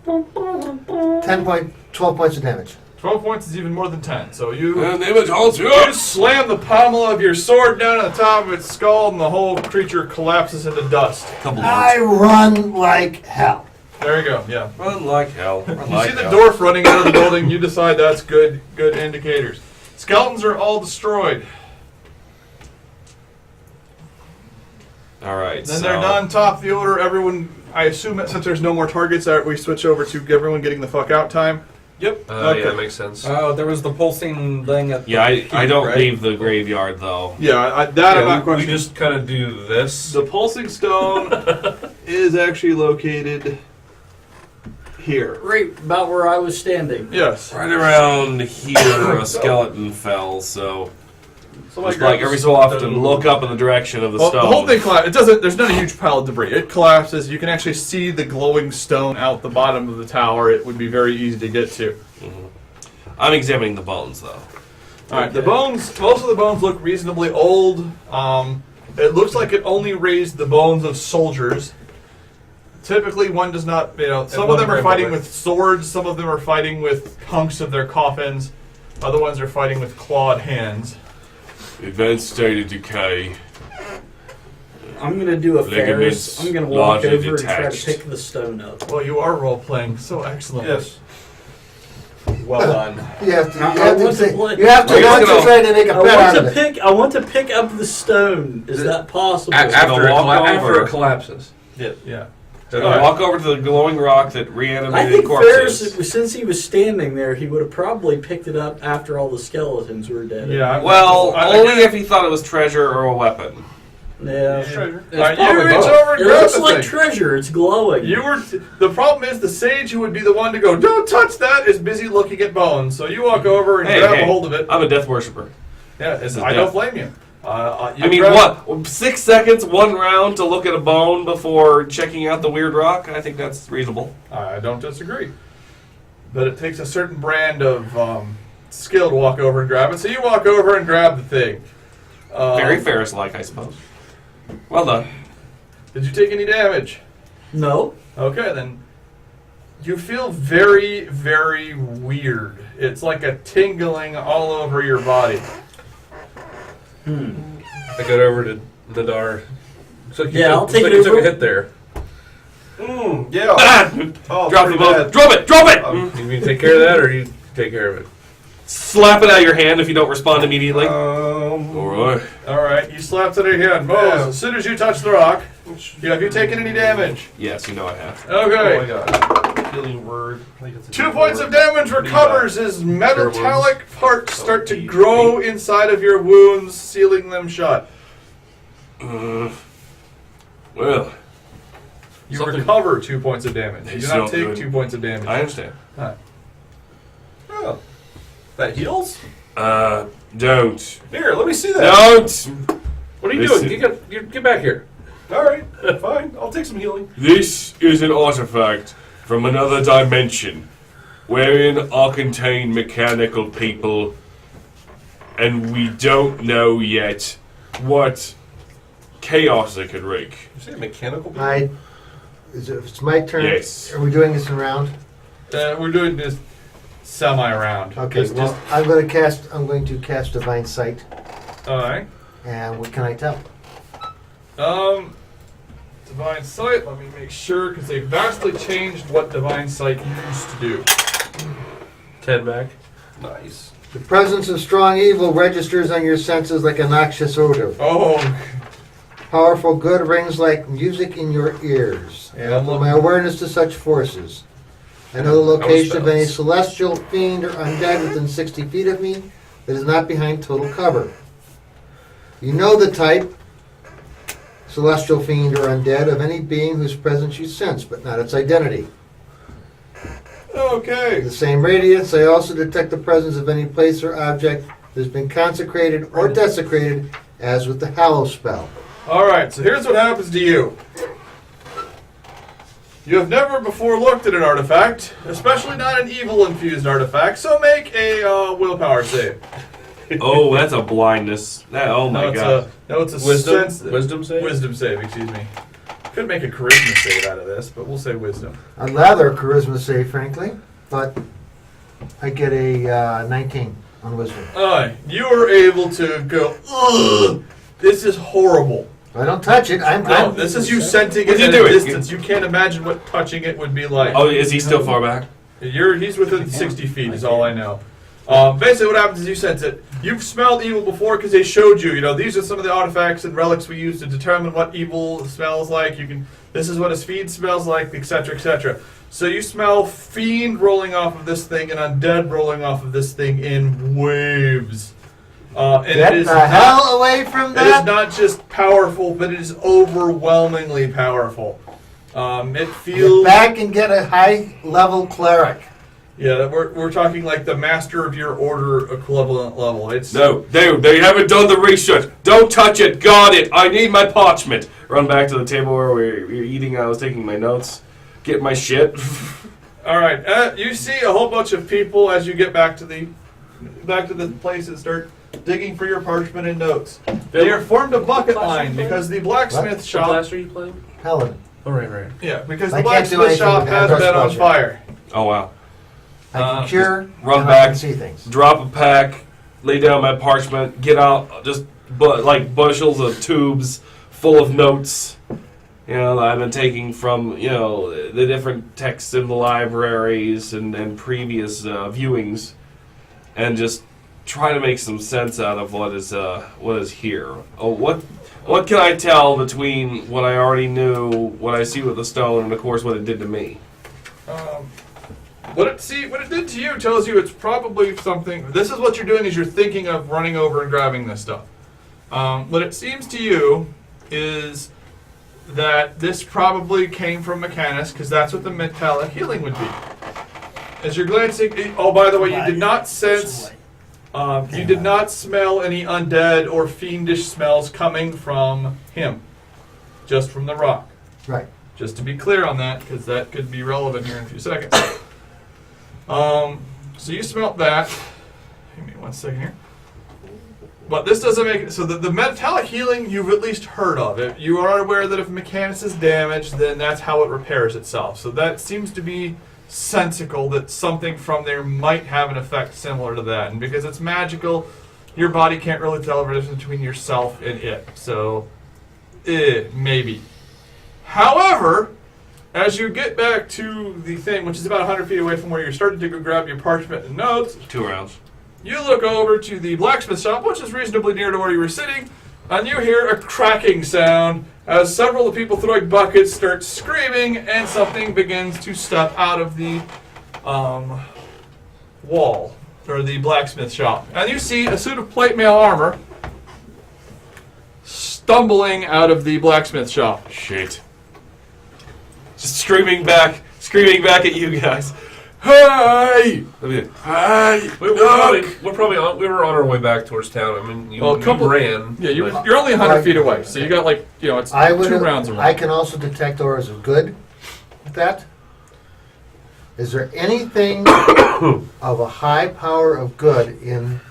12 points of damage. 12 points is even more than 10. So you Damage also. you slam the pommel of your sword down on the top of its skull, and the whole creature collapses into dust. Couple I run like hell. There you go. Yeah. Run like hell. Run You like see the hell. dwarf running out of the building. You decide that's good indicators. Skeletons are all destroyed. All right. Then so they're done. Top of the order. Everyone. I assume that since there's no more targets, we switch over to everyone getting the fuck out time. Yep. Okay. Yeah, that makes sense. Oh, there was the pulsing thing at the Yeah, I peak, don't right? leave the graveyard though. Yeah, I'm not going we to. just kind of do this. The pulsing stone is actually located here. Right about where I was standing. Yes. Right around here, a skeleton fell. So Somebody just like grab every the so often, stone. look up in the direction of the Well, stone. the whole thing collapses. It doesn't. There's not a huge pile of debris. It collapses. You can actually see the glowing stone out the bottom of the tower. It would be very easy to get to. I'm examining the bones though. All right. The bones. Most of the bones look reasonably old. It looks like it only raised the bones of soldiers. Typically, one does not. Some of them are fighting with swords. Some of them are fighting with hunks of their coffins. Other ones are fighting with clawed hands. Advanced state of decay. I'm gonna do a Ligaments Ferris. I'm gonna walk largely over and try to detached. pick the stone up. Well, you are role playing so excellent. Yes. Well done. You have to, I want to play- you have to Are you want gonna- to try to make a I bet want out to of it. I want to pick up the stone. Is that possible? After it, walk after over. it collapses. Yeah. So All right. walk over to the glowing rock that I reanimated think corpses. Ferris, since he was standing there, he would have probably picked it up after all the skeletons were dead. Yeah. Well, only if he thought it was treasure or a weapon. Yeah. Treasure. It's All right, you probably reach both. over and It grab looks the like thing. treasure. It's glowing. The problem is the sage who would be the one to go, don't touch that, is busy looking at bones. So you walk over and grab a hold of it. I'm a death worshiper. Yeah, This is I death. don't blame you. You I mean, grab- what? 6 seconds, 1 round to look at a bone before checking out the weird rock? I think that's reasonable. I don't disagree. But it takes a certain brand of skill to walk over and grab it. So you walk over and grab the thing. Very Ferris-like, I suppose. Well done. Did you take any damage? No. Okay, then you feel very, very weird. It's like a tingling all over your body. I got over to Nadar. So Yeah, I'll take it you took over. a hit there. Yeah. Oh, Drop the pretty bone. bad. Drop it! Drop it! You mean take care of that, or you take care of it? Slap it out of your hand if you don't respond immediately. Alright. Alright, you slapped it in your hand. Mose, as soon as you touch the rock, have you taken any damage? Yes, you know I have. Okay. Oh my god. Healing word. I think it's a 2 points of damage recovers as metallic parts start to grow inside of your wounds, sealing them shut. Well, You something- recover 2 points of damage. You do It's not not take good. 2 points of damage. I understand. Oh. That heals? Don't. Here, let me see that. Don't! What are you Listen. doing? Get back here. Alright, fine. I'll take some healing. This is an artifact from another dimension, wherein are contained mechanical people, and we don't know yet what chaos it could wreak. You say mechanical people? It's my turn. Yes. Are we doing this in round? We're doing this semi-round. Okay. Just- Well, I'm going to cast Divine Sight. Alright. And what can I tell? Divine Sight, let me make sure, because they vastly changed what Divine Sight used to do. 10 back. Nice. The presence of strong evil registers on your senses like a noxious odor. Oh, Powerful good rings like music in your ears. I Yeah, open my awareness to such forces. I know the location of any celestial fiend or undead within 60 feet of me that is not behind total cover. You know the type, celestial fiend or undead, of any being whose presence you sense, but not its identity. Okay. The same radiance, I also detect the presence of any place or object that has been consecrated or desecrated, as with the Hallow spell. Alright, so here's what happens to you. You have never before looked at an artifact, especially not an evil-infused artifact, so make a willpower save. Oh, that's a blindness. Oh my god. It's a Wisdom save? Wisdom save, excuse me. Could make a charisma save out of this, but we'll say wisdom. I'd rather a charisma save, frankly, but I get a 19 on wisdom. You are able to go, ugh, this is horrible. I don't touch it. No, this is you sensing it at a distance. You can't imagine what touching it would be like. Oh, is he still far back? He's within 60 feet is all I know. Basically what happens is you sense it. You've smelled evil before because they showed you, these are some of the artifacts and relics we use to determine what evil smells like. This is what a fiend smells like, etc., etc. So you smell fiend rolling off of this thing and undead rolling off of this thing in waves. And Get it is the hell away from that! It is not just powerful, but it is overwhelmingly powerful. It feels... Get back and get a high-level cleric. Yeah, we're talking like the master of your order equivalent level. No, they haven't done the research. Don't touch it. Got it. I need my parchment. Run back to the table where we were eating. I was taking my notes. Get my shit. All right. You see a whole bunch of people as you get back to the place and start digging for your parchment and notes. They are formed a bucket line because the blacksmith shop. What class are you playing? Paladin. Oh, right. Yeah, because I the can't do blacksmith anything shop with has that been on spell check. fire. Oh wow. I can cure, Run and back. I can see things. Drop a pack. Lay down my parchment. Get out just like bushels of tubes full of notes. That I've been taking from the different texts in the libraries and previous viewings, and just try to make some sense out of what is here. Oh, what can I tell between what I already knew, what I see with the stone, and of course what it did to me? What it did to you tells you it's probably something. This is what you're doing: is you're thinking of running over and grabbing this stuff. What it seems to you is that this probably came from Mechanus, because that's what the metallic healing would be. As you're glancing, oh, by the way, you did not sense, you did not smell any undead or fiendish smells coming from him, just from the rock. Right. Just to be clear on that, because that could be relevant here in a few seconds. So you smelt that. Give me 1 second here. But this doesn't make it. So the metallic healing you've at least heard of. It. You are aware that if Mechanus is damaged, then that's how it repairs itself. So that seems to be sensical that something from there might have an effect similar to that. And because it's magical, your body can't really tell the difference between yourself and it. So, maybe. However, as you get back to the thing, which is about 100 feet away from where you're starting to go grab your parchment and notes, 2 rounds. you look over to the blacksmith shop, which is reasonably near to where you were sitting, and you hear a cracking sound as several of the people throwing buckets start screaming, and something begins to step out of the wall, or the blacksmith shop. And you see a suit of plate mail armor stumbling out of the blacksmith shop. Shit. Just screaming back at you guys. Hey! Hey! We were on our way back towards town. I mean, you ran. Yeah, you're only 100 feet away, so you got it's 2 rounds around. I can also detect auras of good with that. Is there anything of a high power of good in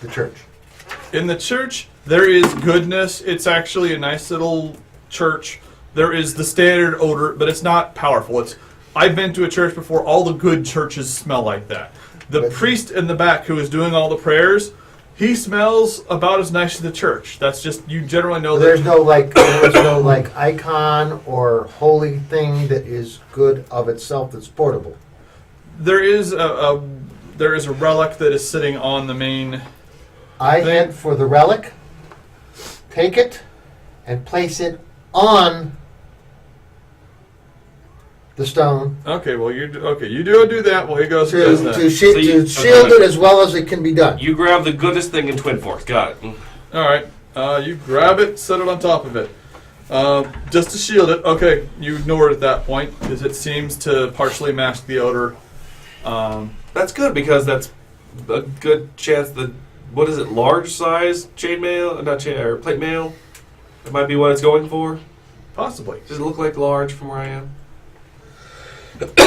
the church? In the church, there is goodness. It's actually a nice little church. There is the standard odor, but it's not powerful. I've been to a church before. All the good churches smell like that. The priest in the back who is doing all the prayers, he smells about as nice as the church. That's just, you generally know that. There's no icon or holy thing that is good of itself that's portable. There is a relic that is sitting on the main I head for the relic, take it, and place it on the stone Okay, well you do that while he goes and does that. to shield it as well as it can be done. You grab the goodest thing in Twin Forks. Got it. All right, you grab it, set it on top of it, just to shield it. Okay, you ignore it at that point because it seems to partially mask the odor. That's good because that's a good chance that what is it? Large size chainmail, not chain or plate mail. That might be what it's going for. Possibly. Does it look like large from where I am? Give me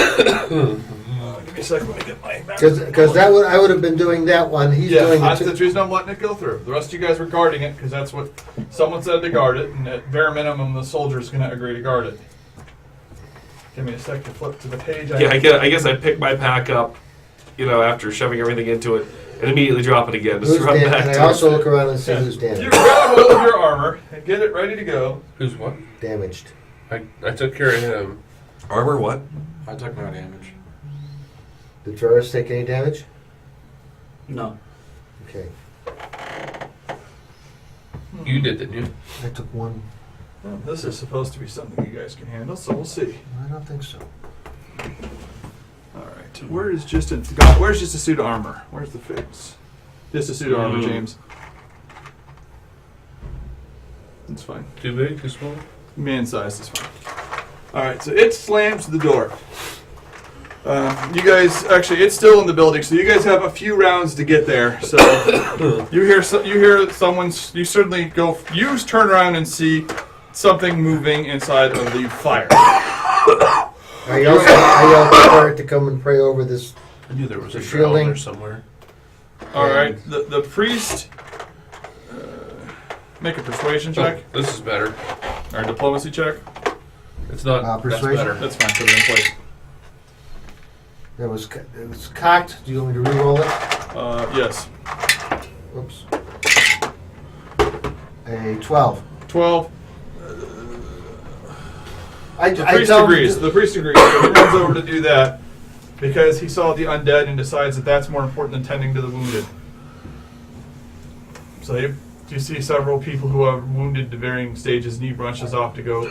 a second. Let me get my map. Because I would have been doing that one. He's doing that's it. the reason I'm letting it go through. The rest of you guys were guarding it because that's what someone said to guard it, and at bare minimum, the soldier's going to agree to guard it. Give me a sec to flip to the page. Yeah, I guess I pick my pack up, after shoving everything into it, and immediately drop it again. Just run back And to I also it. look around and see who's You damaged. grab all of your armor and get it ready to go. Who's what? Damaged. I took care of him. Armor what? I took no damage. Did Ferris take any damage? No. Okay. You did, didn't you? I took one. Well, this is supposed to be something you guys can handle, so we'll see. I don't think so. All right. Where's just a suit of armor? Where's the fix? Just a suit of armor, James. That's fine. Too big? Too small? Man size is fine. All right, so it slams the door. You guys, actually, it's still in the building, so you guys have a few rounds to get there. So you hear someone's. You certainly go. You turn around and see something moving inside of the fire. I yelled for it to come and pray over this. I knew there was a shielding there somewhere. All right, the priest. Make a persuasion check. Oh, this is better. Or diplomacy check. It's not. Persuasion? That's better. That's fine. Put it in place. It was cocked. Do you want me to re-roll it? Yes. Oops. A 12. 12. The I priest tell agrees. The priest agrees. So he runs over to do that because he saw the undead and decides that that's more important than tending to the wounded. So you see several people who are wounded to varying stages, and he rushes off to go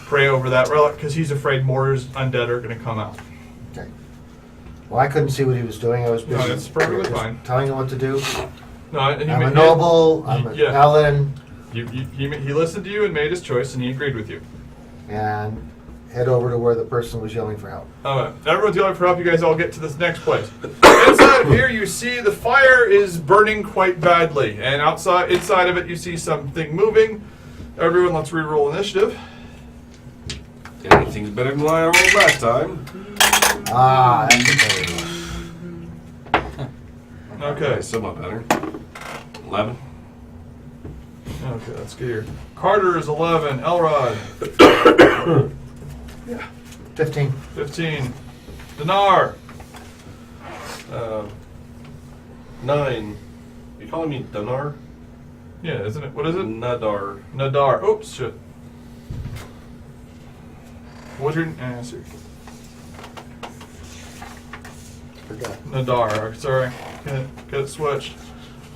pray over that relic because he's afraid more undead are going to come out. Okay. Well, I couldn't see what he was doing. I was busy. No, that's perfectly just fine. telling him what to do. No, and I'm a noble. I'm a paladin. He listened to you and made his choice, and he agreed with you. And head over to where the person was yelling for help. Everyone's yelling for help. You guys all get to this next place. Inside of here, you see the fire is burning quite badly, and inside of it, you see something moving. Everyone, let's re-roll initiative. Anything's better than what I rolled last time. That's a better one. Okay. Somewhat better. 11. Okay, let's get here. Carter is 11. Elrod. 15. 15. Dinar. 9. You calling me Dinar? Yeah, isn't it? What is it? Nadar. Nadar. Oops, shit. What's your... sorry. Forgot. Nadar. Sorry. Get it switched.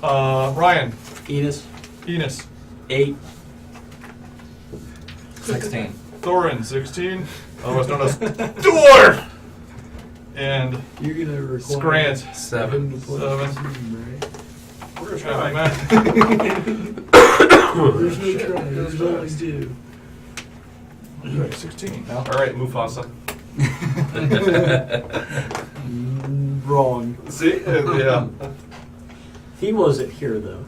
Ryan. Enos. 8. 16. Thorin, 16. Otherwise known as Dwarf. And You're gonna require Scrant, 7. 7. Where's Try my math. There's no try. There's always do. Okay, 16. All right, Mufasa. Wrong. See? Yeah. He wasn't here though.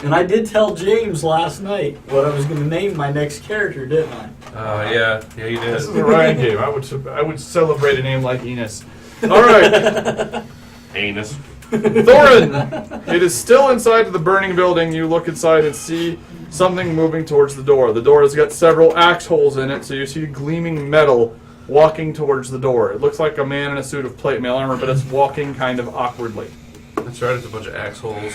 And I did tell James last night what I was going to name my next character, didn't I? Yeah, you did. This is a Ryan game. I would celebrate a name like Enos. All right. Anus. Thorin! It is still inside of the burning building. You look inside and see something moving towards the door. The door has got several axe holes in it, so you see gleaming metal walking towards the door. It looks like a man in a suit of plate mail armor, but it's walking kind of awkwardly. That's right, it's a bunch of axe holes.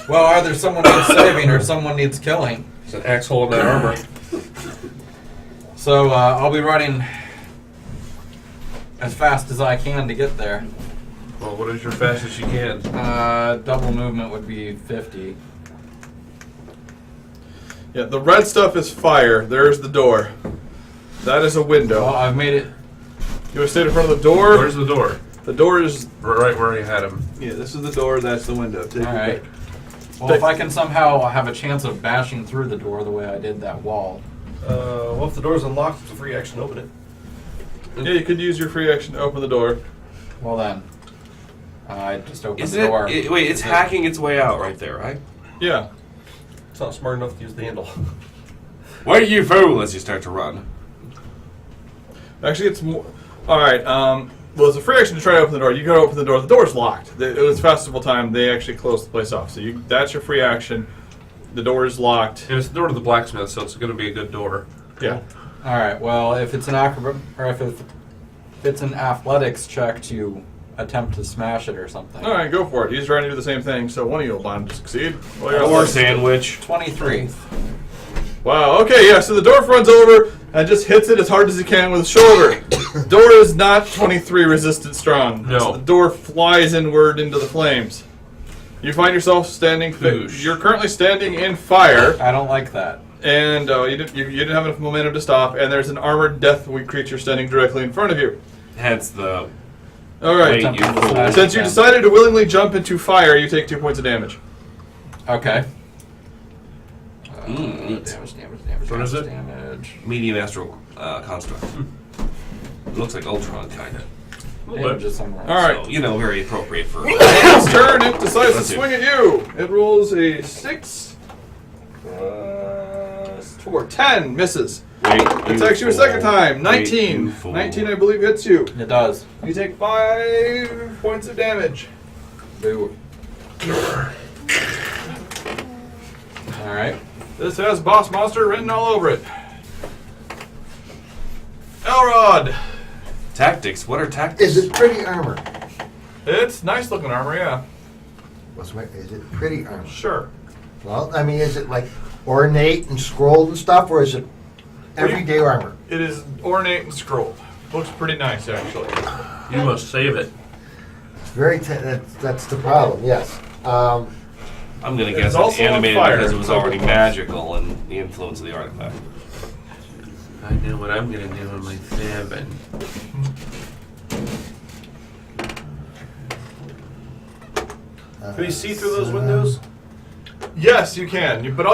Well, either someone needs saving or someone needs killing. There's an axe hole in that armor. So I'll be running as fast as I can to get there. Well, what is your fastest you can? Double movement would be 50. Yeah, the red stuff is fire. There's the door. That is a window. Well, I've made it. You want to stay in front of the door? Where's the door? The door is... Right where you had him. Yeah, this is the door. That's the window. Take All your right. pick. Well, if I can somehow have a chance of bashing through the door the way I did that wall. Well, if the door's unlocked, it's a free action to open it. Yeah, you could use your free action to open the door. Well then, I just opened Is the door. wait, it's hacking its way out right there, right? Yeah. It's not smart enough to use the handle. Why you fool as you start to run? Actually, it's more... Alright, well, it's a free action to try to open the door. You gotta open the door. The door's locked. It was festival time. They actually closed the place off. So that's your free action. The door is locked. And it's the door to the blacksmith, so it's going to be a good door. Yeah. All right. Well, if it's an if it's an athletics check to attempt to smash it or something. Alright, go for it. He's trying to do the same thing, so one of you will bound to succeed. Well, you're Or lucky. sandwich. 23. Wow, okay, yeah, so the dwarf runs over and just hits it as hard as he can with his shoulder. The door is not 23 resistant strong. No. So the door flies inward into the flames. You find yourself standing... Boosh. You're currently standing in fire, I don't like that. and you didn't have enough momentum to stop, and there's an armored death creature standing directly in front of you. Hence the... Alright, Wait, you fool. since you decided to willingly jump into fire, you take 2 points of damage. Okay. Neat. Damage. What is it? Damage. Medium astral construct. Looks like Ultron, kind of. Damage is somewhere else. Alright. So, you know, very appropriate for... Its turn, it decides to Let's see. swing at you. It rolls a 6 plus 4. 10 misses. Wait, It's you actually a fool. second time. Wait, 19. you fool. 19, I believe, hits you. It does. You take 5 points of damage. Boo. All right. This has boss monster written all over it. Elrod. Tactics. What are tactics? Is it pretty armor? It's nice looking armor, yeah. Is it pretty armor? Sure. Well, I mean, is it like ornate and scrolled and stuff, or is it everyday armor? It is ornate and scrolled. Looks pretty nice, actually. You must save it. It's very. That's the problem. Yes. I'm going to It's guess also it's on animated fire. because it was already magical and the influence of the artifact. I know what I'm going to do on my 7. Can you see through those windows? Yes, you can. But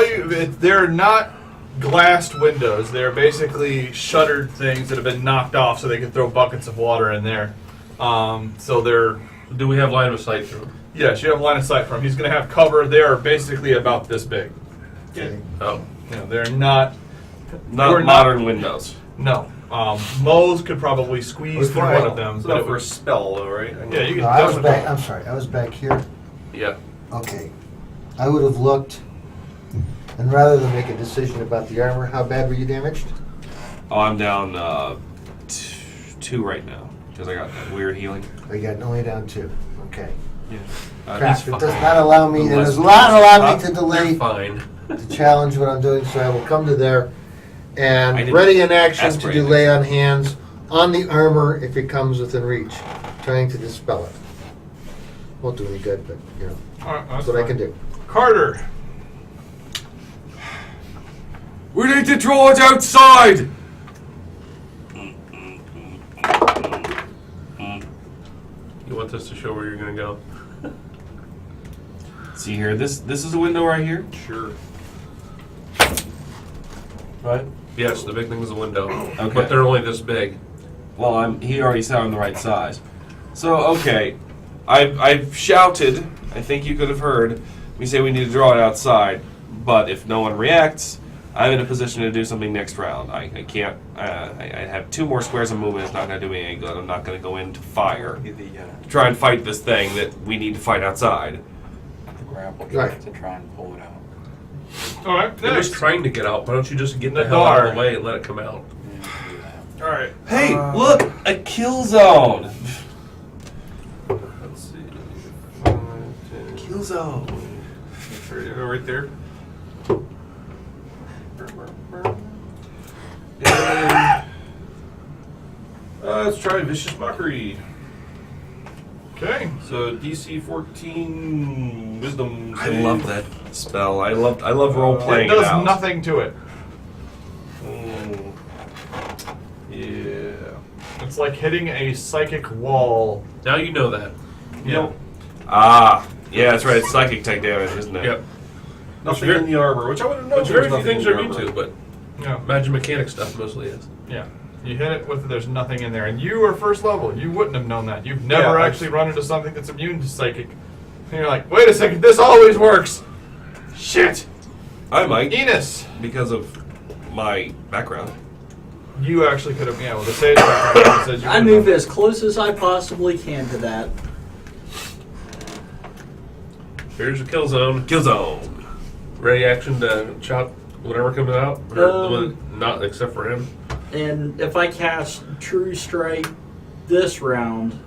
they're not glassed windows. They're basically shuttered things that have been knocked off so they can throw buckets of water in there. So they're... Do we have line of sight through? Yes, you have line of sight from. He's going to have cover. They are basically about this big. Okay. Oh. You know, they're not... Not we're modern windows. No. Moe's could probably squeeze through one of them. It's But not it for a would, spell, though, right? yeah, you can No, I was definitely... back. I'm sorry. I was back here. Yeah. Okay. I would have looked, and rather than make a decision about the armor, how bad were you damaged? Oh, I'm down 2 right now because I got that weird healing. I got only down 2. Okay. Yeah. Crap, he's it does fine. not allow me. It Unless- does not allow me to delay You're fine. to challenge what I'm doing, so I will come to there I and didn't ready in action ask to for do anything. lay on hands on the armor if it comes within reach, trying to dispel it. Won't do any good, but you know, that's what I can do. Carter. We need to draw it outside! You want this to show where you're going to go? See here, this is a window right here. Sure. Right? Yes, the big thing is a window. Okay. But they're only this big. Well, he already said I'm the right size. So, okay. I've shouted, I think you could have heard, me say we need to draw it outside. But if no one reacts, I'm in a position to do something next round. I can't, I have 2 more squares of movement. It's not going to do me any good. I'm not going to go into fire to try and fight this thing that we need to fight outside. The grapple Right. to try and pull it out. All right, It was next. trying to get out. Why don't you just get the The hell out of door. the way and let it come out? All right. Hey, look! A kill zone! Let's see. 5, 10. Kill zone. Sure, you go right there. Let's try Vicious Mockery. Okay. So DC 14 Wisdom. I love that spell. I love role playing. It does out. nothing to it. Yeah. It's like hitting a psychic wall. Now you know that. Yeah. Ah, yeah, that's right. It's psychic type damage, isn't it? Yep. Nothing in the armor, which I wouldn't know. Which if there very was few nothing things in are the immune armor. to, but Yeah. magic mechanic stuff mostly is. Yeah. You hit it with there's nothing in there. And you are first level. You wouldn't have known that. You've never Yeah, actually run into something that's immune to psychic. And you're like, wait a second, this always works. Shit. I might, Enos. because of my background. You actually could have, yeah, well, the sage background says you I wouldn't move have. as close as I possibly can to that. Here's a kill zone. Kill zone. Ready action to chop whatever comes out. Or the one, not except for him. And if I cast True Strike this round,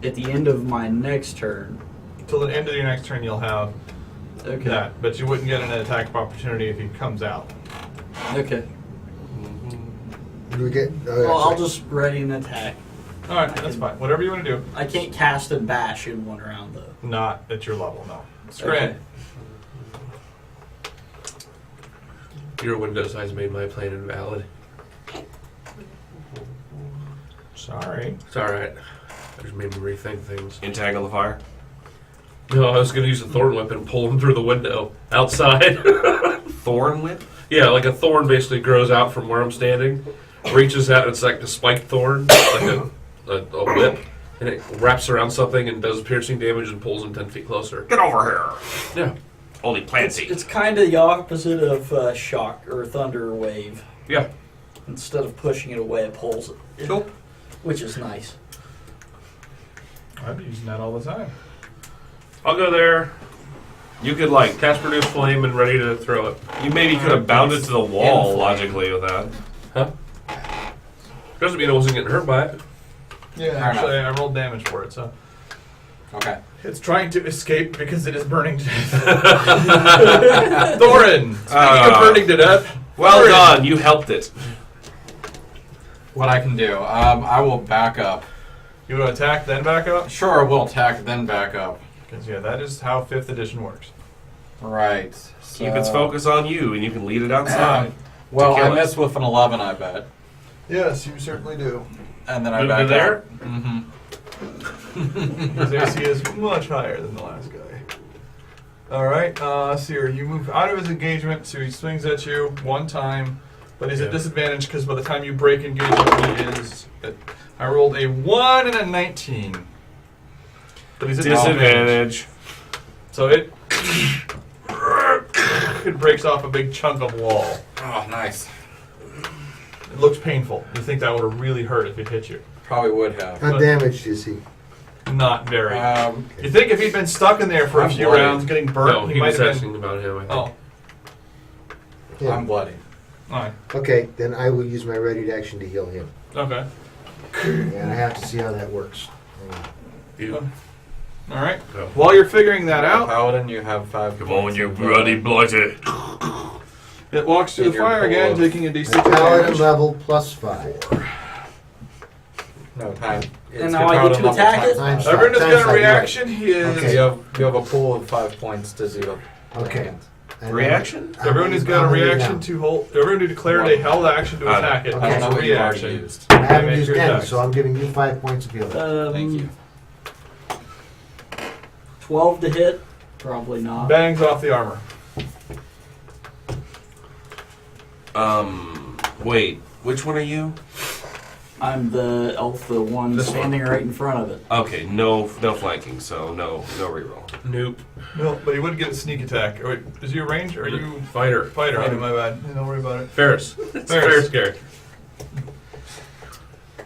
at the end of my next turn, Till the end of your next turn, you'll have okay, that. But you wouldn't get an attack of opportunity if he comes out. okay. Do we get? Well, I'll just ready an attack. All right, that's fine. Whatever you want to do. I can't cast and bash in one round though. Not at your level, no. Scram. Your window size made my plan invalid. Sorry. It's alright. Just made me rethink things. Entangle the fire. No, I was going to use a thorn whip and pull him through the window outside. Thorn whip? Yeah, like a thorn basically grows out from where I'm standing, reaches out, and it's like a spiked thorn, like a whip, and it wraps around something and does piercing damage and pulls him 10 feet closer. Get over here. Yeah. Only Plancy. It's kind of the opposite of shock or thunder wave. Yeah. Instead of pushing it away, it pulls it. Cool. Which is nice. I'd be using that all the time. I'll go there, You could, like, cast Produce Flame, and ready to throw it. you maybe could have bounded to the wall logically with that. Huh? Doesn't mean I wasn't getting hurt by it. Yeah, Fair actually, I rolled damage for it, so. Okay. It's trying to escape because it is burning to death. Thorin! Speaking of burning to death. Well Thorin. done, you helped it. What I can do, I will back up. You want to attack, then back up? Sure, we'll attack, then back up. Because, yeah, that is how 5th edition works. Right. Keep its focus on you, and you can lead it outside. Well, kill I it. miss with an 11, I bet. Yes, you certainly do. And then I Move back to there? up. Mm-hmm. His AC is much higher than the last guy. Alright, Seer, you move out of his engagement, so he swings at you one time, but he's at disadvantage because by the time you break engagement, he is. I rolled a 1 and a 19. But he's at disadvantage. So it breaks off a big chunk of wall. Oh, nice. It looks painful. You think that would have really hurt if it hit you. Probably would have. How damaged is he? Not very. You think if he'd been stuck in there for a few rounds getting burnt, No, he he might was have been... asking about him, I think. Oh, Yeah. I'm bloody. alright. Okay, then I will use my ready to action to heal him. Okay. And I have to see how that works. Alright. Go. While you're figuring that out, Paladin, you have 5 Come points on, you of, bloody blighty. it walks through In the your fire again, pool of- taking a My d6 paladin damage. level +5. No, time. And now I get to attack it? Times Everyone has times got a five, reaction. He is. Okay. You have a pool of 5 points to do. Okay. damage. And Reaction? Everyone has got a how many reaction now? to hold. Everyone who declared a held action to attack it. Okay. I don't know It's a what you've already reaction. used. I haven't Make used your any, attacks. so I'm giving you 5 points of healing. Thank you. 12 to hit? Probably not. Bangs off the armor. Wait, which one are you? I'm the elf, the one This standing right in front of it. Okay, no flanking, so no reroll. Nope. No, but he would get a sneak attack. Or wait, is you ranged or are you Fighter. fighter? Oh, my bad. Don't worry about it. Ferris. It's Ferris character.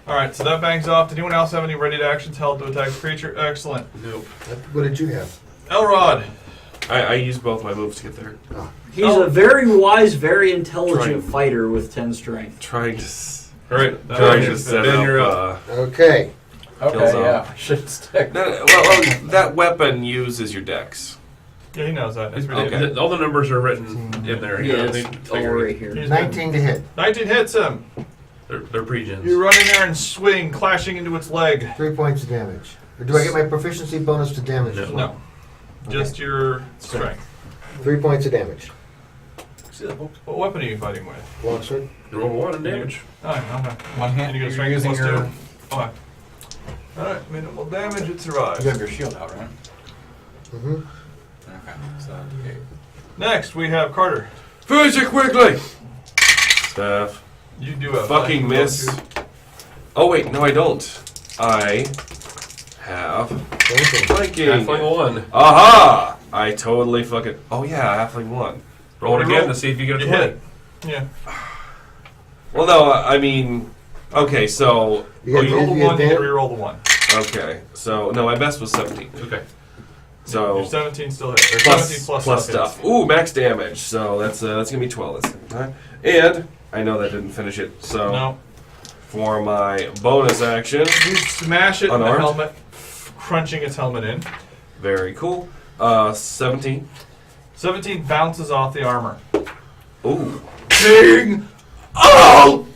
Alright, so that bangs off. Did anyone else have any ready to actions held to attack the creature? Excellent. Nope. What did you have? Elrod. I used both my moves to get there. He's a very wise, very intelligent fighter with 10 strength. Trying to Alright, trying to set then up. you're up. Okay. Okay, Kills yeah. Should stick. Well, that weapon uses your dex. Yeah, he knows that. It's Okay. ridiculous. All the numbers are written in there. Yeah, I it's think all right here. He's 19 to hit. 19 hits him. They're pre-gens. You run in there and swing, clashing into its leg. 3 points of damage. Or do I get my proficiency bonus to damage as well? No. Just your strength. 3 points of damage. What weapon are you fighting with? Longsword. Roll 1 and damage. Okay. One hand. And you get You're strength using plus your. 2. Okay. Alright, minimal damage, it survives. You have your shield out, right? Mm-hmm. Okay. So. Okay. Next, we have Carter. Finish it quickly! Staff. You do have Fucking miss. Oh, wait, no, I don't. I have flanking. Halfling 1. Aha! I totally fucking. Oh, yeah, halfling 1. Roll it again to see if you get a You 20. hit. Yeah. Well, no, I mean. Okay, so. You got You roll the the 1, you advantage? reroll the 1. Okay, so. No, my best was 17. Okay. So. Your 17 still hit. Or Plus, 17 plus plus stuff. stuff. Ooh, max damage. So that's gonna be 12. And I know that didn't finish it. So No. for my bonus action, You smash it in the Unarmed. helmet, crunching its helmet in. very cool. 17. 17 bounces off the armor. Ooh. Ding! Oh!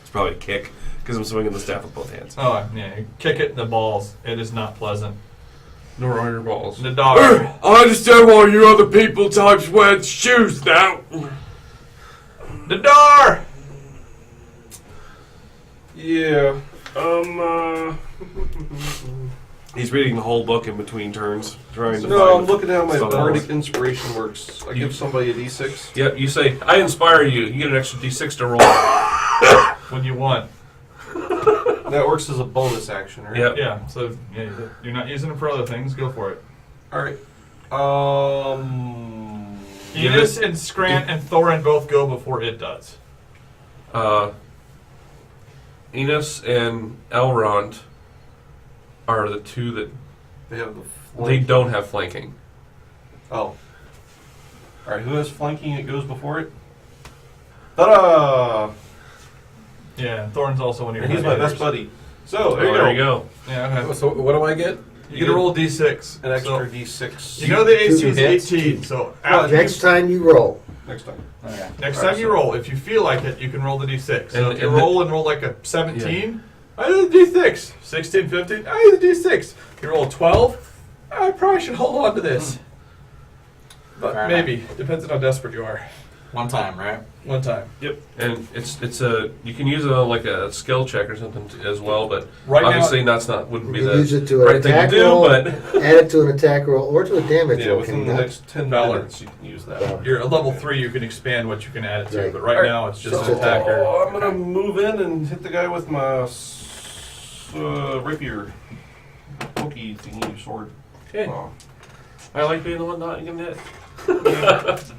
It's probably a kick because I'm swinging the staff with both hands. Oh, yeah. You kick it in the balls. It is not pleasant. Nor are your balls. The dog. I understand why you other people types wear shoes now. The door! Yeah. He's reading the whole book in between turns, trying to. No, find I'm looking at how my spells. bardic inspiration works. I give somebody a d6. Yep, you say, I inspire you. You get an extra d6 to roll. When you want. That works as a bonus action, right? Yep. Yeah, so yeah, you're not using it for other things. Go for it. All right. Enos and Scrant and Thorin both go before it does. Enos and Elrond are the two that They have the. they don't have flanking. Oh. All right. Who has flanking? It goes before it. Ta-da! Yeah, and Thorin's also one of your And he's my best buddies. buddy. So there you go. There you go. Yeah, okay. So what do I get? You get to roll a d6. An extra So, d6. you know the AC Two is hits. 18, so Well, after Next time you roll. Next time. Okay. next Alright, time you so- roll, if you feel like it, you can roll the d6. So And- if you and roll like a 17, I do the d6. 16, 15, I do the d6. You roll a 12, I probably should hold on to this. But Fair maybe. Depends on how desperate you are. One time, right? One time. Yep. And it's a you can use it on like a skill check or something as well, but Right now- obviously that's not wouldn't be You the can use it to an right thing to attack do, roll, but add it to an attack roll, or to a damage Yeah, roll. within Can the you not? next 10 Valor. minutes, you can use that. Valor. You're at level 3, you can expand what you can add it to, Right. but right now it's just So- an attacker. Oh, I'm gonna move in and hit the guy with my rapier, pokey thingy sword. okay. Oh. I like being the one not getting hit.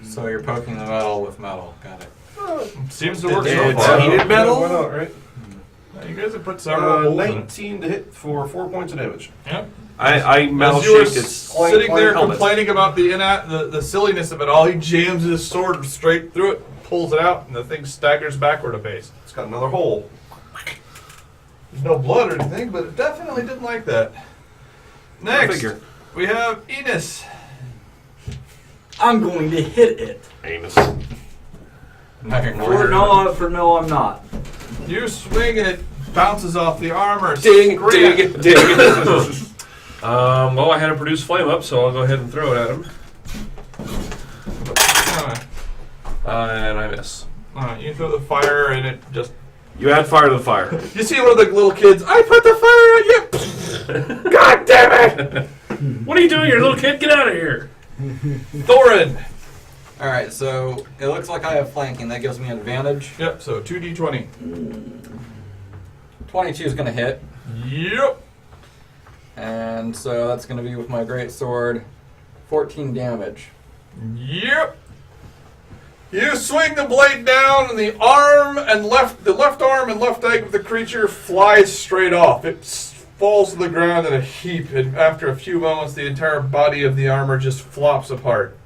So you're poking the metal with metal. Got it. Seems to work so It's far. heated metal? Why not, right? You guys have put several holes in it. 19 to hit for 4 points of damage. Yep. I metal As you were shaped its sitting there helmet. complaining about the silliness of it all, he jams his sword straight through it, pulls it out, and the thing staggers backward a pace. It's got another hole. There's no blood or anything, but it definitely didn't like that. Next, Figure. we have Enos. I'm going to hit it. Anus. For no, I'm not. You swing and it bounces off the armor. Ding, Scram. ding, ding. Well, I had to produce flame up, so I'll go ahead and throw it at him, and I miss. You throw the fire and it just... You add fire to the fire. You see one of the little kids, I put the fire on you! God damn it! What are you doing here, little kid? Get out of here! Thorin. Alright, so it looks like I have flanking. That gives me an advantage. Yep, so 2d20. 22 is going to hit. Yep. And so that's going to be with my great sword. 14 damage. Yep. You swing the blade down, and the left arm and left leg of the creature flies straight off. It falls to the ground in a heap, and after a few moments, the entire body of the armor just flops apart.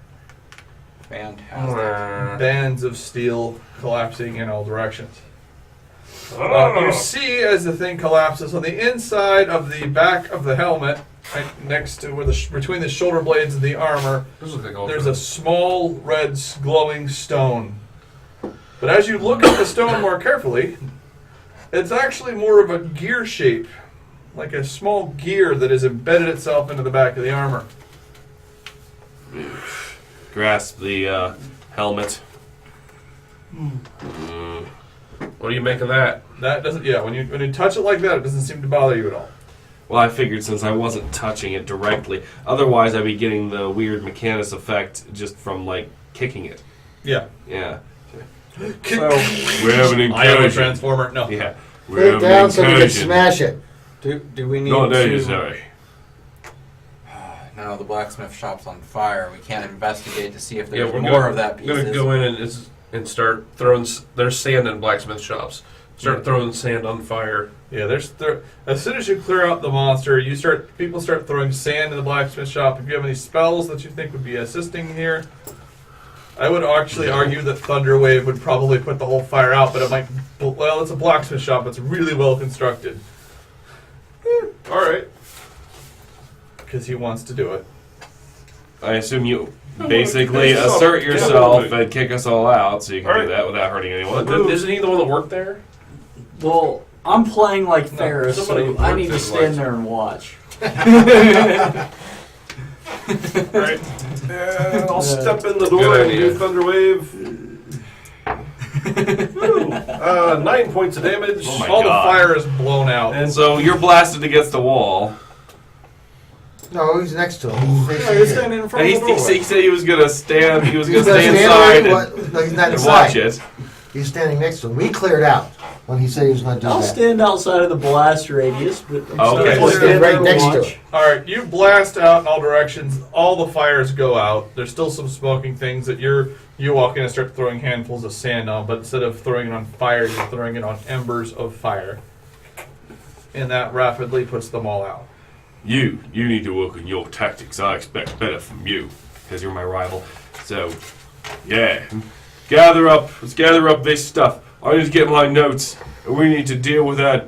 Fantastic. Bands of steel collapsing in all directions. You see as the thing collapses on the inside of the back of the helmet, right next to where between the shoulder blades of the armor, This looks like all there's a small red glowing stone But as you look at the stone more carefully, it's actually more of a gear shape, like a small gear that has embedded itself into the back of the armor. Grasp the helmet. What do you make of that? That doesn't. Yeah, when you touch it like that, it doesn't seem to bother you at all. Well, I figured since I wasn't touching it directly, otherwise I'd be getting the weird Mechanus effect just from like kicking it. Yeah. Yeah. So We have an I am a incursion. transformer. No. Yeah. We Put it have down an so we can incursion. smash it. Do we need Not to... necessary. No, the blacksmith shop's on fire. We can't investigate to see if Yeah, there's we're more of that I'm gonna pieces. go in and start throwing. There's sand in blacksmith shops. Start throwing sand on fire. Yeah, as soon as you clear out the monster, people start throwing sand in the blacksmith shop. If you have any spells that you think would be assisting here, I would actually argue that Thunderwave would probably put the whole fire out, but it might. Well, it's a blacksmith shop. It's really well constructed. All right. Because he wants to do it. I assume you basically assert yourself and kick us all out, so you can do Alright. that without hurting anyone. Isn't he the one that worked there? Well, I'm playing like Faerun, somebody so I need to works his stand lights. there and watch. All right. And I'll step in the door and do Thunderwave. Woo. 9 points of damage. Oh my All God. the fire is blown out. And so you're blasted against the wall. No, he's next to him. He's Yeah, facing you're here. standing in front And of the doorway. he said he was gonna stand. He was He's gonna stay stand inside there, and, no, he's not and inside. watch it. He's standing next to him. We cleared out when he said he was going to do I'll that. stand outside of the blast radius, but I'm Okay. still Stand stand right there and next to watch. it. Alright, you blast out in all directions. All the fires go out. There's still some smoking things that you walk in and start throwing handfuls of sand on, but instead of throwing it on fire, you're throwing it on embers of fire. And that rapidly puts them all out. You need to work on your tactics. I expect better from you, because you're my rival. So, yeah, let's gather up this stuff. I need to get my notes, and we need to deal with that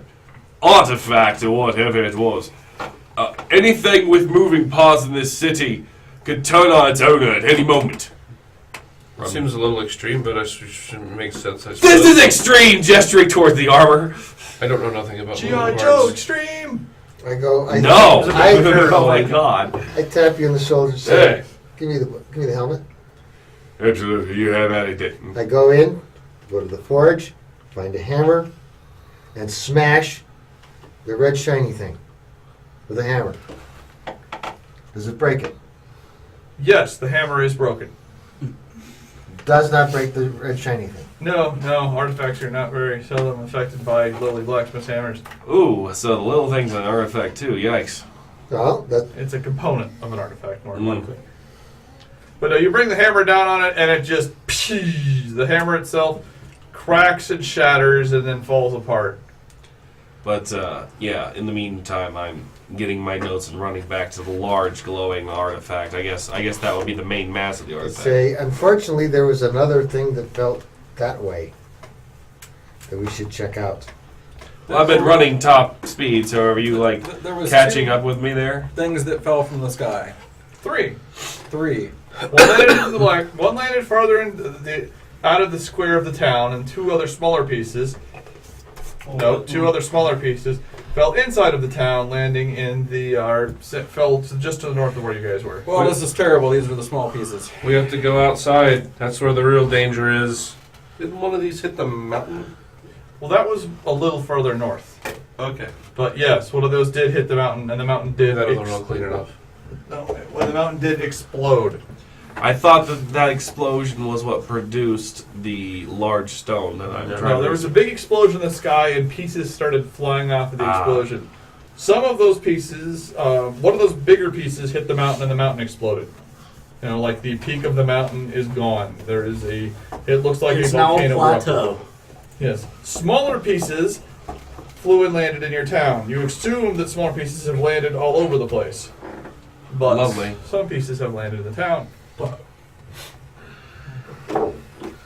artifact or whatever it was. Anything with moving parts in this city could turn on its owner at any moment. Seems a little extreme, but it should make sense. I This suppose. is extreme, gesturing towards the armor. I don't know nothing about G.I. moving Joe parts. Extreme! I go. No! I Oh my God! I tap you on the shoulder and say, Hey. give me the helmet. Absolutely, you have at it. I go in, go to the forge, find a hammer, and smash the red shiny thing with a hammer. Does it break it? Yes, the hammer is broken. Does not break the red shiny thing. No, artifacts are not very seldom affected by lowly blacksmith's hammers. Ooh, so the little thing's an artifact too. Yikes! Well, that It's a component of an artifact, more than Mm. likely. But you bring the hammer down on it, and it just the hammer itself cracks and shatters, and then falls apart. But yeah, in the meantime, I'm getting my notes and running back to the large glowing artifact. I guess that would be the main mass of the artifact. say. Unfortunately, there was another thing that felt that way that we should check out. Well, I've been running top speed, so are you like There was catching two up with me there? things that fell from the sky. 3. 3. One landed into the black. One landed farther out of the square of the town, and 2 other smaller pieces. No, 2 other smaller pieces fell inside of the town, landing in fell just to the north of where you guys were. Well, this is terrible. These are the small pieces. We have to go outside. That's where the real danger is. Didn't one of these hit the mountain? Well, that was a little further north. Okay. But yes, one of those did hit the mountain, and the mountain did. That wasn't real clean enough. No, well, the mountain did explode. I thought that explosion was what produced the large stone that I'm trying No, to... there was a big explosion in the sky, and pieces started flying off of the explosion. Some of those pieces, one of those bigger pieces hit the mountain, and the mountain exploded. You know, like the peak of the mountain is gone. There is it looks like It's a now a volcano. plateau. Yes. Smaller pieces flew and landed in your town. You assume that smaller pieces have landed all over the place. But Lovely. some pieces have landed in the town.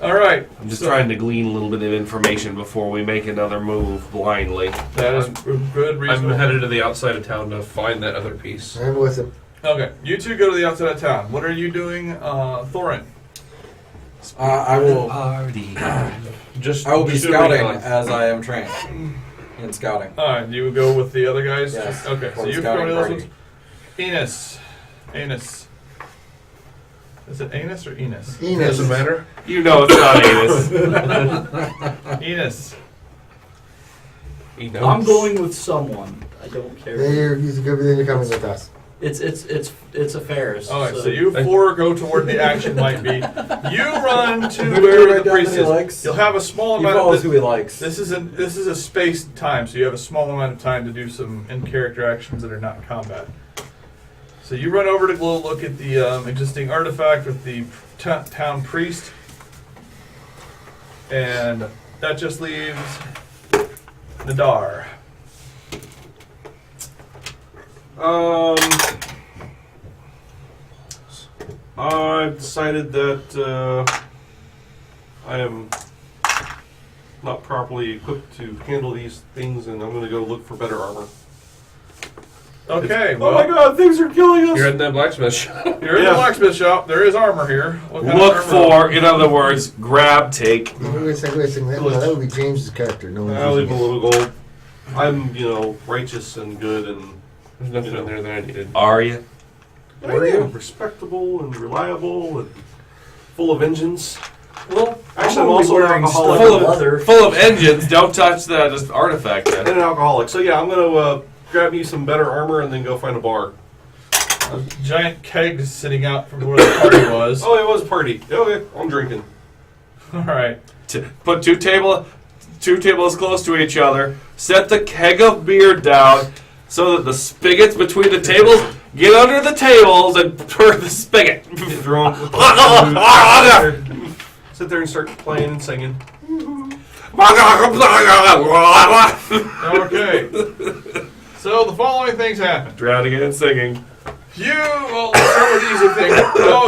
All right. I'm just trying to glean a little bit of information before we make another move blindly. That is good reason. I'm headed to the outside of town to find that other piece. I'm with him. Okay, you two go to the outside of town. What are you doing, Thorin? I will. Party. Just I will be just scouting moving on. as I am trained in scouting. Alright, you would go with the other guys? Yes, Okay, for so the you go scouting to those party. ones. Enos. Is it Anus or Enos? Enos. Doesn't matter. You know it's not anus. Enos. I'm going with someone. I don't care. Then you're coming with us. It's a Ferris. Alright, so you four go to where the action might be. You run to Who do you where write the down priest that he is. likes? You'll have a small He amount follows of who he likes. This is a spaced time, so you have a small amount of time to do some in-character actions that are not combat. So you run over to go look at the existing artifact with the town priest, and that just leaves Nadar. I decided that I am not properly equipped to handle these things, and I'm going to go look for better armor. Okay, Oh my god, things are killing us! You're at that blacksmith shop. You're in the blacksmith shop. There is armor here. What kind of Look armor? for, in other words, grab, take. Wait a second. That would be James's character. No I'll leave a one's little gold. I'm, righteous and good and There's nothing in there that I needed. Are you? respectable and reliable and full of engines. Well, Actually, I'm also an alcoholic Full of engines. Don't touch that artifact. and an alcoholic. So yeah, I'm going to grab me some better armor and then go find a bar. A giant keg is sitting out from where the party was. Oh, it was a party. Okay, I'm drinking. All right. Put two tables close to each other. Set the keg of beer down so that the spigots between the tables get under the tables and turn the spigot. Get drunk. Sit there and start playing and singing. Okay. So the following things happen. Drowning and singing. Well, let's start with the easy thing.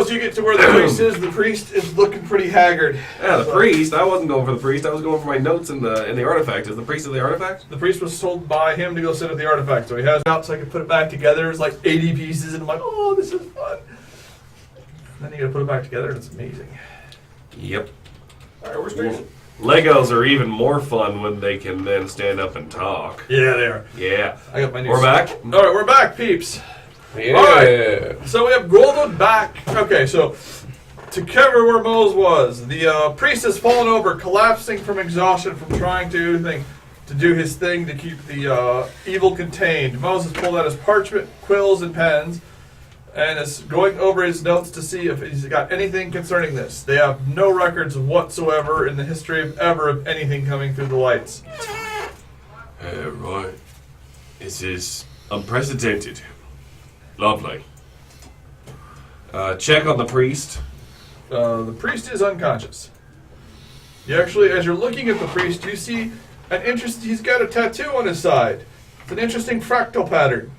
As you get to where the priest is looking pretty haggard. Yeah, the priest. I wasn't going for the priest. I was going for my notes in the artifact. Is the priest of the artifact? The priest was told by him to go sit at the artifact, so he has it out so I can put it back together. It's like 80 pieces, and I'm like, oh, this is fun. And then you gotta put it back together, and it's amazing. Yep. Alright, where's Jason? Legos are even more fun when they can then stand up and talk. Yeah, they are. Yeah. I got my new. We're back? All right, we're back, peeps. Yeah. All right. So we have Golden back. Okay, so to cover where Mose was, the priest has fallen over, collapsing from exhaustion from trying to do his thing to keep the evil contained. Moses pulled out his parchment, quills, and pens, and is going over his notes to see if he's got anything concerning this. They have no records whatsoever in the history of anything coming through the lights. Right. This is unprecedented. Lovely. Check on the priest. The priest is unconscious. You actually, as you're looking at the priest, you see he's got a tattoo on his side. It's an interesting fractal pattern.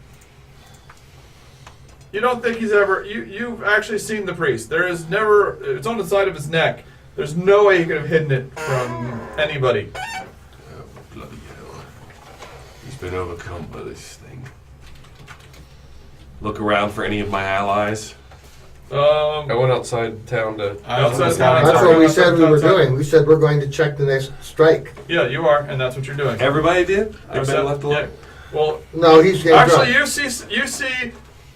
You don't think he's ever, you've actually seen the priest. There is never, it's on the side of his neck. There's no way he could have hidden it from anybody. Oh, bloody hell. He's been overcome by this thing. Look around for any of my allies. I went outside town to. That's what we said we were doing. We said we're going to check the next strike. Yeah, you are, and that's what you're doing. Everybody did? Everybody left alone? Yeah. Well, No, he's getting actually, drunk. you see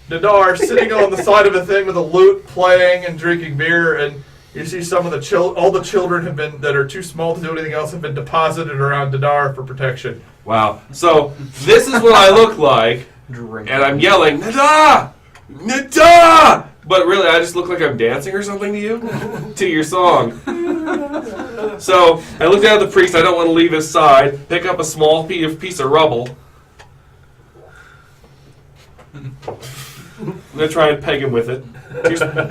Nadar sitting on the side of a thing with a lute, playing and drinking beer, and you see some of the all the children that are too small to do anything else have been deposited around Nadar for protection. Wow. So, this is what I look like, and I'm yelling, Nada! Nada! But really, I just look like I'm dancing or something to you? To your song. So, I look down at the priest, I don't want to leave his side, pick up a small piece of rubble. I'm going to try and peg him with it.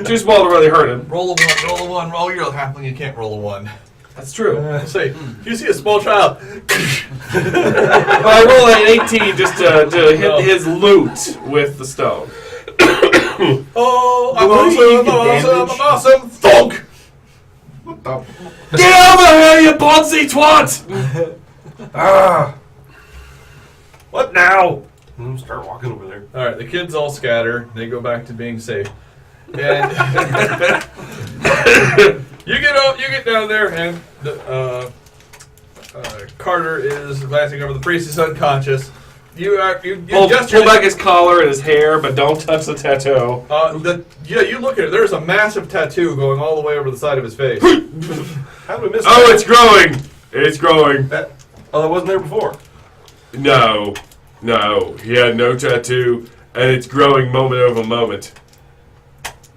Too small to really hurt him. Roll a 1, roll a 1. Oh, you're a halfling, you can't roll a 1. That's true. Say, if you see a small child, But I roll an 18 just to hit his loot with the stone. oh, I'm awesome, thunk! Get over here, you bonzy twat! What now? Start walking over there. All right, the kids all scatter. They go back to being safe. And You get down there, and Carter is glancing over. The priest is unconscious. You Pull back his collar and his hair, but don't touch the tattoo. You look at it. There's a massive tattoo going all the way over the side of his face. How did we miss Oh, that? it's growing! It's growing. That wasn't there before. No. He had no tattoo, and it's growing moment over moment.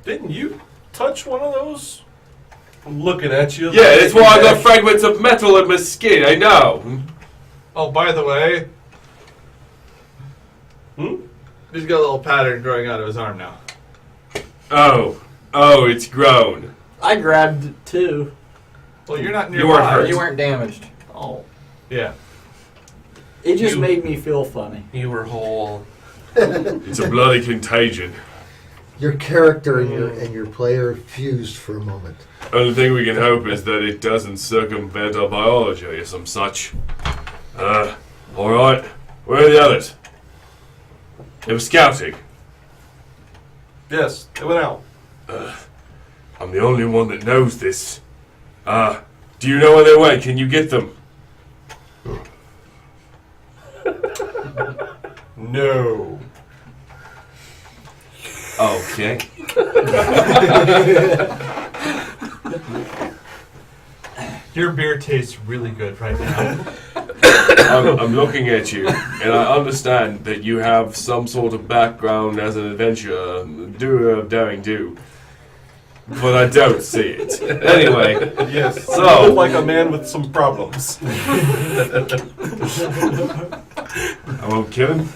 Didn't you touch one of those? I'm looking at you. Yeah, that's why I got fragments of metal in my skin, I know. Oh, by the way, he's got a little pattern growing out of his arm now. Oh, it's grown. I grabbed it too. Well, you're not near. You weren't hurt. You weren't damaged. Oh. Yeah. It just made me feel funny. You were whole. It's a bloody contagion. Your character and your player fused for a moment. Only thing we can hope is that it doesn't circumvent our biology or some such. Alright. Where are the others? They were scouting. Yes, it went out. I'm the only one that knows this. Do you know where they went? Can you get them? No. Okay. Your beer tastes really good right now. I'm looking at you, and I understand that you have some sort of background as an adventurer, doer of daring do. But I don't see it. Anyway, Yes. So- You look like a man with some problems. I won't kill him.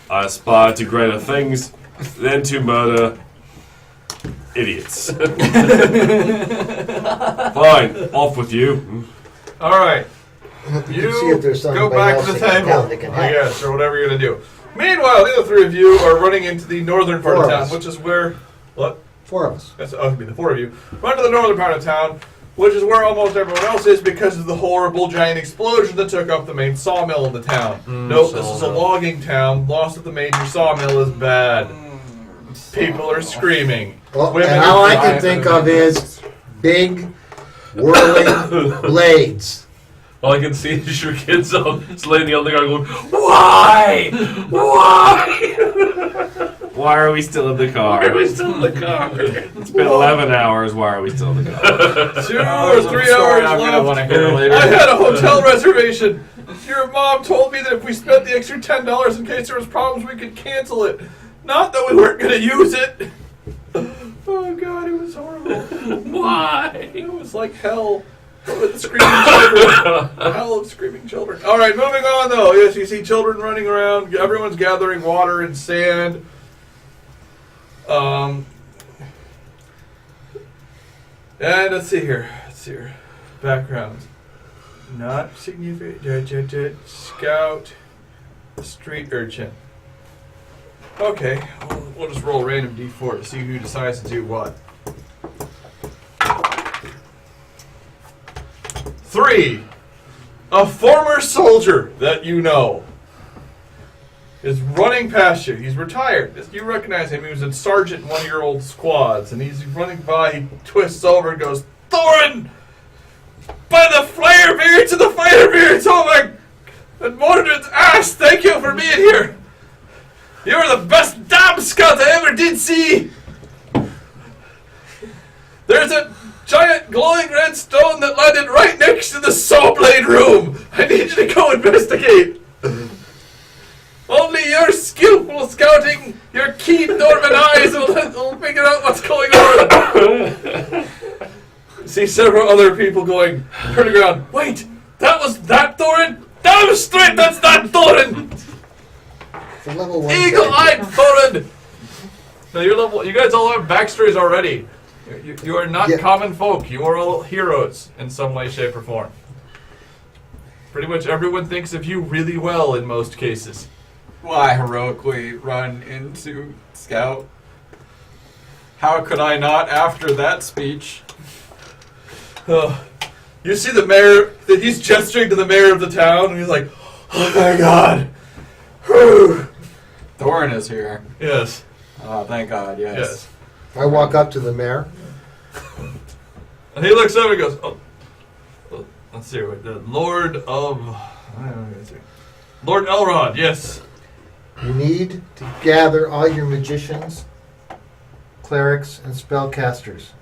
I aspire to greater things than to murder idiots. Fine, off with you. All right. You can see if there's go somebody back else to the in town table, that can I help. guess, or whatever you're gonna do. Meanwhile, the other three of you are running into the northern part Four of of town, us. which is where what? 4 of us. That's it'd be the four of you. Run to the northern part of town, which is where almost everyone else is because of the horrible giant explosion that took up the main sawmill in the town. Nope, this is a logging town. Loss of the major sawmill is bad. People are screaming. Well, Women and are all I crying. can think of is big, whirling blades. All I can see is your kids just laying on the ground going, why? Why? Why are we still in the car? Why are we still in the car? It's been 11 hours. Why are we still in the car? 2 or 3 hours I'm gonna want to left. hear later. I had a hotel reservation. Your mom told me that if we spent the extra $10 in case there was problems, we could cancel it. Not that we weren't going to use it. Oh God, it was horrible. Why? It was like hell with screaming children. Hell of screaming children. All right, moving on though. Yes, you see children running around. Everyone's gathering water and sand. And let's see here. Background. Not significant. Scout. Street urchin. Okay, we'll just roll a random d4 to see who decides to do what. 3. A former soldier that you know is running past you. He's retired. You recognize him. He was a sergeant in one of your old squads, and he's running by. He twists over and goes, "Thorin! By the flare beards and the fire beards! Oh my! And Mordred's ass! Thank you for being here. You're the best damn scout I ever did see. There's a giant glowing red stone that landed right next to the saw blade room. I need you to go investigate." Only your skillful scouting, your keen Norman eyes will figure out what's going on. See several other people going, turning around. Wait, that was that Thorin? Damn straight, that's that Thorin! It's a level 1. Eagle-eyed Thorin! No, you're level. You guys all have backstories already. You are not Yeah. common folk. You are all heroes in some way, shape, or form. Pretty much everyone thinks of you really well in most cases. Well, I heroically run into Scout. How could I not after that speech? You see the mayor, that he's gesturing to the mayor of the town, and he's like, "Oh my God." Whew. Thorin is here. Yes. Oh, thank God, yes. Yes. I walk up to the mayor. And he looks over and goes, oh, let's see, the Lord of... Lord Elrod, yes. You need to gather all your magicians, clerics, and spellcasters.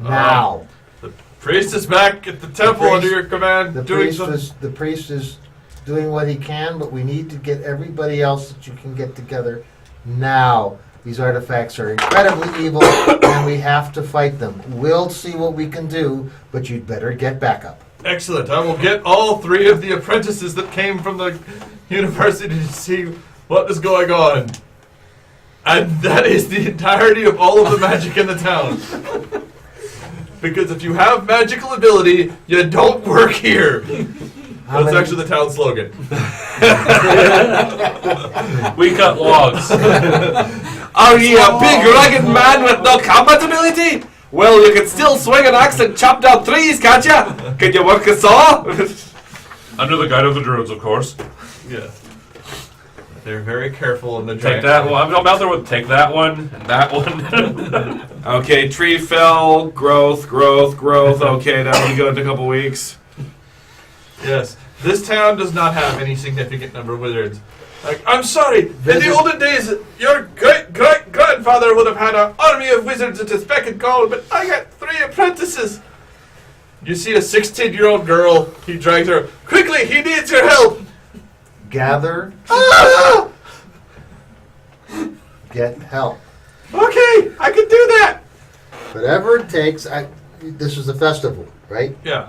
Now. The priest is back at the temple under your command. The priest is doing what he can, but we need to get everybody else that you can get together now. These artifacts are incredibly evil, and we have to fight them. We'll see what we can do, but you'd better get backup. Excellent. I will get all 3 of the apprentices that came from the university to see what is going on. And that is the entirety of all of the magic in the town. Because if you have magical ability, you don't work here. That's actually the town slogan. We cut logs. Are you a big rugged man with no combat ability? Well, you can still swing an axe and chop down trees, can't you? Can you work a saw? Under the guide of the druids, of course. Yeah. They're very careful in the Take that one. I'm out there with take that one and that one. Okay, tree fell, growth. Okay, that'll be good in a couple weeks. Yes. This town does not have any significant number of wizards. Like, I'm sorry, in the olden days, your great-great-grandfather would have had an army of wizards at his beck and call, but I got 3 apprentices. You see a 16-year-old girl, he drags her. Quickly, he needs your help. Gather. Get help. Okay, I can do that. Whatever it takes. This is a festival, right? Yeah.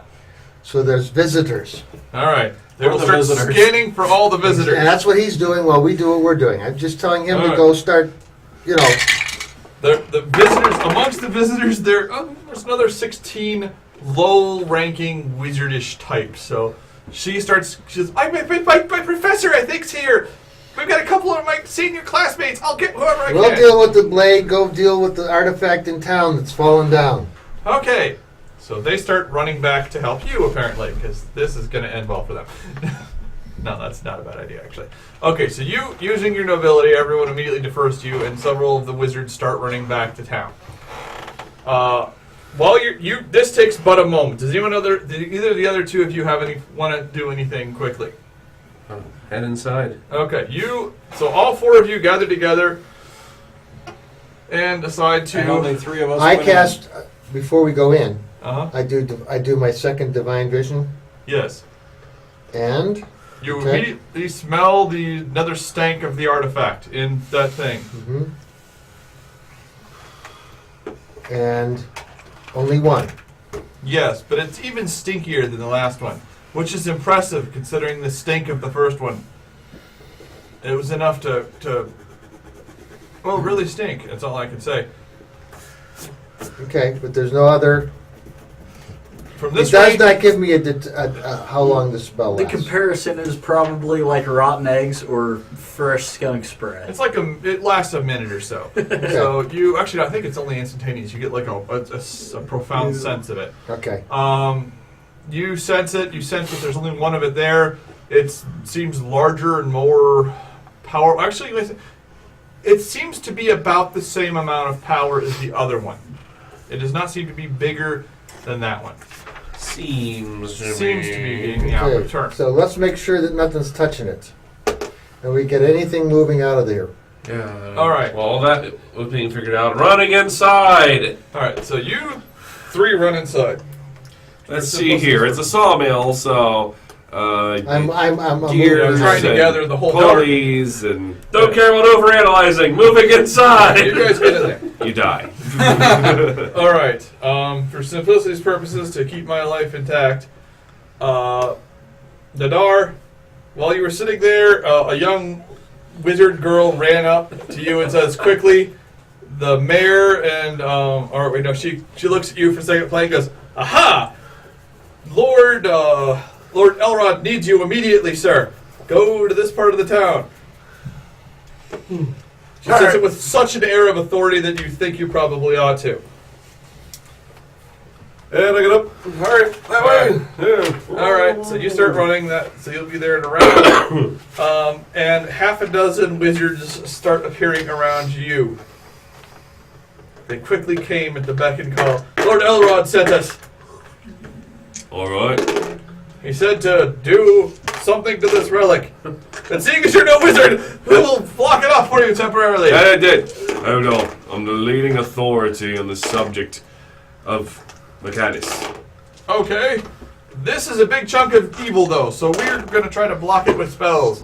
So there's visitors. All right. They will start scanning for all the visitors. And that's what he's doing while we do what we're doing. I'm just telling him All to right. go start, you know. The visitors, amongst the visitors, there's another 16 low-ranking wizardish types. So she says, my professor, I think, is here. We've got a couple of my senior classmates. I'll get whoever I can. We'll deal with the blade. Go deal with the artifact in town that's fallen down. Okay. So they start running back to help you, apparently, because this is going to end well for them. No, that's not a bad idea, actually. Okay, so you, using your nobility, everyone immediately defers to you, and several of the wizards start running back to town. While this takes but a moment. Does either of the other 2 of you want to do anything quickly? Head inside. Okay, so all 4 of you gather together and decide to. And only 3 of us. I went cast before we go in. Uh-huh. I do my second divine vision, Yes. and You Okay. immediately smell another stank of the artifact in that thing. and only 1. Yes, but it's even stinkier than the last one, which is impressive considering the stink of the first one. It was enough to really stink. That's all I can say. Okay, but there's no other. From It this does range, not give me how long the spell The lasts. comparison is probably like rotten eggs or fresh skunk spread. it's like it lasts a minute or so. So you I think it's only instantaneous. You get like a profound sense of it. Okay. You sense it. You sense that there's only 1 of it there. It seems larger and more powerful. Actually, it seems to be about the same amount of power as the other one. It does not seem to be bigger than that one. Seems to be being the outward turn. So let's make sure that nothing's touching it, and we get anything moving out of there. Yeah. All right. Well, that was being figured out. Running inside. All right. So you 3 run inside. Let's see here. It's a sawmill, so I'm gears trying to and gather the whole pulleys and Don't care about overanalyzing. Moving inside. You guys get in there. you die. All right. For simplicity's purposes, to keep my life intact, Nadar, while you were sitting there, a young wizard girl ran up to you and says, "Quickly, the mayor and she looks at you for a second, and goes, Aha! Lord Elrod needs you immediately, sir. Go to this part of the town." She says it with such an air of authority that you think you probably ought to. And I get up. All right, that way. Yeah. All right, so you start running that, so you'll be there in a round. And half a dozen wizards start appearing around you. They quickly came at the beck and call. Lord Elrod sent us. All right. He said to do something to this relic. And seeing as you're no wizard, we will block it off for you temporarily. I did. Hold on. I'm the leading authority on the subject of mechanics. Okay. This is a big chunk of evil, though, so we're going to try to block it with spells.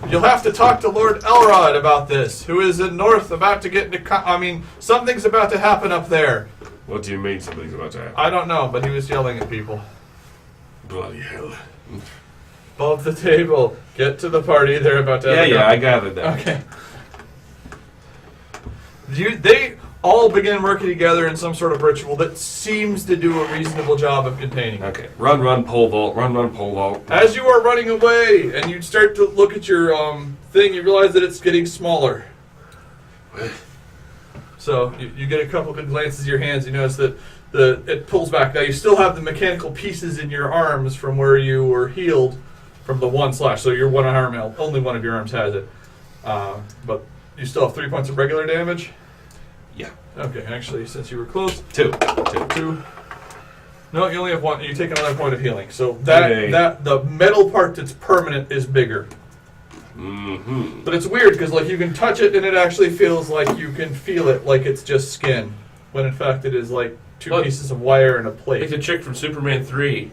You'll have to talk to Lord Elrod about this, who is in North about to get into... something's about to happen up there. What do you mean something's about to happen? I don't know, but he was yelling at people. Bloody hell. Above the table. Get to the party. They're about to... Yeah, I gathered that. Okay. They all begin working together in some sort of ritual that seems to do a reasonable job of containing. Okay. Run, pole vault. Run, pole vault. As you are running away, and you start to look at your thing, you realize that it's getting smaller. So you get a couple good glances at your hands. You notice that it pulls back. Now you still have the mechanical pieces in your arms from where you were healed from the one slash. So your one arm, only one of your arms has it. But you still have 3 points of regular damage. Yeah. Okay. Actually, since you were close, Two. No, you only have one. You take another point of healing. So that the metal part that's permanent is bigger. Mm-hmm. But it's weird because like you can touch it and it actually feels like you can feel it like it's just skin, when in fact it is like two pieces of wire and a plate. Like the chick from Superman 3.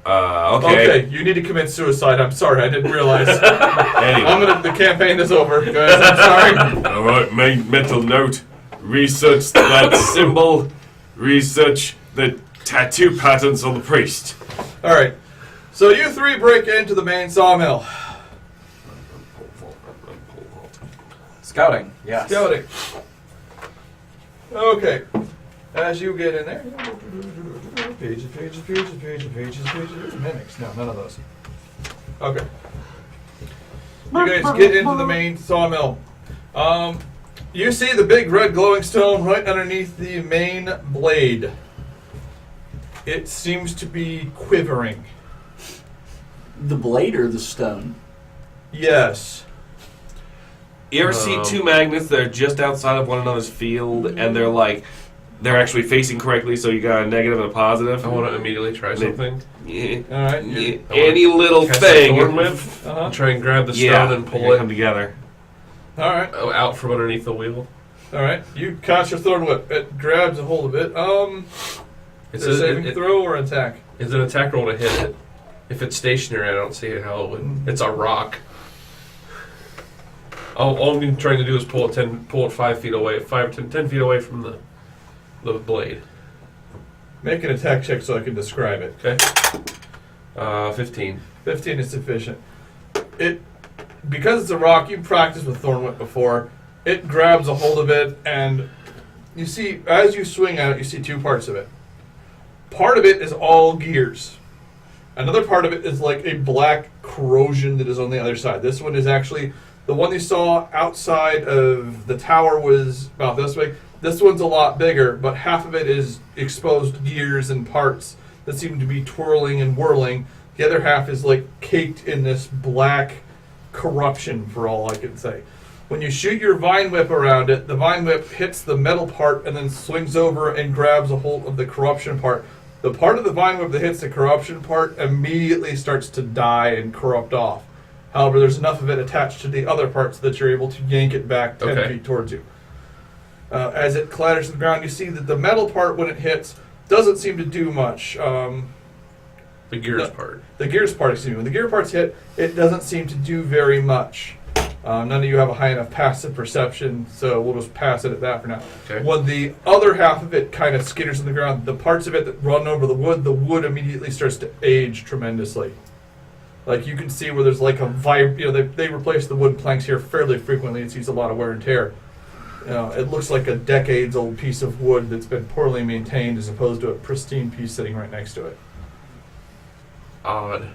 Okay. You need to commit suicide. I'm sorry, I didn't realize. Anyway. The campaign is over, guys. I'm sorry. All right. Mental note. Research that symbol. Research the tattoo patterns on the priest. All right. So you three break into the main sawmill. Scouting, yes. Scouting. Okay. As you get in there, pages. Mimics. No, none of those. Okay. You guys get into the main sawmill. You see the big red glowing stone right underneath the main blade. It seems to be quivering. The blade or the stone? Yes. You ever see two magnets that are just outside of one another's field, and they're actually facing correctly, so you got a negative and a positive? I want to immediately try something. Yeah. All right. Yeah. Any little Cast thing. a thorn whip, try and grab the stone and pull it come together. All right. Out from underneath the wheel. All right. You cast your thorn whip. It grabs a hold of it. Is it a saving throw or attack? Is it an attack roll to hit it? If it's stationary, I don't see how it would. It's a rock. All I'm trying to do is pull it 5 feet away, 10 feet away from the blade. Make an attack check so I can describe it. Okay. 15. 15 is sufficient. Because it's a rock, you've practiced with thorn whip before. It grabs a hold of it, and you see, as you swing at it, you see two parts of it. Part of it is all gears. Another part of it is like a black corrosion that is on the other side. This one is actually, the one you saw outside of the tower was about this way. This one's a lot bigger, but half of it is exposed gears and parts that seem to be twirling and whirling. The other half is like caked in this black corruption, for all I can say. When you shoot your vine whip around it, the vine whip hits the metal part and then swings over and grabs a hold of the corruption part. The part of the vine whip that hits the corruption part immediately starts to die and corrupt off. However, there's enough of it attached to the other parts that you're able to yank it back 10 feet towards you. As it clatters to the ground, you see that the metal part, when it hits, doesn't seem to do much. The gears part. The gears part, excuse me. When the gear parts hit, it doesn't seem to do very much. None of you have a high enough passive perception, so we'll just pass it at that for now. Okay. When the other half of it kind of skitters on the ground, the parts of it that run over the wood immediately starts to age tremendously. Like you can see where there's like they replace the wood planks here fairly frequently. It sees a lot of wear and tear. It looks like a decades-old piece of wood that's been poorly maintained as opposed to a pristine piece sitting right next to it. Odd.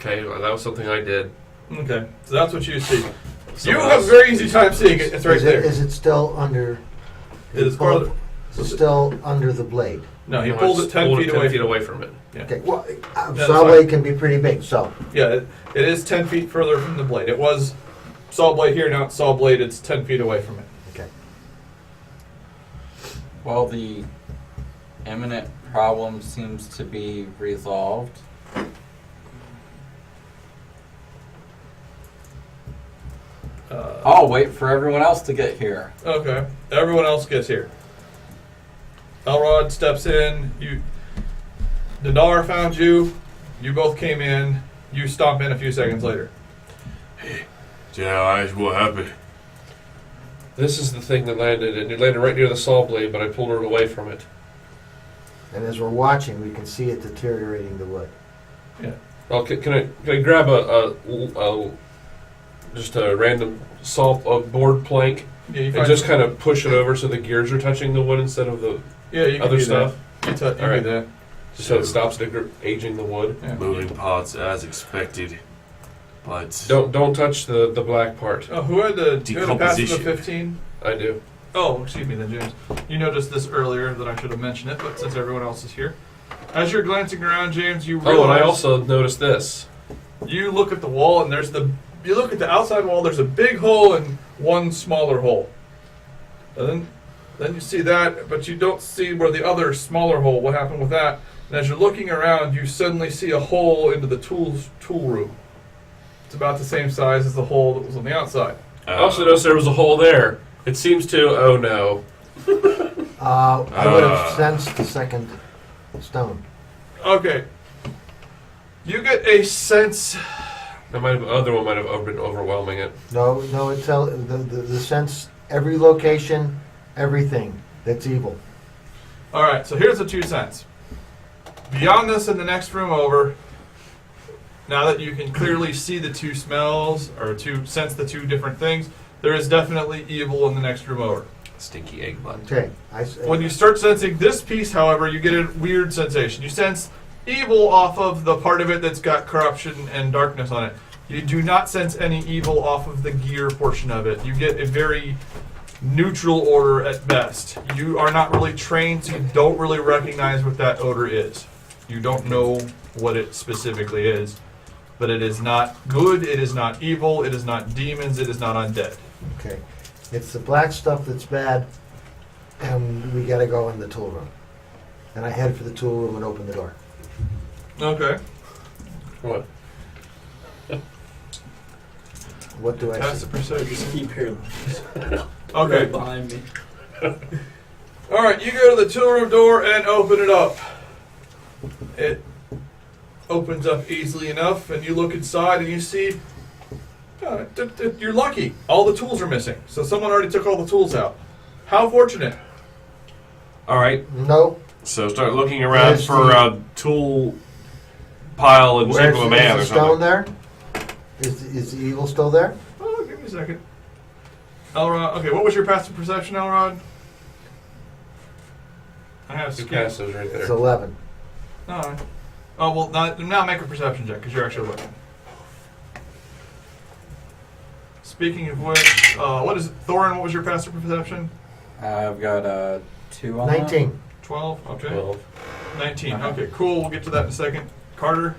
Okay, well, that was something I did. Okay, so that's what you see. You have a very easy time seeing it. It's right there. Is it still under? It is part of still under the blade. No, he No, pulled it's it 10 pulled feet it 10 away. feet away from it. Yeah. Okay, well, That's saw fine. blade can be pretty big, so. Yeah, it is 10 feet further from the blade. It was saw blade here, now it's saw blade. It's 10 feet away from it. Okay. Well, the imminent problem seems to be resolved. I'll wait for everyone else to get here. Okay. Everyone else gets here. Elrod steps in. Dinar found you. You both came in. You stomp in a few seconds later. Yeah, what happened? This is the thing that landed, and it landed right near the saw blade, but I pulled it away from it. And as we're watching, we can see it deteriorating the wood. Yeah. Well, can I grab just a random board plank Yeah, you and find just kind of push it over so the gears are touching the wood instead of the yeah, you can other do stuff? That. You All right. do that. Just so it stops aging the wood. Yeah. Moving parts as expected, but Don't touch the black part. Oh, who had the passive Decomposition. of 15? I do. Oh, excuse me then, James. You noticed this earlier that I should have mentioned it, but since everyone else is here. As you're glancing around, James, you realize... Oh, and I also noticed this. You look at the wall, and you look at the outside wall, there's a big hole and one smaller hole. And then you see that, but you don't see where the other smaller hole, what happened with that. And as you're looking around, you suddenly see a hole into the tool room. It's about the same size as the hole that was on the outside. I also noticed there was a hole there. It seems to... Oh, no. I would have sensed the second stone. Okay. You get a sense... The other one might have been overwhelming it. No, it the sense, every location, everything that's evil. Alright, so here's the 2 cents. Beyond this, in the next room over, now that you can clearly see the 2 smells, or sense the 2 different things, there is definitely evil in the next room over. Stinky egg bun. Okay. When you start sensing this piece, however, you get a weird sensation. You sense evil off of the part of it that's got corruption and darkness on it. You do not sense any evil off of the gear portion of it. You get a very neutral odor at best. You are not really trained, so you don't really recognize what that odor is. You don't know what it specifically is. But it is not good, it is not evil, it is not demons, it is not undead. Okay. It's the black stuff that's bad, and we gotta go in the tool room. And I head for the tool room and open the door. Okay. What? What do I Pass see? the perception. Just keep hearing Okay. right behind me. Alright, you go to the tool room door and open it up. It opens up easily enough, and you look inside and you see... you're lucky. All the tools are missing. So someone already took all the tools out. How fortunate. All right. No. So start looking around Where's for a tool pile in the shape of a man or is the stone something. there? Is the evil still there? Oh, give me a second. Elrod, okay, what was your passive perception, Elrod? I have Two skill. passes right there. It's 11. No. Oh, well, now make a perception check, because you're actually looking. Speaking of which, what is it? Thorin, what was your passive perception? I've got a 2 on that. 19. 12? Okay. 12. 19. Okay, cool. We'll get to that in a second. Carter?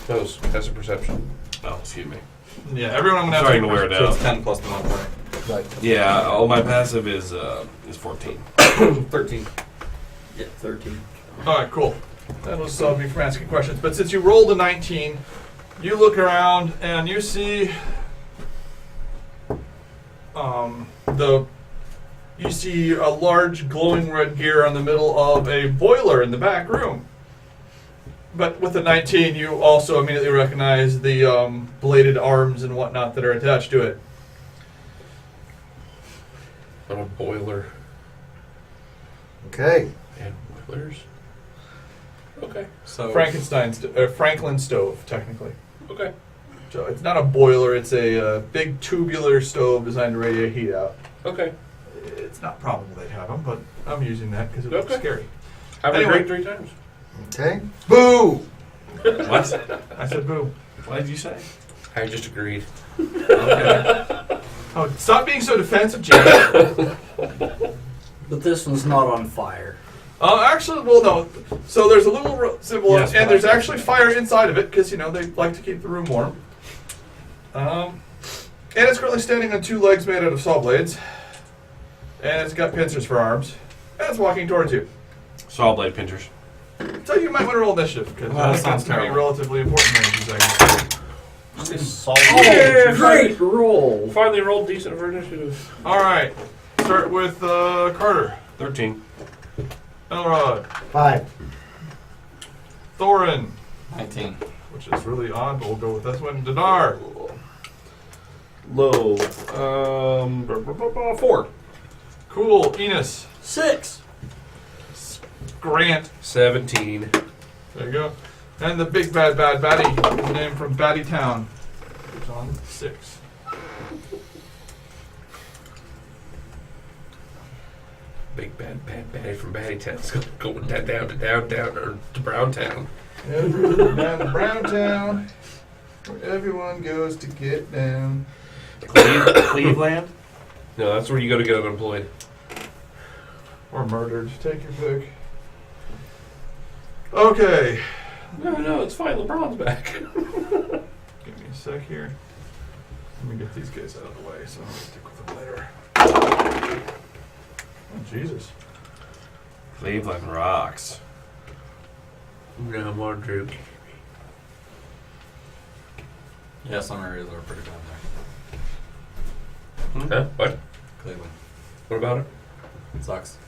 That was passive perception. Oh, excuse me. Yeah, everyone I'm I'm going to starting to have wear it So out. it's 10 plus the modifier. Right. Yeah, all my passive is 14. 13. Yeah, 13. Alright, cool. That'll stop me from asking questions. But since you rolled a 19, you look around and you see you see a large glowing red gear on the middle of a boiler in the back room. But with the 19, you also immediately recognize the bladed arms and whatnot that are attached to it. On a boiler. Okay. And boilers? Okay. So Franklin stove, technically. Okay. So it's not a boiler, it's a big tubular stove designed to radiate heat out. Okay. It's not probable they'd have them, but I'm using that because it looks Okay. scary. Have Anyway. a drink 3 times. Okay. Boo! What? I said boo. What did you say? I just agreed. Okay. Oh, stop being so defensive, James. But this one's not on fire. Actually, well, no. So there's a little symbol, Yes, and but there's I- actually fire inside of it because they like to keep the room warm. And it's currently standing on 2 legs made out of saw blades, and it's got pincers for arms, and it's walking towards you. Saw blade pinchers. So you might want to roll initiative because Well, that I think sounds that's going to be terrible. relatively important here in 2 seconds. Oh, great roll. Finally rolled decent for initiative. All right, start with Carter, 13. Elrod, 5. Thorin, 19. which is really odd, but we'll go with this one. Dinar, Low. 4. cool. Enos, 6. Grant. 17. There you go. And the big bad baddie, named from Batty Town, is on 6. Big bad baddie from Battytown. Going down to downtown or to Browntown. Down to Brown Town, where everyone goes to get down. Cleveland? No, that's where you go to get unemployed. Or murdered. Take your pick. Okay. No, it's fine. LeBron's back. Give me a sec here. Let me get these guys out of the way so I'll stick with them later. Oh, Jesus. Cleveland rocks. No more Drew. Yeah, some areas are pretty bad there. Huh? What? Cleveland. What about it? It sucks.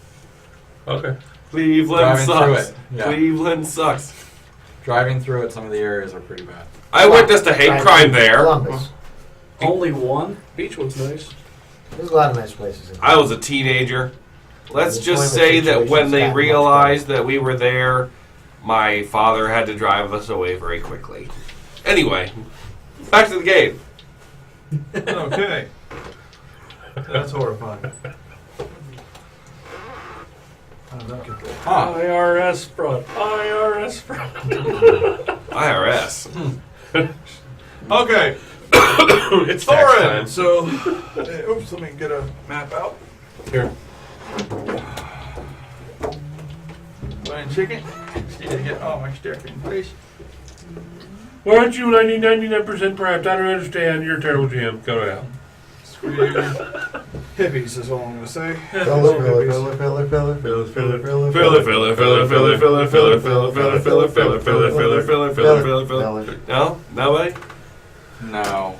Okay. Cleveland Driving through sucks. it, yeah. Cleveland sucks. Driving through it, some of the areas are pretty bad. I witnessed a hate crime there. Columbus. Only one? Beachwood's nice. There's a lot of nice places in I was a teenager. Let's The just employment say that when situation's they gotten much realized that we were there, my father had to drive us away very quickly. Anyway, back to the game. Okay. That's horrifying. How did that get there? IRS fraud. IRS fraud. IRS. Okay. It's tax Thorin. time. So, oops, let me get a map out. Here. Buying chicken. Need to get all my stuff in place. Why aren't you 99% prepped? I don't understand. You're a terrible GM. Go to hell. Screw you. Hippies is all I'm going to say. Filler, filler, filler, filler, filler, filler, filler, filler, filler. No? Nobody? No.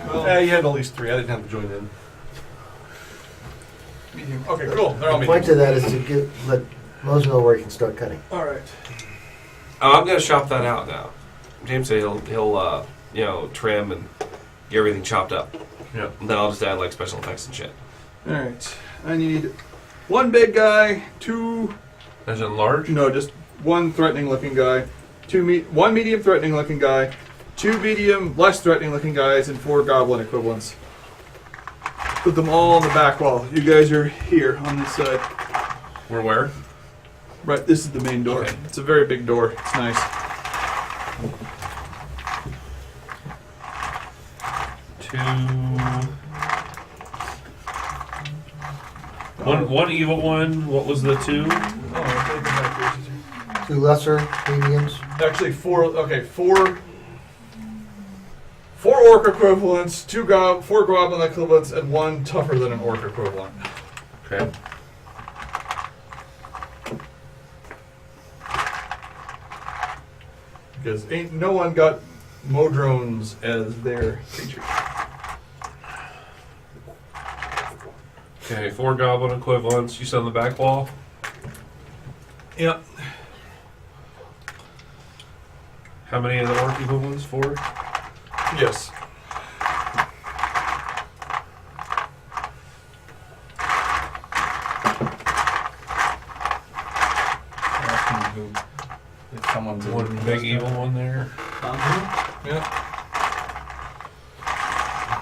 Well, You had at least 3. I didn't have to join in. medium. Okay, cool. They're all The point medium. to that is to let Mose know where he can start cutting. All right. Oh, I'm gonna shop that out now. James said he'll trim and get everything chopped up. Yeah. And then I'll just add like special effects and shit. All right. I need 1 big guy, 2. As in large? No, just 1 threatening-looking guy, 1 medium threatening-looking guy, 2 medium less threatening-looking guys, and 4 goblin equivalents. Put them all on the back wall. You guys are here on this side. We're where? Right. This is the main door. Okay. It's a very big door. It's nice. One evil one. What was the 2? Oh, okay, go back here. 2 lesser mediums. Actually, 4. Okay, 4 orc equivalents, 4 goblin equivalents, and 1 tougher than an orc equivalent. Okay. Because ain't no one got Modrones as their creature. Okay, 4 goblin equivalents. You said on the back wall? Yep. How many of the orc equivalents? 4? Yes. If someone's in One big evil one there. Yep.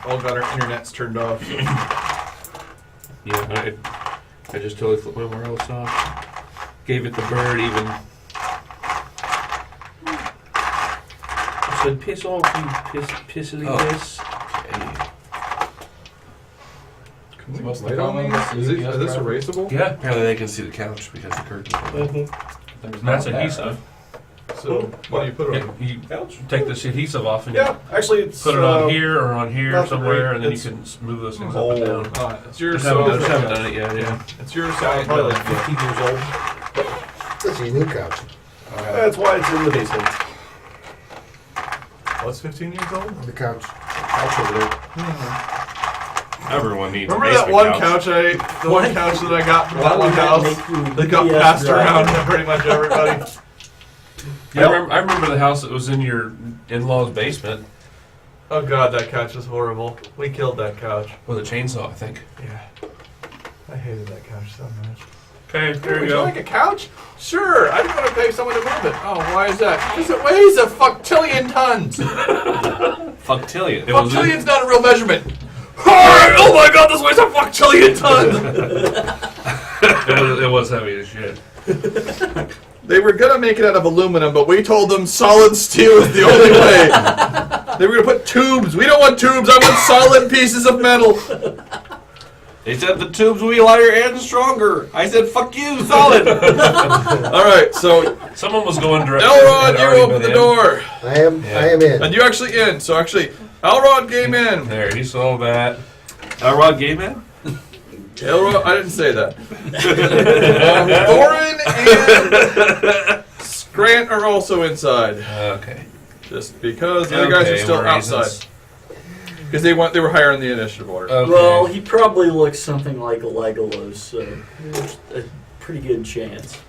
All got our internets turned off. Yeah, I just totally flipped my wireless off. Gave it the bird even. I said, piss off, you pissily piss. Okay. What's the Wait on comment? these? Is this erasable? Yeah. Apparently they can see the couch because the curtain's open. There's That's not that, adhesive. So what do you put it on? You take this adhesive off and Yeah, actually, it's put it on here or on here not somewhere, great. and then you It's can move those things up and down. It's your Just haven't done it yet. Yeah. It's your I'm side. probably like 15 years old. This is a new couch. That's why it's in the basement. What's 15 years old? The couch. Couch over there. Everyone needs Remember a that basement one couch the one couch that I got from that Why one would that house make you that got UPS passed driver? around to pretty much everybody? Yeah, I remember the house that was in your in-laws' basement Oh god, that couch was horrible. We killed that couch. with a chainsaw, I think. Yeah. I hated that couch so much. Okay, there Would you you go. like a couch? Sure, I just want to pay someone to move it. Oh, why is that? Because it weighs a fucktillion tons. Fucktillion. Fucktillion's not a real measurement. Oh my god, this weighs a fucktillion tons! It was heavy as shit. They were gonna make it out of aluminum, but we told them solid steel is the only way. They were gonna put tubes. We don't want tubes, I want solid pieces of metal. They said the tubes will be lighter and stronger. I said, fuck you, solid. Alright, so Someone was going direct. Elrod, you open the door. I am in. And you actually in. So actually, Elrod came in. There, he saw that. Rod Gay Man? Elrod, I didn't say that. Thorin and Scrant are also inside. Okay. Just because the other guys are still outside. Because they were higher in the initiative order. Okay. Well, he probably looks something like a Legolas, so there's a pretty good chance.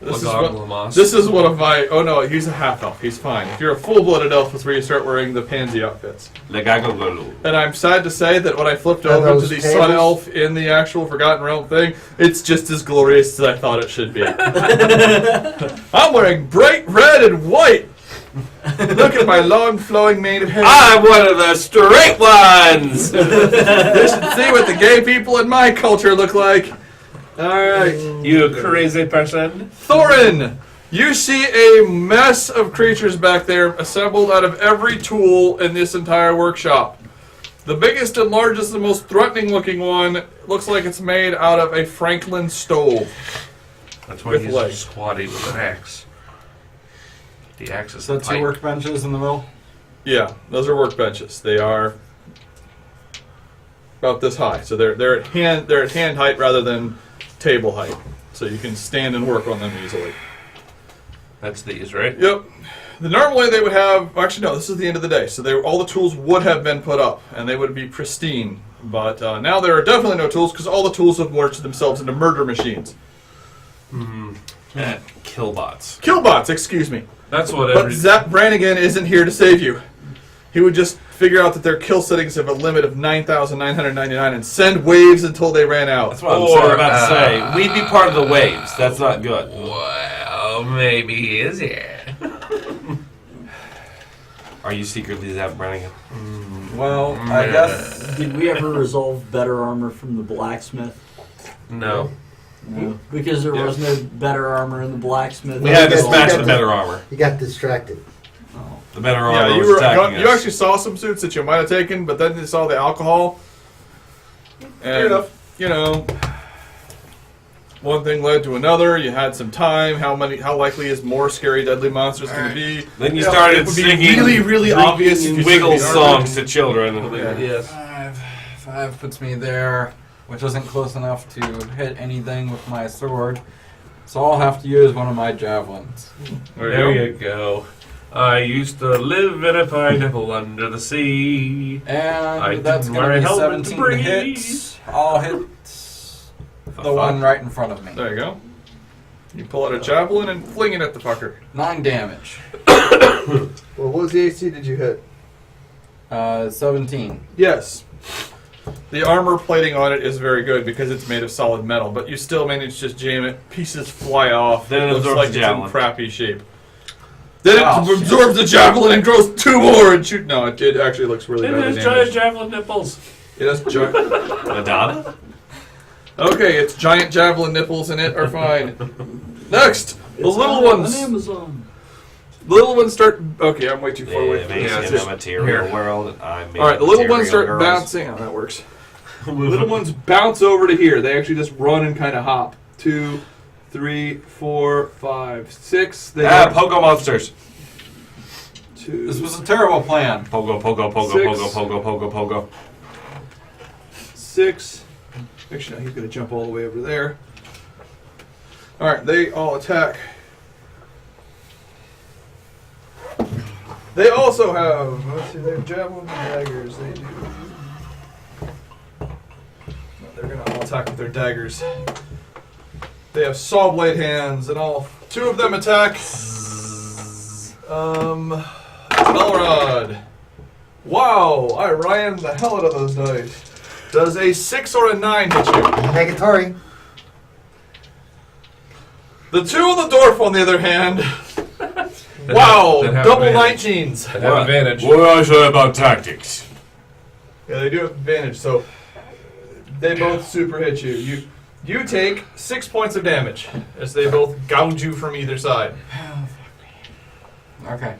This Lagoglamas. is one of my. Oh no, he's a half elf. He's fine. If you're a full-blooded elf, it's where you start wearing the pansy outfits. Legagogolu. And I'm sad to say that when I flipped Are over to those the tables? Sun Elf in the actual Forgotten Realm thing, it's just as glorious as I thought it should be. I'm wearing bright red and white. Look at my long flowing mane of hair. I'm one of the straight ones. You should see what the gay people in my culture look like. Alright. You crazy person. Thorin! You see a mess of creatures back there assembled out of every tool in this entire workshop. The biggest and largest and most threatening looking one looks like it's made out of a Franklin stove. That's why With he's legs. squatty with an axe. The axe is So the two pipe. workbenches in the middle. Yeah, those are workbenches. They are about this high, so they're at hand height rather than table height, so you can stand and work on them easily. That's these, right? Yep. Normally they would have. Actually, no. This is the end of the day, so all the tools would have been put up, and they would be pristine. But now there are definitely no tools because all the tools have merged themselves into murder machines. Killbots. Killbots, excuse me. That's what But Zap Brannigan isn't here to save you. He would just figure out that their kill settings have a limit of 9,999 and send waves until they ran out. That's what I'm about to say. We'd be part of the waves. That's not good. Well, maybe he is, yeah. Are you secretly Zap Brannigan? Well, I guess Did we ever resolve better armor from the blacksmith? No. No, because there was no better armor in the blacksmith. We had to Yeah, smash you the got better armor. You got distracted. The better Yeah, armor you was attacking you us. actually saw some suits that you might have taken, but then you saw the alcohol. And, enough. you know, one thing led to another. You had some time. How likely is more scary, deadly monsters going to be? Then you know, started it would be singing really, really obvious if you wiggle took the armor. songs to children. Yes. 5 puts me there, which isn't close enough to hit anything with my sword. So I'll have to use one of my javelins. There you go. I used to live in a pineapple under the sea. And that's didn't going wear a to be helmet to 17 to breathe. hit. I'll hit the one right in front of me. There you go. You pull out a javelin and fling it at the fucker. 9 damage. Well, what was the AC did you hit? 17. Yes. The armor plating on it is very good because it's made of solid metal, but you still manage to just jam it. Pieces fly off. Then it looks absorbs like the it's in javelin. crappy shape. Then it Oh, shit. absorbs the javelin and grows 2 more and shoot. No, it actually looks really It bad. has giant javelin nipples. It has giant. Madonna? Okay, it's giant javelin nipples and it are fine. Next, the little ones. On Amazon. The little ones start. Okay, I'm way too far away. Living From in this. a material world, and I'm All right, the little ones material start girls. bouncing. Oh, that works. Little ones bounce over to here. They actually just run and kind of hop. 2, 3, 4, 5, 6. They Pogo monsters. 2. This was a terrible plan. Pogo, pogo, pogo, Six. pogo, pogo, pogo, pogo. 6. Actually, no, he's going to jump all the way over there. Alright, they all attack. They also have, let's see, they have javelins and daggers. They do. No, they're going to all attack with their daggers. They have saw blade hands and all. 2 of them attack. Elrod. Wow, I ran the hell out of those dice. Does a 6 or a 9 hit you? Negatory. The 2 on the dwarf, on the other hand. Wow, that have double advantage. 19s. I have advantage. What did I say about tactics? Yeah, they do have advantage, so they both super hit you. You take 6 points of damage as they both gouge you from either side. Okay.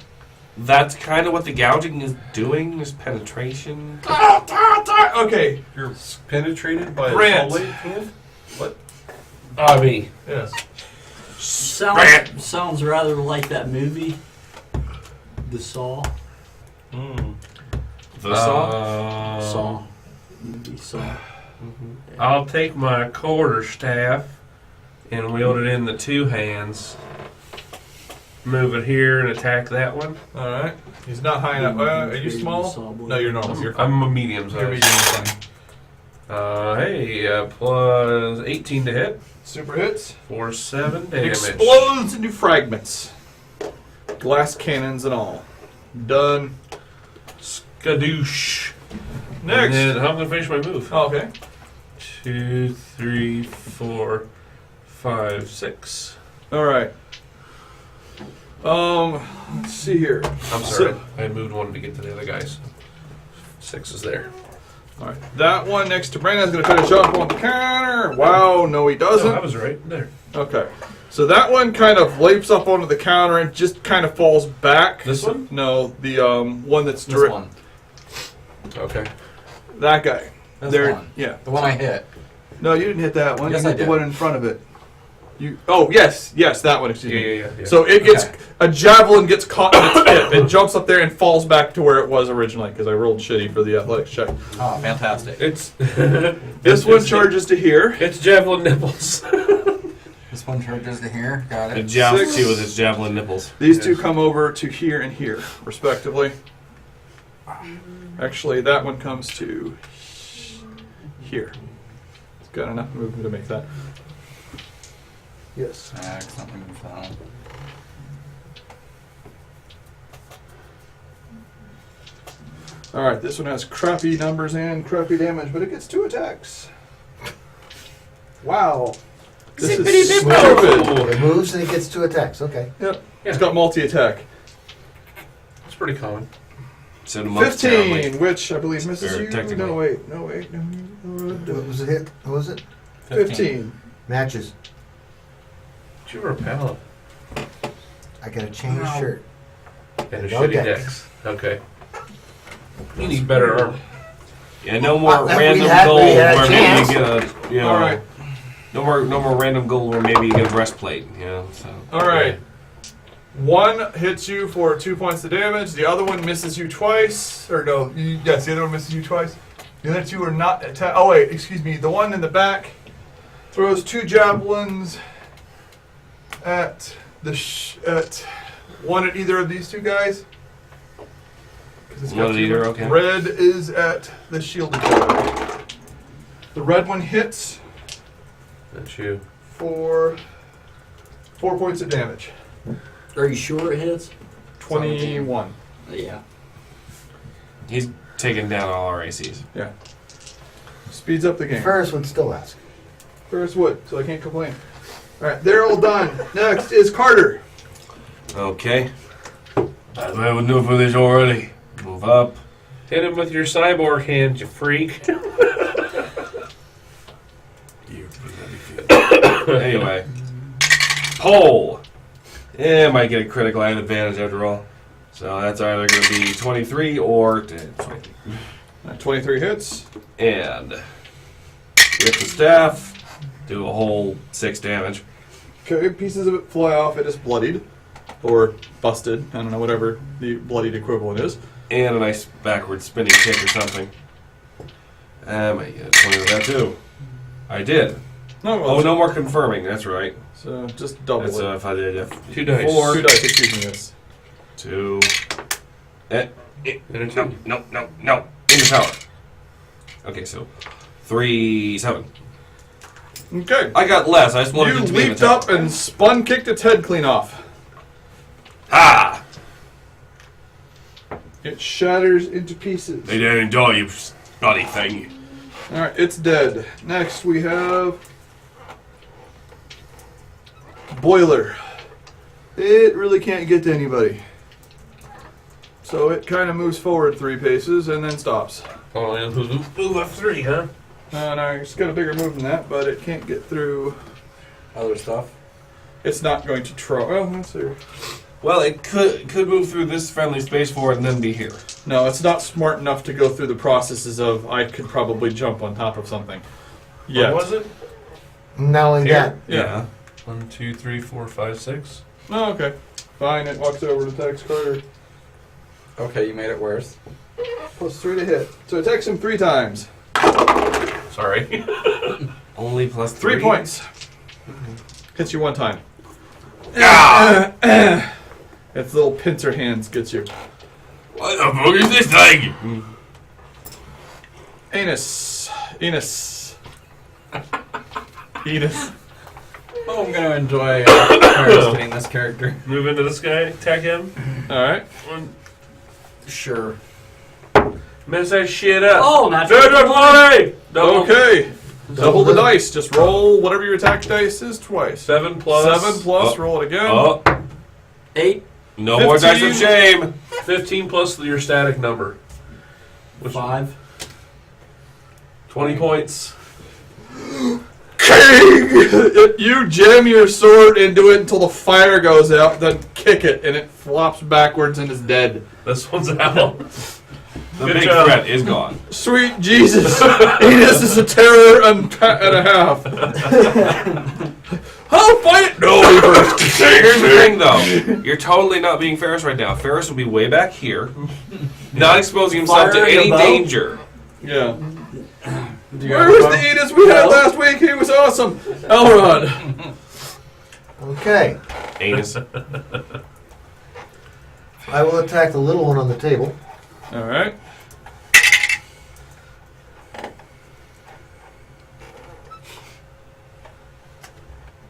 That's kind of what the gouging is doing, is penetration. Okay. You're penetrated by Grant. a blade hand? What? Me. Yes. Sounds rather like that movie, The Saw. The saw? Saw. Movie Saw. I'll take my quarterstaff and wield it in the 2 hands. Move it here and attack that one. Alright. He's not high enough. Are you small? No, you're normal. You're fine. I'm a medium size. You're medium fine. Plus 18 to hit Super hits. for 7 damage. Explodes into fragments. Glass cannons and all. Done. Skadoosh. Next. And then I'm going to finish my move. Oh, okay. 2, 3, 4, 5, 6. Alright. Let's see here. I'm sorry. I moved one to get to the other guys. 6 is there. Alright. That one next to Brandon's going to try to jump on the counter. Wow, no he doesn't. No, I was right there. Okay. So that one kind of leaps up onto the counter and just kind of falls back. This one? No, the one that's This direct. one. Okay. That guy. This There. one. Yeah. The one I hit. No, you didn't hit that one. Yes, you hit I did. the one in front of it. You. Oh yes, that one. Excuse me. Yeah. So it gets Okay. a javelin gets caught in its tip. It jumps up there and falls back to where it was originally because I rolled shitty for the athletics check. Oh, fantastic. It's This one charges to here. It's javelin nipples. This one charges to here. Got It it. jousts 6. you with its javelin nipples. These two come over to here and here, respectively. Actually, that one comes to here. It's got enough movement to make that. Yes. Something fell. Alright, this one has crappy numbers and crappy damage, but it gets 2 attacks. Wow. This is stupid. It moves and it gets 2 attacks. Okay. Yep. It's got multi-attack. It's pretty common. So the monks apparently- 15, which I believe misses Or you. technically. No, wait. No. What was it hit? What was it? 15. Matches. But you were a paladin. I got a chain shirt. And a No shitty dex. dex. Okay. You need better armor. Yeah, no more If we random had- gold we had a where maybe chance. you get a, you know, Alright. no more random gold where maybe you get a breastplate, you know, so. Alright. One hits you for 2 points of damage. The other one misses you twice. Or no, yes, the other one misses you twice. The other two are not attack. Oh wait, excuse me. The one in the back throws 2 javelins at at one at either of these 2 guys. 'Cause it's got One at 2. either, okay. Red is at the shielded guy. The red one hits That's you. for 4 points of damage. Are you sure it hits? 21. Yeah. He's taking down all our ACs. Yeah. Speeds up the game. Ferris would still ask. Ferris would, so I can't complain. Alright, they're all done. Next is Carter. Okay. I would know for this already. Move up. Hit him with your cyborg hand, you freak. Anyway. Pole. Yeah, might get a critical advantage after all. So that's either going to be 23 or 23. 23 hits. And With the staff, do a whole 6 damage. Okay, pieces of it fly off. It is bloodied. Or busted. I don't know, whatever the bloodied equivalent is. And a nice backward spinning kick or something. I might get a 20 with that too. I did. No, no more confirming, that's right. So just double That's, it. if I did 2 dice. 4. 2 dice, excuse me, yes. 2. No. In the tower. Okay, so 3, 7. Okay. I got less. I just wanted You it to be in the leaped tower. up and spun kicked its head clean off. Ah! It shatters into pieces. They didn't enjoy you, bloody thing. Alright, it's dead. Next we have Boiler. It really can't get to anybody. So it kind of moves forward 3 paces and then stops. Oh, yeah. Move up 3, huh? No, it's got a bigger move than that, but it can't get through Other stuff. It's not going to try. Well, let's see. Well, it could move through this friendly space forward and then be here. No, it's not smart enough to go through the processes of I could probably jump on top of something. Yeah. What was it? Not only that, Yeah. 1, 2, 3, 4, 5, 6. Oh, okay. Fine, it walks over to Tex Carter. Okay, you made it worse. +3 to hit. So it attacks him 3 times. Sorry. Only plus 3 points. Hits you 1 time. Ah! Its little pincer hands gets you. What the fuck is this thing? Enos. Oh, I'm gonna enjoy getting this character. Move into this guy, attack him. Alright. Sure. Mess that shit up. Oh, natural Double 20. Double. Okay. Double the dice. Just roll whatever your attack dice is twice. 7 plus. 7 plus. Roll it again. Oh, 8, no more dice of 15. shame. 15 plus your static number. Which 5. 20 points. King! You jam your sword into it until the fire goes out, then kick it, and it flops backwards and is dead. This one's out. The Good big job. threat is gone. Sweet Jesus! Enos is a terror and a half. I'll fight it! No, Here's the thing, though. You're totally not being Ferris right now. Ferris will be way back here, not exposing himself to Firing any a bow? danger. Yeah. Where Where was the Enos we had last week? He was awesome. Elrod. okay. Anus. I will attack the little one on the table. Alright.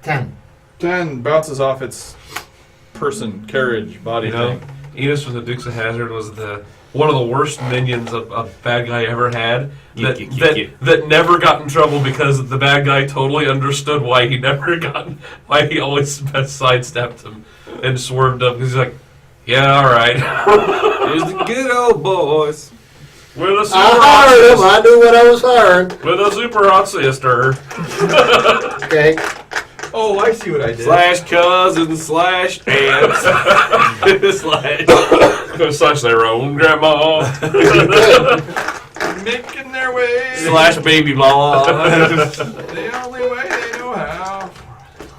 Ten. 10 bounces off its person, carriage, body You know, thing. Enos from the Dukes of Hazzard was one of the worst minions a bad guy ever had. That never got in trouble because the bad guy totally understood why he always sidestepped him and swerved up because he's like, yeah, all right. Here's the good old boys. We're the super I hired him. hot I knew what I was hiring. We're the super hot sister. Okay. Oh, I see what I did. Slash cousins, slash aunts, Slash their own grandma. Making their way. slash baby blah. The only way they know how.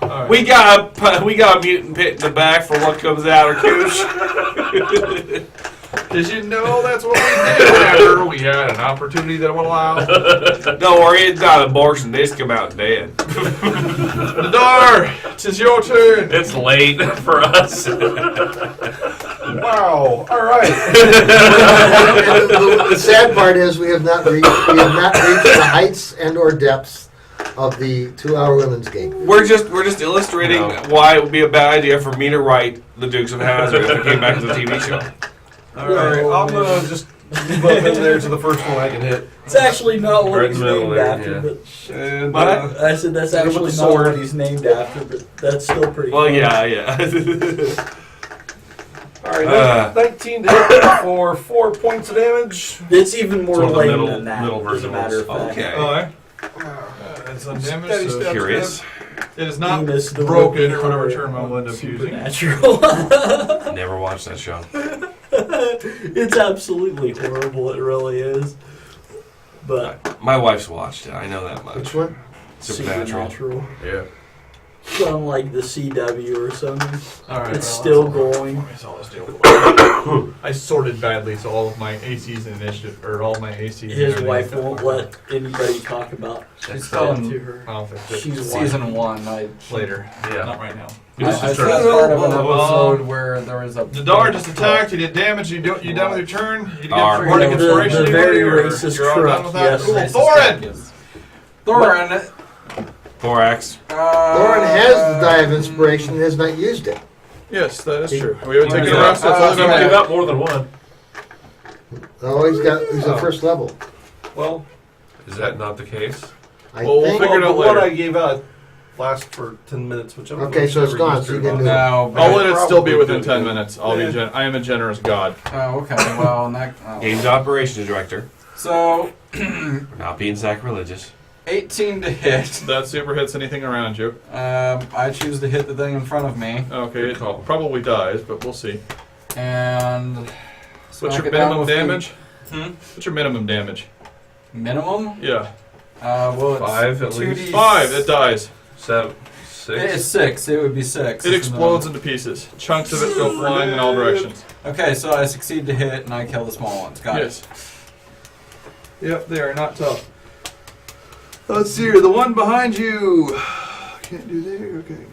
All right. we got a mutant pit in the back for what comes out of Koosh. Did you know that's what we did whenever we had an opportunity that would allow? Don't worry, it's not abortion. They just come out dead. Nadar, it's your turn. It's late for us. Wow. All right. the sad part is we have not reached the heights and/or depths of the 2-hour women's game. We're just illustrating why it would be a bad idea for me to write the Dukes of Hazzard if it came back to the TV show. Alright, I'm gonna just move up in there to the first one I can hit. It's actually not what Right in he's the middle named there, after, yeah. but And, I said that's Hit him with actually the not sword. what he's named after, but that's still pretty Well, funny. yeah. Alright, 19 to hit for 4 points of damage. It's even more Sort of the lame middle- than that, middle as a version matter of was. fact. Okay. Alright. It's undamaged. So Curious. it is not Enos the broken, or Rookie whatever for term I'll end up using. Supernatural. Never watched that show. It's absolutely horrible. It really is. but My wife's watched it. I know that much. Which one? Supernatural. Yeah. It's on like the CW or something. All right. It's still going. I sorted badly, so all of my ACs and initiative, or all my ACs. and His everything wife got won't fucked let up. anybody talk about She's that still to in her. I'll fix it. She's season 1. later. Yeah. Not right now. I Just saw started- part of an Whoa, whoa, episode whoa. where there was a. The Dar just attacked. You did damage. You done with your turn. You get Arr. bardic The inspiration. very or racist you're all done truck, with that? yes. Cool. Racist Thorin. Thorin. Thorax. Thorin has the die of inspiration and has not used it. Yes, that is true. We haven't taken a Yeah. rest. That's all You I've give got. up more than one. Oh, he's at first level. Well, is that not the case? I Well, we'll think. figure it out the one later. I gave out lasts for 10 minutes, which I'm Okay, so it's never gone, used so you very can much. do it. No. I'll let it still be Probably within good. 10 minutes. Yeah. I am a generous god. Oh, okay. Well, in that, Games operations director. so We're not being sacrilegious. 18 to hit. That super hits anything around you. I choose to hit the thing in front of me, Okay, Good it call. probably dies, but we'll see. and What's smack your it down minimum with the- damage? Hmm? What's your minimum damage? Minimum? Yeah. Well, it's 5 at 2d. least. 5. It dies. 7, It's 6. 6. It would be 6. It explodes into pieces. Chunks of it go flying in all directions. Okay, so I succeed to hit, and I kill the small ones. Got Yes. Yep, they are not tough. Let's see here. The one behind you. Can't do there. Okay.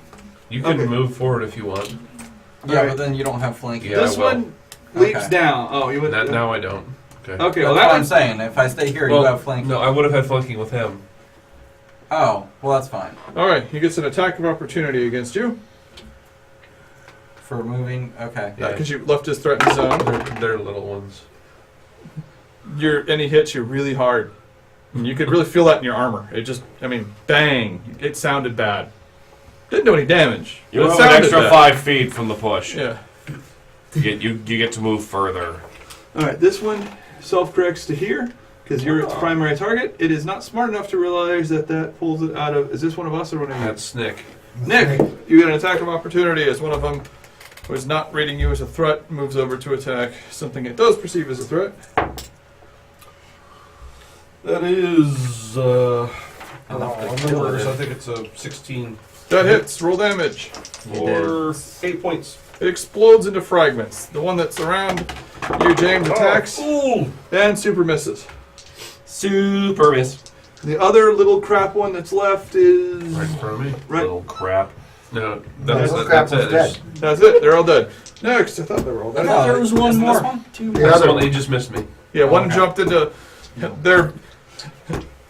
You can Okay. move forward if you want. it. Yeah, Alright. but then you don't have flanking. Yeah, this I will. one leaps Okay. down. Oh, you went. Now I don't. Okay. Okay, That's well that what I'm one's saying. If I stay here, Well, you have flanking. No, I would have had flanking with him. Oh, well, that's fine. all right. He gets an attack of opportunity against you For moving, okay. Yeah. because you left his threatened zone. They're little ones. And he hits you really hard. And you could really feel that in your armor. It just, I mean, bang! It sounded bad. Didn't do any damage. You but it move an sounded extra bad. 5 feet from the push. Yeah. You get to move further. All right. This one self-corrects to here because you're its primary target. It is not smart enough to realize that pulls it out of. Is this one of us or one of you? That's Nick. Nick, you get an attack of opportunity as one of them who is not rating you as a threat moves over to attack something it does perceive as a threat. That is. Enough to kill Numbers, it. I think it's a 16 That hits. Roll damage. for 8 points. It explodes into fragments. The one that's around you, James, attacks and super misses. Super miss. The other little crap one that's left is Right in front of me. right. Little crap. No, Little that's crap it. was dead. That's it. They're all dead. Next, I thought they were all I dead. thought there was one Isn't this more. one? The That's other one one. they just missed me. Yeah, one Okay. jumped into.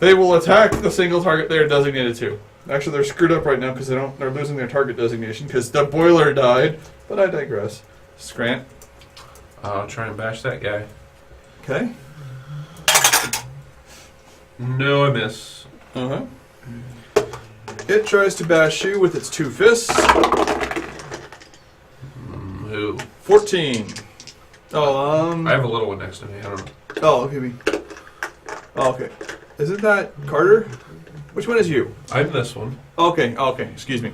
They will attack the single target they are designated to. Actually, they're screwed up right now because they're losing their target designation because the boiler died. But I digress. Scrant. I'll try and bash that guy. Okay. No, I miss. Uh huh. It tries to bash you with its 2 fists. Who? 14. Oh, I have a little one next to me. I don't know. Oh, look at me. Oh, okay. Isn't that Carter? Which one is you? I'm this one. Okay, excuse me.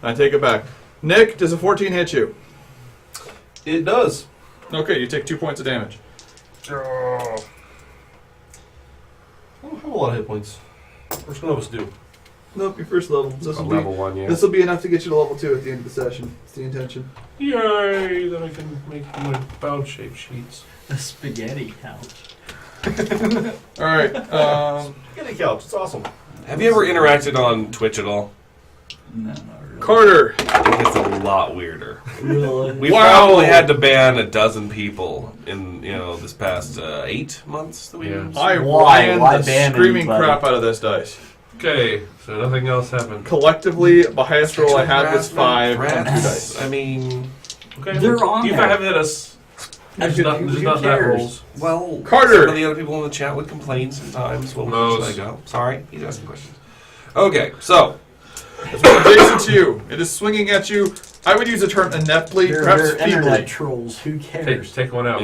I take it back. Nick, does a 14 hit you? It does. Okay, you take 2 points of damage. I don't have a lot of hit points. Which one of us do? Nope, your first level. This A will be level 1, yeah. this will be enough to get you to level 2 at the end of the session. It's the intention. Yay! Then I can make my bound-shaped sheets. A spaghetti couch. All right. Get a couch. It's awesome. Have you ever interacted on Twitch at all? No, not really. Carter. It's a lot weirder. Really? We Wow. probably had to ban a dozen people in this past 8 months that we Yeah. used. I Why? ran Why the ban screaming anybody? crap out of this dice. Okay, so nothing else happened. Collectively, the highest roll I had was 5 on 2 Rats. dice. I mean, Okay, They're on you there. have hit us. There's Who not that cares? rolls. well, Carter. some of the other people in the chat would complain sometimes. Well, where Rose. should I go? Sorry, he's asking questions. Okay, so It's adjacent to you. It is swinging at you. I would use the term ineptly, They're perhaps internet feebly. trolls. Who cares? Take one out.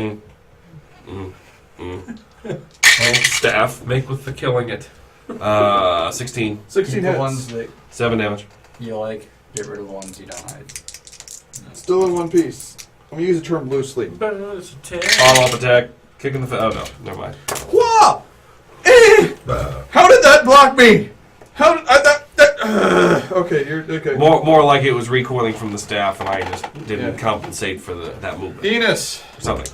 Staff, Make with the killing it. 16, 16 Keep the hits. ones that 7 damage. you like. Get rid of the ones you don't like. Still in one piece. I'm going to use the term loosely. But it's a 10. Follow up attack, kick in the face. Oh no, never mind. Whoa! How did that block me? How did okay, you're okay. More like it was recoiling from the staff, and I just didn't compensate for that movement. Enos, Something.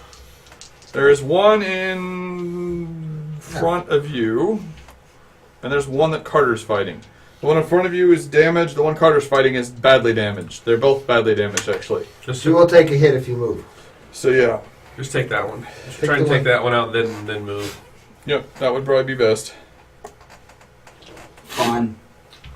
there is one in front of you, and there's one that Carter's fighting. The one in front of you is damaged. The one Carter's fighting is badly damaged. They're both badly damaged, actually. You will take a hit if you move. So yeah. Just take that one. Just Take try and the take one. that one out, then move. Yep, that would probably be best. Fine.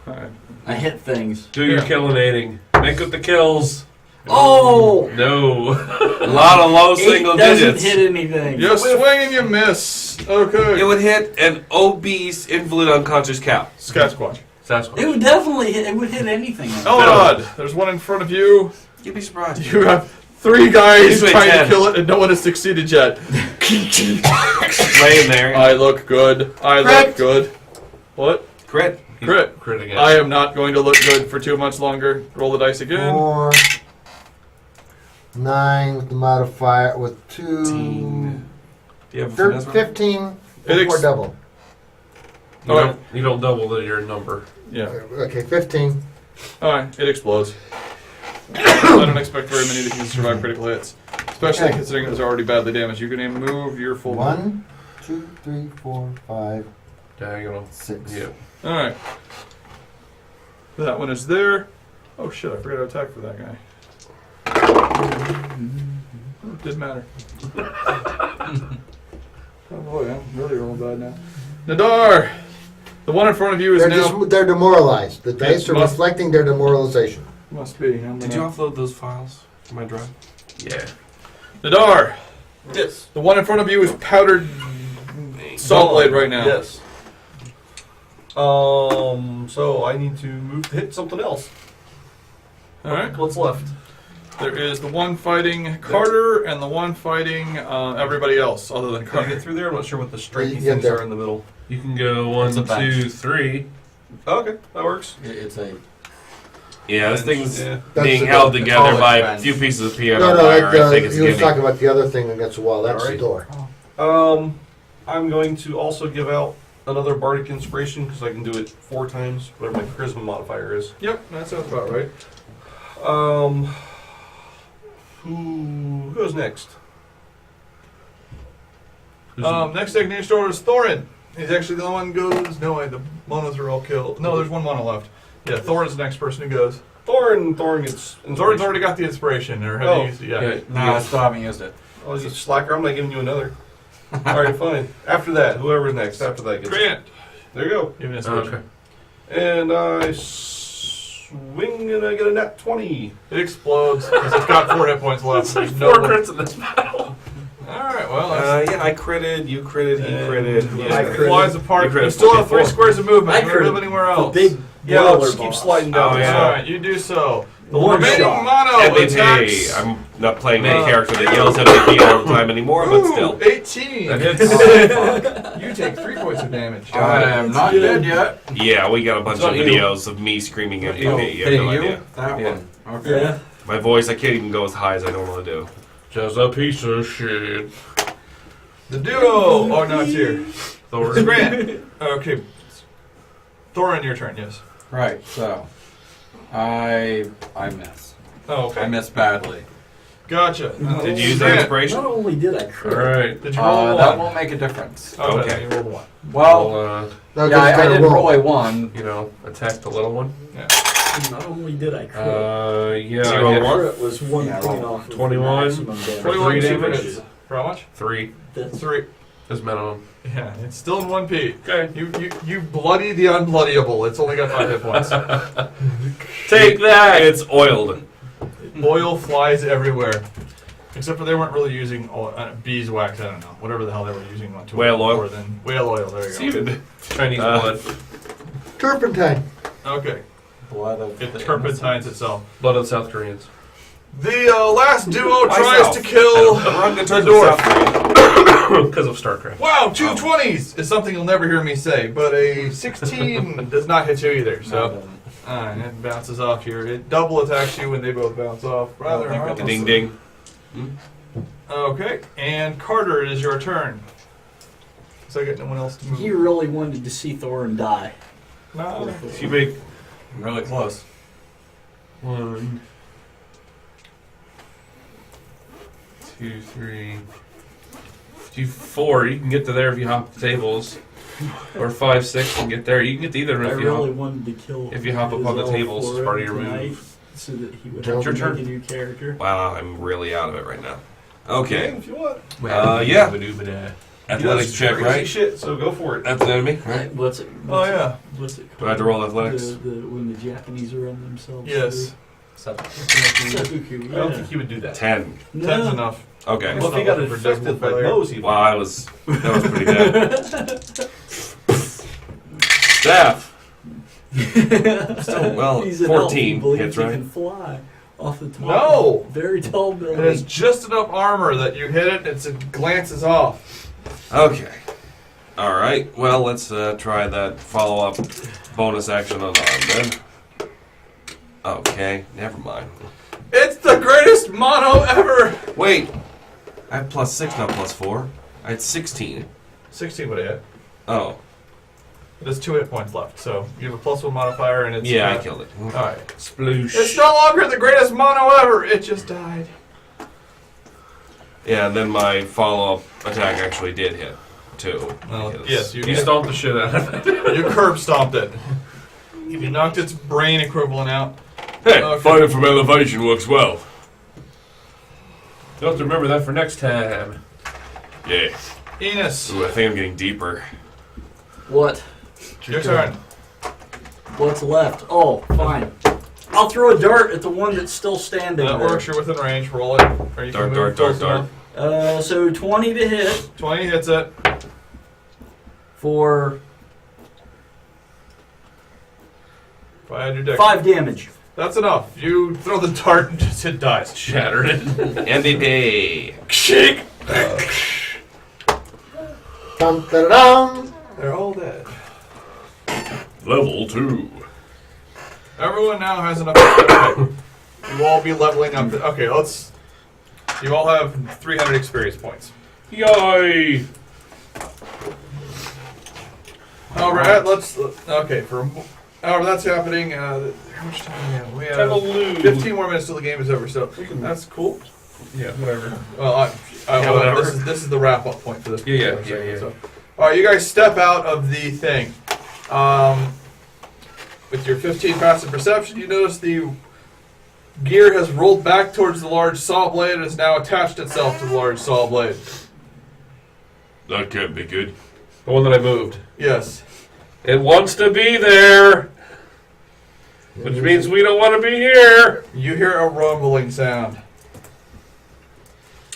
Alright. I hit things. Do your killinating. Make up the kills. Oh! No. A lot of low single doesn't digits. hit anything. You swing and you miss. Okay. It would hit an obese, invalid, unconscious cow. Sasquatch. It would definitely hit. It would hit anything. Elrod, there's one in front of you. You'd be surprised. You have 3 guys Usually trying 10. to kill it, and no one has succeeded yet. Laying there. I look good. I look good. What? Crit. Crit. Crit again. I am not going to look good for too much longer. Roll the dice again. 4, 9 with the modifier with 2. 15. Do you have a 15. finesse? 15 It or double. You don't double your number. Yeah. Okay, 15. Alright, it explodes. I don't expect very many that can survive critical hits. Especially Okay. considering it was already badly damaged. You can move your full 1, 2, 3, 4, 5, Diagonal. 6. Yep. Alright. That one is there. Oh shit, I forgot to attack for that guy. It didn't matter. Oh boy, I'm really rolling bad now. Nadar! The one in front of you is now... They're demoralized. The dice are must- reflecting their demoralization. Must be. Did you offload those files from my drive? Yeah. Nadar! Yes. The one in front of you is powdered salt blade right now. Yes. So I need to move to hit something else. Alright. What's left? There is the one fighting Carter and the one fighting everybody else other than Can I Carter. get through there? I'm not sure what the stripey You get things there. are in the middle. You can go 1, It's a bench. 2, 3. Okay, that works. It's a Yeah, this thing's Yeah. being That's held the together college by a bench. few pieces of piano No, wire. I think it's he was giving. talking about the other thing against the wall. That's Alright. the door. I'm going to also give out another bardic inspiration because I can do it 4 times, whatever my charisma modifier is. Yep, that sounds about right. Who goes next? Next technician order is Thorin. He's actually the only one who goes. No, wait, the monos are all killed. No, there's one mono left. Yeah, Thorin's the next person who goes. Thorin gets. Thorin's already got the inspiration. Or have Oh, you used it? Yeah. no, I still haven't used it. Oh, you slacker! I'm not giving you another. All right, fine. After that, whoever's next. After that, gets. Grant. There you go. Give me an inspiration. Okay. And I swing and I get a nat 20. It explodes because it's got 4 hit points left. There's There's 4 no crits in this battle. Alright, well, that's, Yeah, I critted, you critted, he critted. yeah, I it critted. flies apart. You critted You still have 3 44. squares of movement. I You can live critted anywhere else. The big Yeah, I'll boiler just keep boss. sliding down. Oh, yeah. Alright, you do so. The One remaining shot. mono MVP. attacks. I'm not playing a character that yells MVP all the time anymore, but still. 18. That hits. You take 3 points of damage. I am not dead yet. Yeah, we got a bunch It's of not you. videos of me screaming MVP. You have Hitting no you? idea. That Yeah. one. Okay. Yeah. My voice, I can't even go as high as I normally do. Just a piece of shit. The duo. Oh, no, it's here. Thor. Grant. Okay. Thorin, your turn, yes. Right. So, I miss. Oh, okay. I miss badly. Gotcha. Did you use that Grant, inspiration? Not only did I crit, Alright. Did you roll a That 1? won't make a difference. Oh, Okay. okay. You rolled a 1. Well, Well, No, yeah, I did roll a 1. you know, attack the little one. not only did I crit, Yeah. Zero I hit one? crit was 1 Yeah, point roll. off of 21. maximum damage. 21 super damage. hits. For how much? 3 That's 3. is minimum. Yeah, it's still in 1p. Okay. You bloody the unbloodyable. It's only got 5 hit points. Take that! It's oiled. Oil flies everywhere. Except for they weren't really using beeswax, I don't know. Whatever the hell they were using on to Whale oil. more than whale oil, there you go. Seated. Chinese blood. Turpentine. Okay. Blood of It the turpentines itself. Blood of the South Koreans. The last duo tries Myself. to kill Run the the dwarf. Because of StarCraft. Wow, 2 20s is something you'll never hear me say, but a 16 does not hit you either, so. Alright, it bounces off here. It double attacks you when they both bounce off. Rather harmless. Ding ding. Okay, and Carter, it is your turn. because I got no one else to move. You really wanted to see Thorin die. No. If you make Really close. 1, 2, 3, 4, you can get to there if you hop the tables. Or 5, 6 can get there. You can get to either I if you really hop. wanted to kill if you hop up on the tables as part of your move. so that he would Your have to turn. make a new character. Wow, I'm really out of it right now. Okay. If you want. Yeah. Athletics check, right? Shit, so go for it. That's an enemy, right? What's it? Oh yeah. What's it called? Do I have to roll athletics? When the Japanese run themselves. Yes. Seppuku. I don't think he would do that. 10. No. 10's enough. Okay. Well, if he got looking for infected dismal by failure. Moonsea, Wow, that was pretty bad. Staff. Still, well, He's an elf, he 14 believes hits, he right? can fly off the top. No! Of a very tall It building. has just enough armor that you hit it, it glances off. Okay. All right. Well, let's try that follow-up bonus action on arm then. Okay. Never mind. It's the greatest mono ever! Wait. I had +6, not +4. I had 16. 16 would have hit. Oh. There's 2 hit points left, so you have a +1 modifier and it's... Yeah, I killed it. Alright. Sploosh. It's no longer the greatest mono ever! It just died. Yeah, and then my follow-up attack actually did hit, too. Well, because- yes, You stomped the shit out of it. You curb stomped it. You knocked its brain equivalent out. Hey, Okay. fighting from elevation works well. You'll have to remember that for next time. Yeah. Enos, Ooh, I think I'm getting deeper. What? your turn. What's left? Oh, fine. I'll throw a dart at the one that's still standing. That there. works, you're within range, roll it. Or you Dart, can dart, move close dart, enough. So 20 to hit 20 hits it. for If I had your deck. 5 damage. That's enough. You throw the dart and just it dies. Shattered it. MVP. Shake! Dum, da, da, dum. They're all dead. Level 2. Everyone now has enough. Okay. You all be leveling up. Okay, let's. You all have 300 experience points. Yay! Alright, let's. Okay, for. However, that's happening. How much time do we have? We have Toodaloo. 15 more minutes till the game is over, so that's cool. Yeah, whatever. Well, Yeah, whatever. this is the wrap up point for this. Yeah. So, all right, you guys step out of the thing. With your 15 passive perception, you notice the gear has rolled back towards the large saw blade and has now attached itself to the large saw blade. That can't be good. The one that I moved. Yes. It wants to be there, which means we don't want to be here. You hear a rumbling sound.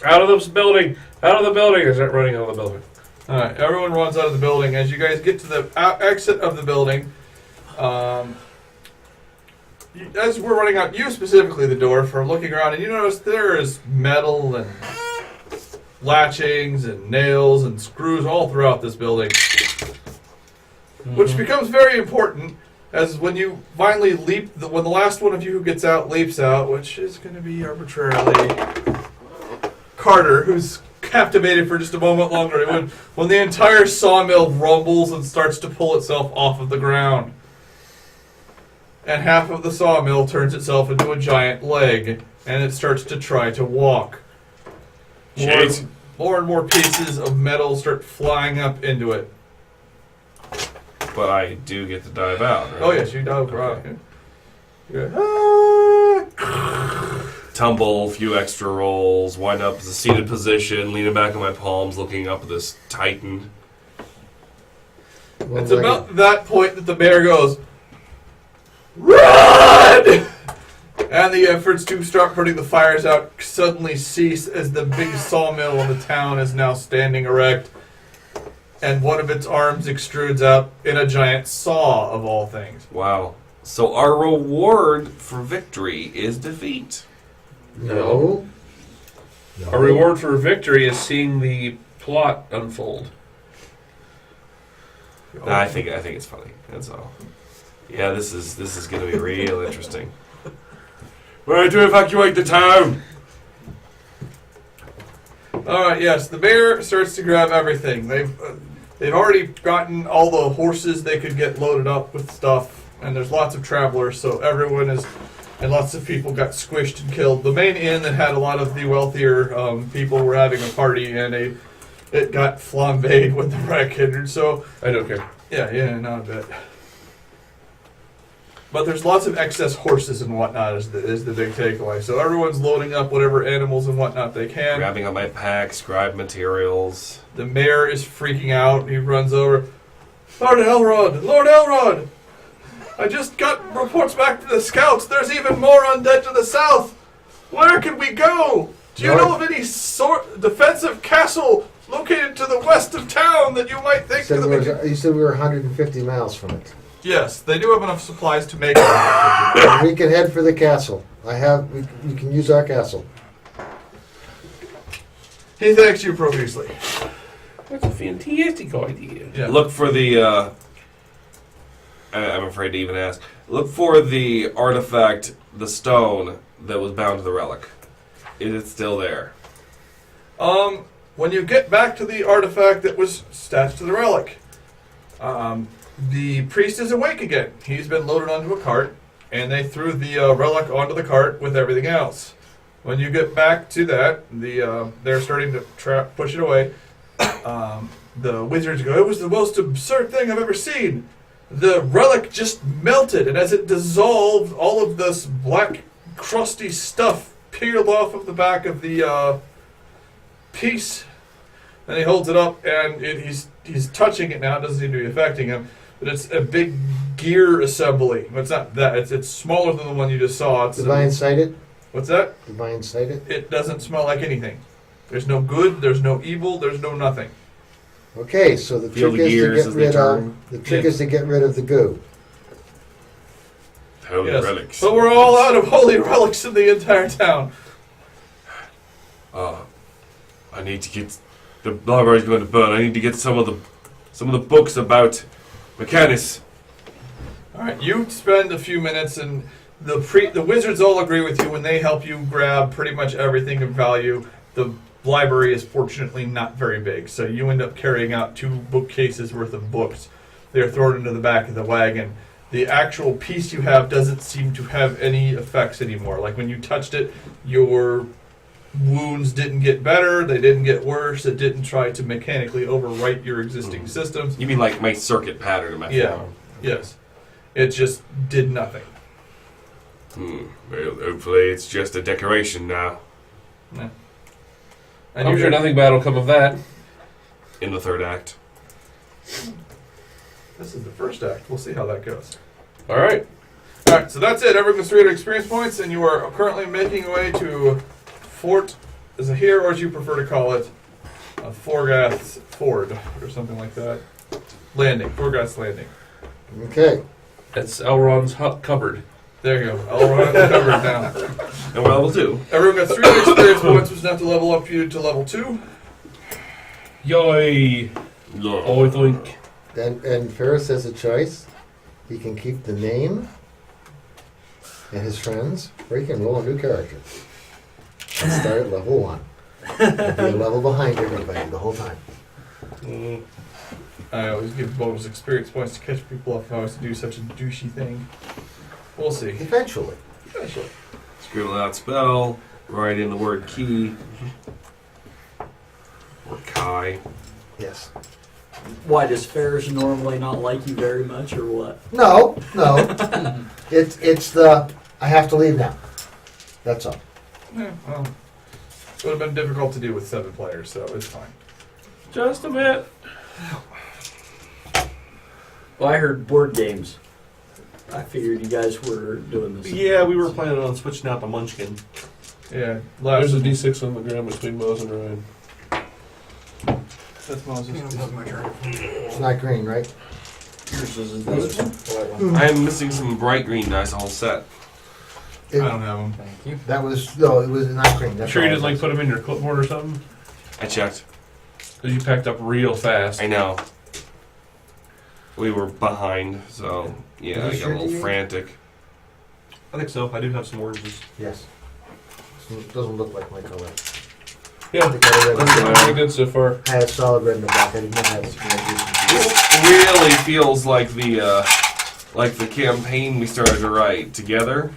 Out of this building. Out of the building. Is that running out of the building? All right, everyone runs out of the building. As you guys get to the exit of the building, as we're running out, you specifically the door for looking around, and you notice there is metal and latchings and nails and screws all throughout this building, which becomes very important as when you finally leap. When the last one of you who gets out leaps out, which is going to be arbitrarily Carter, who's captivated for just a moment longer. When the entire sawmill rumbles and starts to pull itself off of the ground. And half of the sawmill turns itself into a giant leg, and it starts to try to walk. More and more pieces of metal start flying up into it. But I do get to dive out, right? Oh yes, you dive right. Okay. Tumble, a few extra rolls, wind up as a seated position, leaning back on my palms, looking up at this titan. It's about that point that the bear goes, "Run!" And the efforts to start putting the fires out suddenly cease as the big sawmill in the town is now standing erect, and one of its arms extrudes out in a giant saw of all things. Wow. So our reward for victory is defeat. No. A reward for victory is seeing the plot unfold. Nah, I think it's funny. That's all. Yeah, this is going to be real interesting. We're going to evacuate the town. All right, yes, the bear starts to grab everything. They've already gotten all the horses they could get loaded up with stuff, and there's lots of travelers, so everyone is, and lots of people got squished and killed. The main inn that had a lot of the wealthier people were having a party, and it got flambéed when the wreck hindered, so... I don't care. Yeah, not a bit. But there's lots of excess horses and whatnot is the big takeaway. So everyone's loading up whatever animals and whatnot they can. Grabbing up my pack, scribe materials. The mayor is freaking out. He runs over. Lord Elrod! I just got reports back from the scouts. There's even more undead to the south. Where can we go? Do you know of any defensive castle located to the west of town that you might think... You said we were 150 miles from it. Yes, they do have enough supplies to make it. We can head for the castle. You can use our castle. He thanks you profusely. That's a fantastic idea. Yeah. Look for the, I'm afraid to even ask. Look for the artifact, the stone, that was bound to the relic. Is it still there? When you get back to the artifact that was attached to the relic, the priest is awake again. He's been loaded onto a cart, and they threw the relic onto the cart with everything else. When you get back to that, they're starting to push it away. The wizards go, "It was the most absurd thing I've ever seen. The relic just melted, and as it dissolved, all of this black, crusty stuff peeled off of the back of the piece." And he holds it up, and he's touching it now. It doesn't seem to be affecting him. But it's a big gear assembly. It's not that. It's smaller than the one you just saw. It's Divine sighted? What's that? Divine sighted? It doesn't smell like anything. There's no good. There's no evil. There's no nothing. Okay, so the trick is to get rid of the goo. Holy relics. But we're all out of holy relics in the entire town. I need to get... The library's going to burn. I need to get some of the books about Mechanus. Alright, you spend a few minutes, and the wizards all agree with you when they help you grab pretty much everything of value. The library is fortunately not very big, so you end up carrying out 2 bookcases worth of books. They're thrown into the back of the wagon. The actual piece you have doesn't seem to have any effects anymore. Like when you touched it, your wounds didn't get better, they didn't get worse, it didn't try to mechanically overwrite your existing systems. You mean like my circuit pattern in my phone? Yes. It just did nothing. Well, hopefully it's just a decoration now. Yeah. I'm sure nothing bad will come of that. In the 3rd act. This is the 1st act. We'll see how that goes. Alright. Alright, so that's it. Everyone gets 300 experience points, and you are currently making your way to Fort Zahir, or as you prefer to call it, Forgath's Ford, or something like that. Landing. Forgath's Landing. Okay. That's Elrond's cupboard. There you go. Elrond covered now. And we're level 2. Everyone got 300 experience points, which is enough to level up you to level 2. Yay! I think. And Ferris has a choice. He can keep the name and his friends, or he can roll a new character. And start at level 1. And be a level behind everybody the whole time. I always give bonus experience points to catch people up if I was to do such a douchey thing. We'll see. Eventually. Scribble out spell, write in the word key. Or Kai. Yes. Why, does Ferris normally not like you very much, or what? No. It's the I have to leave now. That's all. Yeah, well, it would have been difficult to do with 7 players, so it's fine. Just a bit. Well, I heard board games. I figured you guys were doing this. Yeah, we were planning on switching out the Munchkin. Yeah, There's a D6 on the ground between Mose and Ryan. That's Moses. It's not green, right? Yours isn't this one? I am missing some bright green dice all set. I don't have them. Thank you. That was it was not green. That's Sure you all didn't like put them in your clipboard or something? I checked. Because you packed up real fast. I know. We were behind, so yeah, I got a little frantic. I think so. I do have some oranges. Yes. It doesn't look like my color. I think I read That's it. pretty good so far. I had a solid red in the back. I did not have a transition. This really feels like the campaign we started to write together.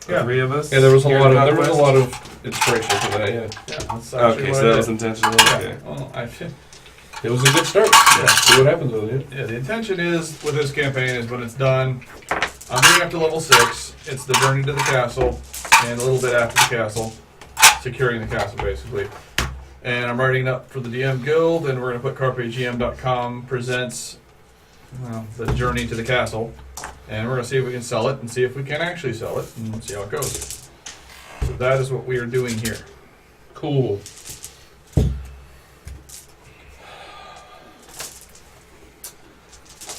The Yeah. three of us. Yeah, there was a here lot in of Conquest. inspiration for that. Yeah, That's Okay, actually so what that I was did. intentional. Yeah. Okay. Well, it was a good start. Yeah, see what happens with it. Yeah, the intention is with this campaign is when it's done, I'm moving up to level 6. It's the journey to the castle, and a little bit after the castle, securing the castle basically. And I'm writing up for the DM Guild, and we're going to put CarpeGM.com presents the journey to the castle, and we're going to see if we can sell it, and see if we can actually sell it, and see how it goes. So that is what we are doing here. Cool.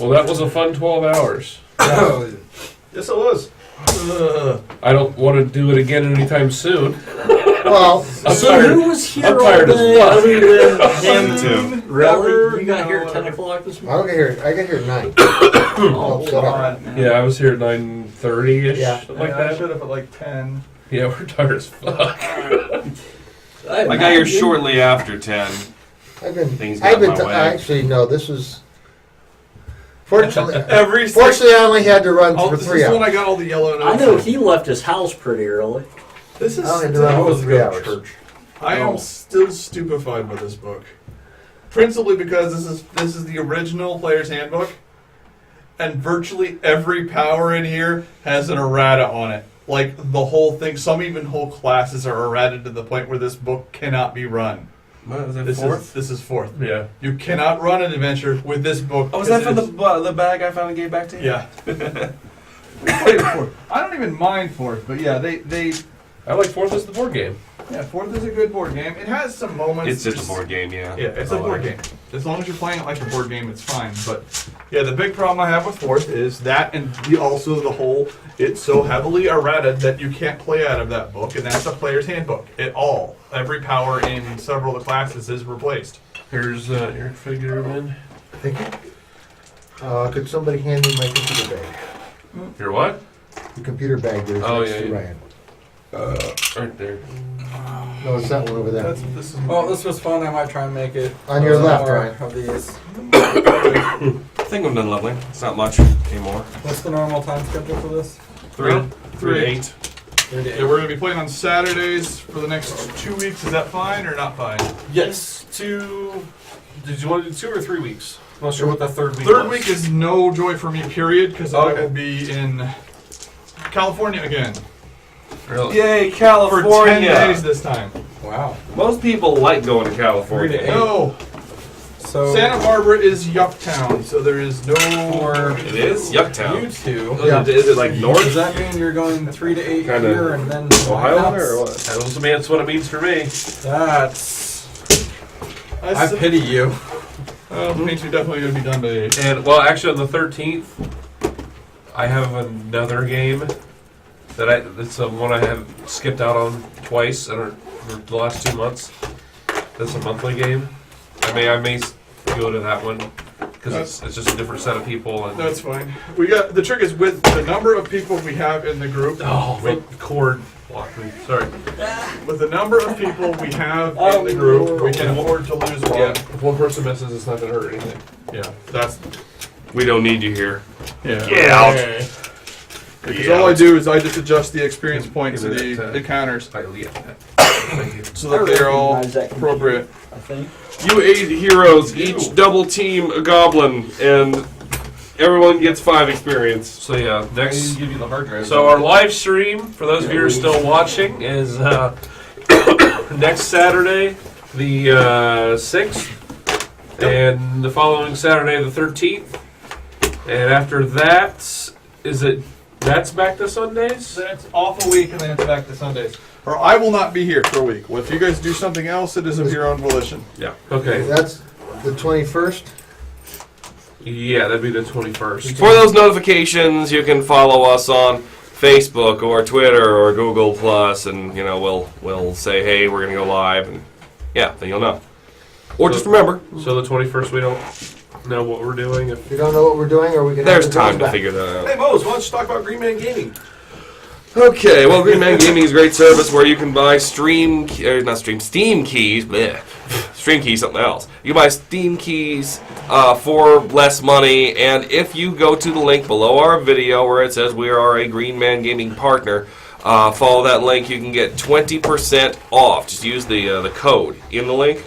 Well, that was a fun 12 hours. Yes, it was. I don't want to do it again anytime soon. Well, I'm So tired. who was here I'm all tired as day fuck. other than him? Too. Really? You got here at 10 o'clock this I morning? don't get here. I get here at 9. Oh, shut up. Yeah, I was here at 9:30ish, Yeah. something like I that. showed up at like 10. Yeah, we're tired as fuck. I got here shortly after 10. Things got I've been. in my way. Actually, no. This was. Fortunately, Every fortunately, I only had to run Oh, for this 3 is when hours. I got all the yellow I notes. know he left his house pretty early. This is I only had to run for 3 hours. I am still stupefied by this book. Principally because this is the original player's handbook, and virtually every power in here has an errata on it. Like the whole thing. Some even whole classes are errata to the point where this book cannot be run. What was it, This fourth? is fourth. Yeah. You cannot run an adventure with this book. Oh, was that from because the bag I finally gave back to you? Yeah. I don't even mind fourth, but yeah, they I like fourth as the board game. yeah, fourth is a good board game. It has some moments. It's just a There's- board game, yeah. Yeah, it's a I like board it. game. As long as you're playing it like a board game, it's fine. But yeah, the big problem I have with fourth is that, and also the whole it's so heavily errata that you can't play out of that book, and that's a player's handbook. Every power in several of the classes is replaced. Here's your figure, man. Thank you. Could somebody hand me my computer bag? Your what? The computer bag there's Oh, next yeah, to yeah. Ryan. Right there. No, it's that one over there. This is Well, this was fun. I might try and make it. On your left, more Ryan. of these. I think I'm done leveling. It's not much anymore. What's the normal time schedule for this? 3 3 to 8. 3 to 8. Yeah, we're going to be playing on Saturdays for the next 2 weeks. Is that fine or not fine? Yes. Did you want to do 2 or 3 weeks? I'm not sure what that third week Third was. week is no joy for me, period, because I Okay. will be in California again Really? Yay, for California! 10 days this time. Wow. Most people like going to California. 3 to 8. No, So Santa Barbara is Yucktown, so there is no. It is? Yucktown. you two. Yeah. Is it like Does north? that mean you're going 3 to 8 Kinda here and then Ohio Winehouse? there or what? That's what it means for me. That's. I pity you. It means you're definitely going to be done by 8. And well, actually, on the 13th, I have another game that it's one I have skipped out on twice in the last 2 months. That's a monthly game. I may go to that one because it's just a different set of people. And That's fine. We got the trick is with the number of people we have in the group. oh, wait, cord blocked me. Sorry. With the number of people we have in the group, we can afford to lose one. Yeah, if one person misses, it's not gonna hurt anything. Yeah, that's We don't need you here. yeah. Get out. Because all I do is I just adjust the experience points of the encounters so that they're all recognize that computer. appropriate. I think. You 8 heroes, each double team a goblin, and everyone gets 5 experience. So yeah, next. give you the hard drive. So our live stream, for those of you who are still watching, is next Saturday, the 6th, and the following Saturday, the 13th. And after that, that's back to Sundays? Then it's off a week and then it's back to Sundays. Or I will not be here for a week. Well, if you guys do something else, it is of your own volition. Yeah. Okay. That's the 21st. Yeah, that'd be the 21st. For those notifications, you can follow us on Facebook or Twitter or Google Plus, and we'll say, hey, we're gonna go live, and yeah, then you'll know. Or just remember, So the 21st, we don't know what we're doing. If you don't know what we're doing, or we can. there's have the time girls to back. figure that out. Hey, Mose, why don't you talk about Green Man Gaming? Okay, well, Green Man Gaming is a great service where you can buy Steam keys, bleh. Stream keys, something else. You can buy Steam keys for less money, and if you go to the link below our video where it says we are a Green Man Gaming partner, follow that link, you can get 20% off. Just use the code in the link,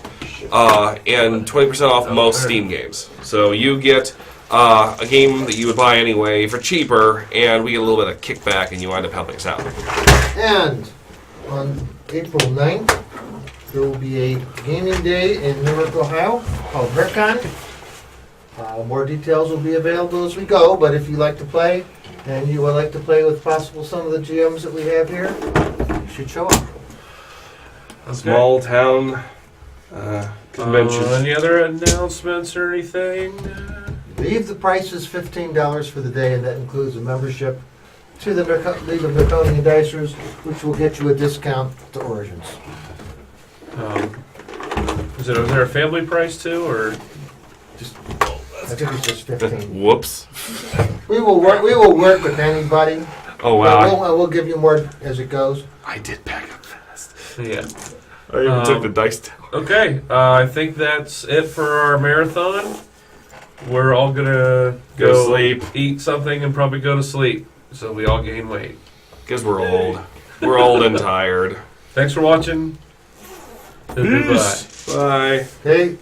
and 20% off most Steam games. So you get a game that you would buy anyway for cheaper, and we get a little bit of kickback, and you wind up helping us out. And on April 9th, there will be a gaming day in Newark, Ohio called Rickon. More details will be available as we go, but if you like to play and you would like to play with possible some of the GMs that we have here, you should show up. Small town convention. Any other announcements or anything? I believe the price is $15 for the day, and that includes a membership to the League of Draconian Dicers, which will get you a discount to Origins. Is there a family price too, or I think it's just 15. Whoops. We will work with anybody. Oh, wow. We'll give you more as it goes. I did pack up fast. yeah? I even took the dice down. Okay, I think that's it for our marathon. We're all gonna Go sleep. eat something, and probably go to sleep, so we all gain weight. Because we're old. We're old and tired. Thanks for watching. Goodbye. Bye. Hey,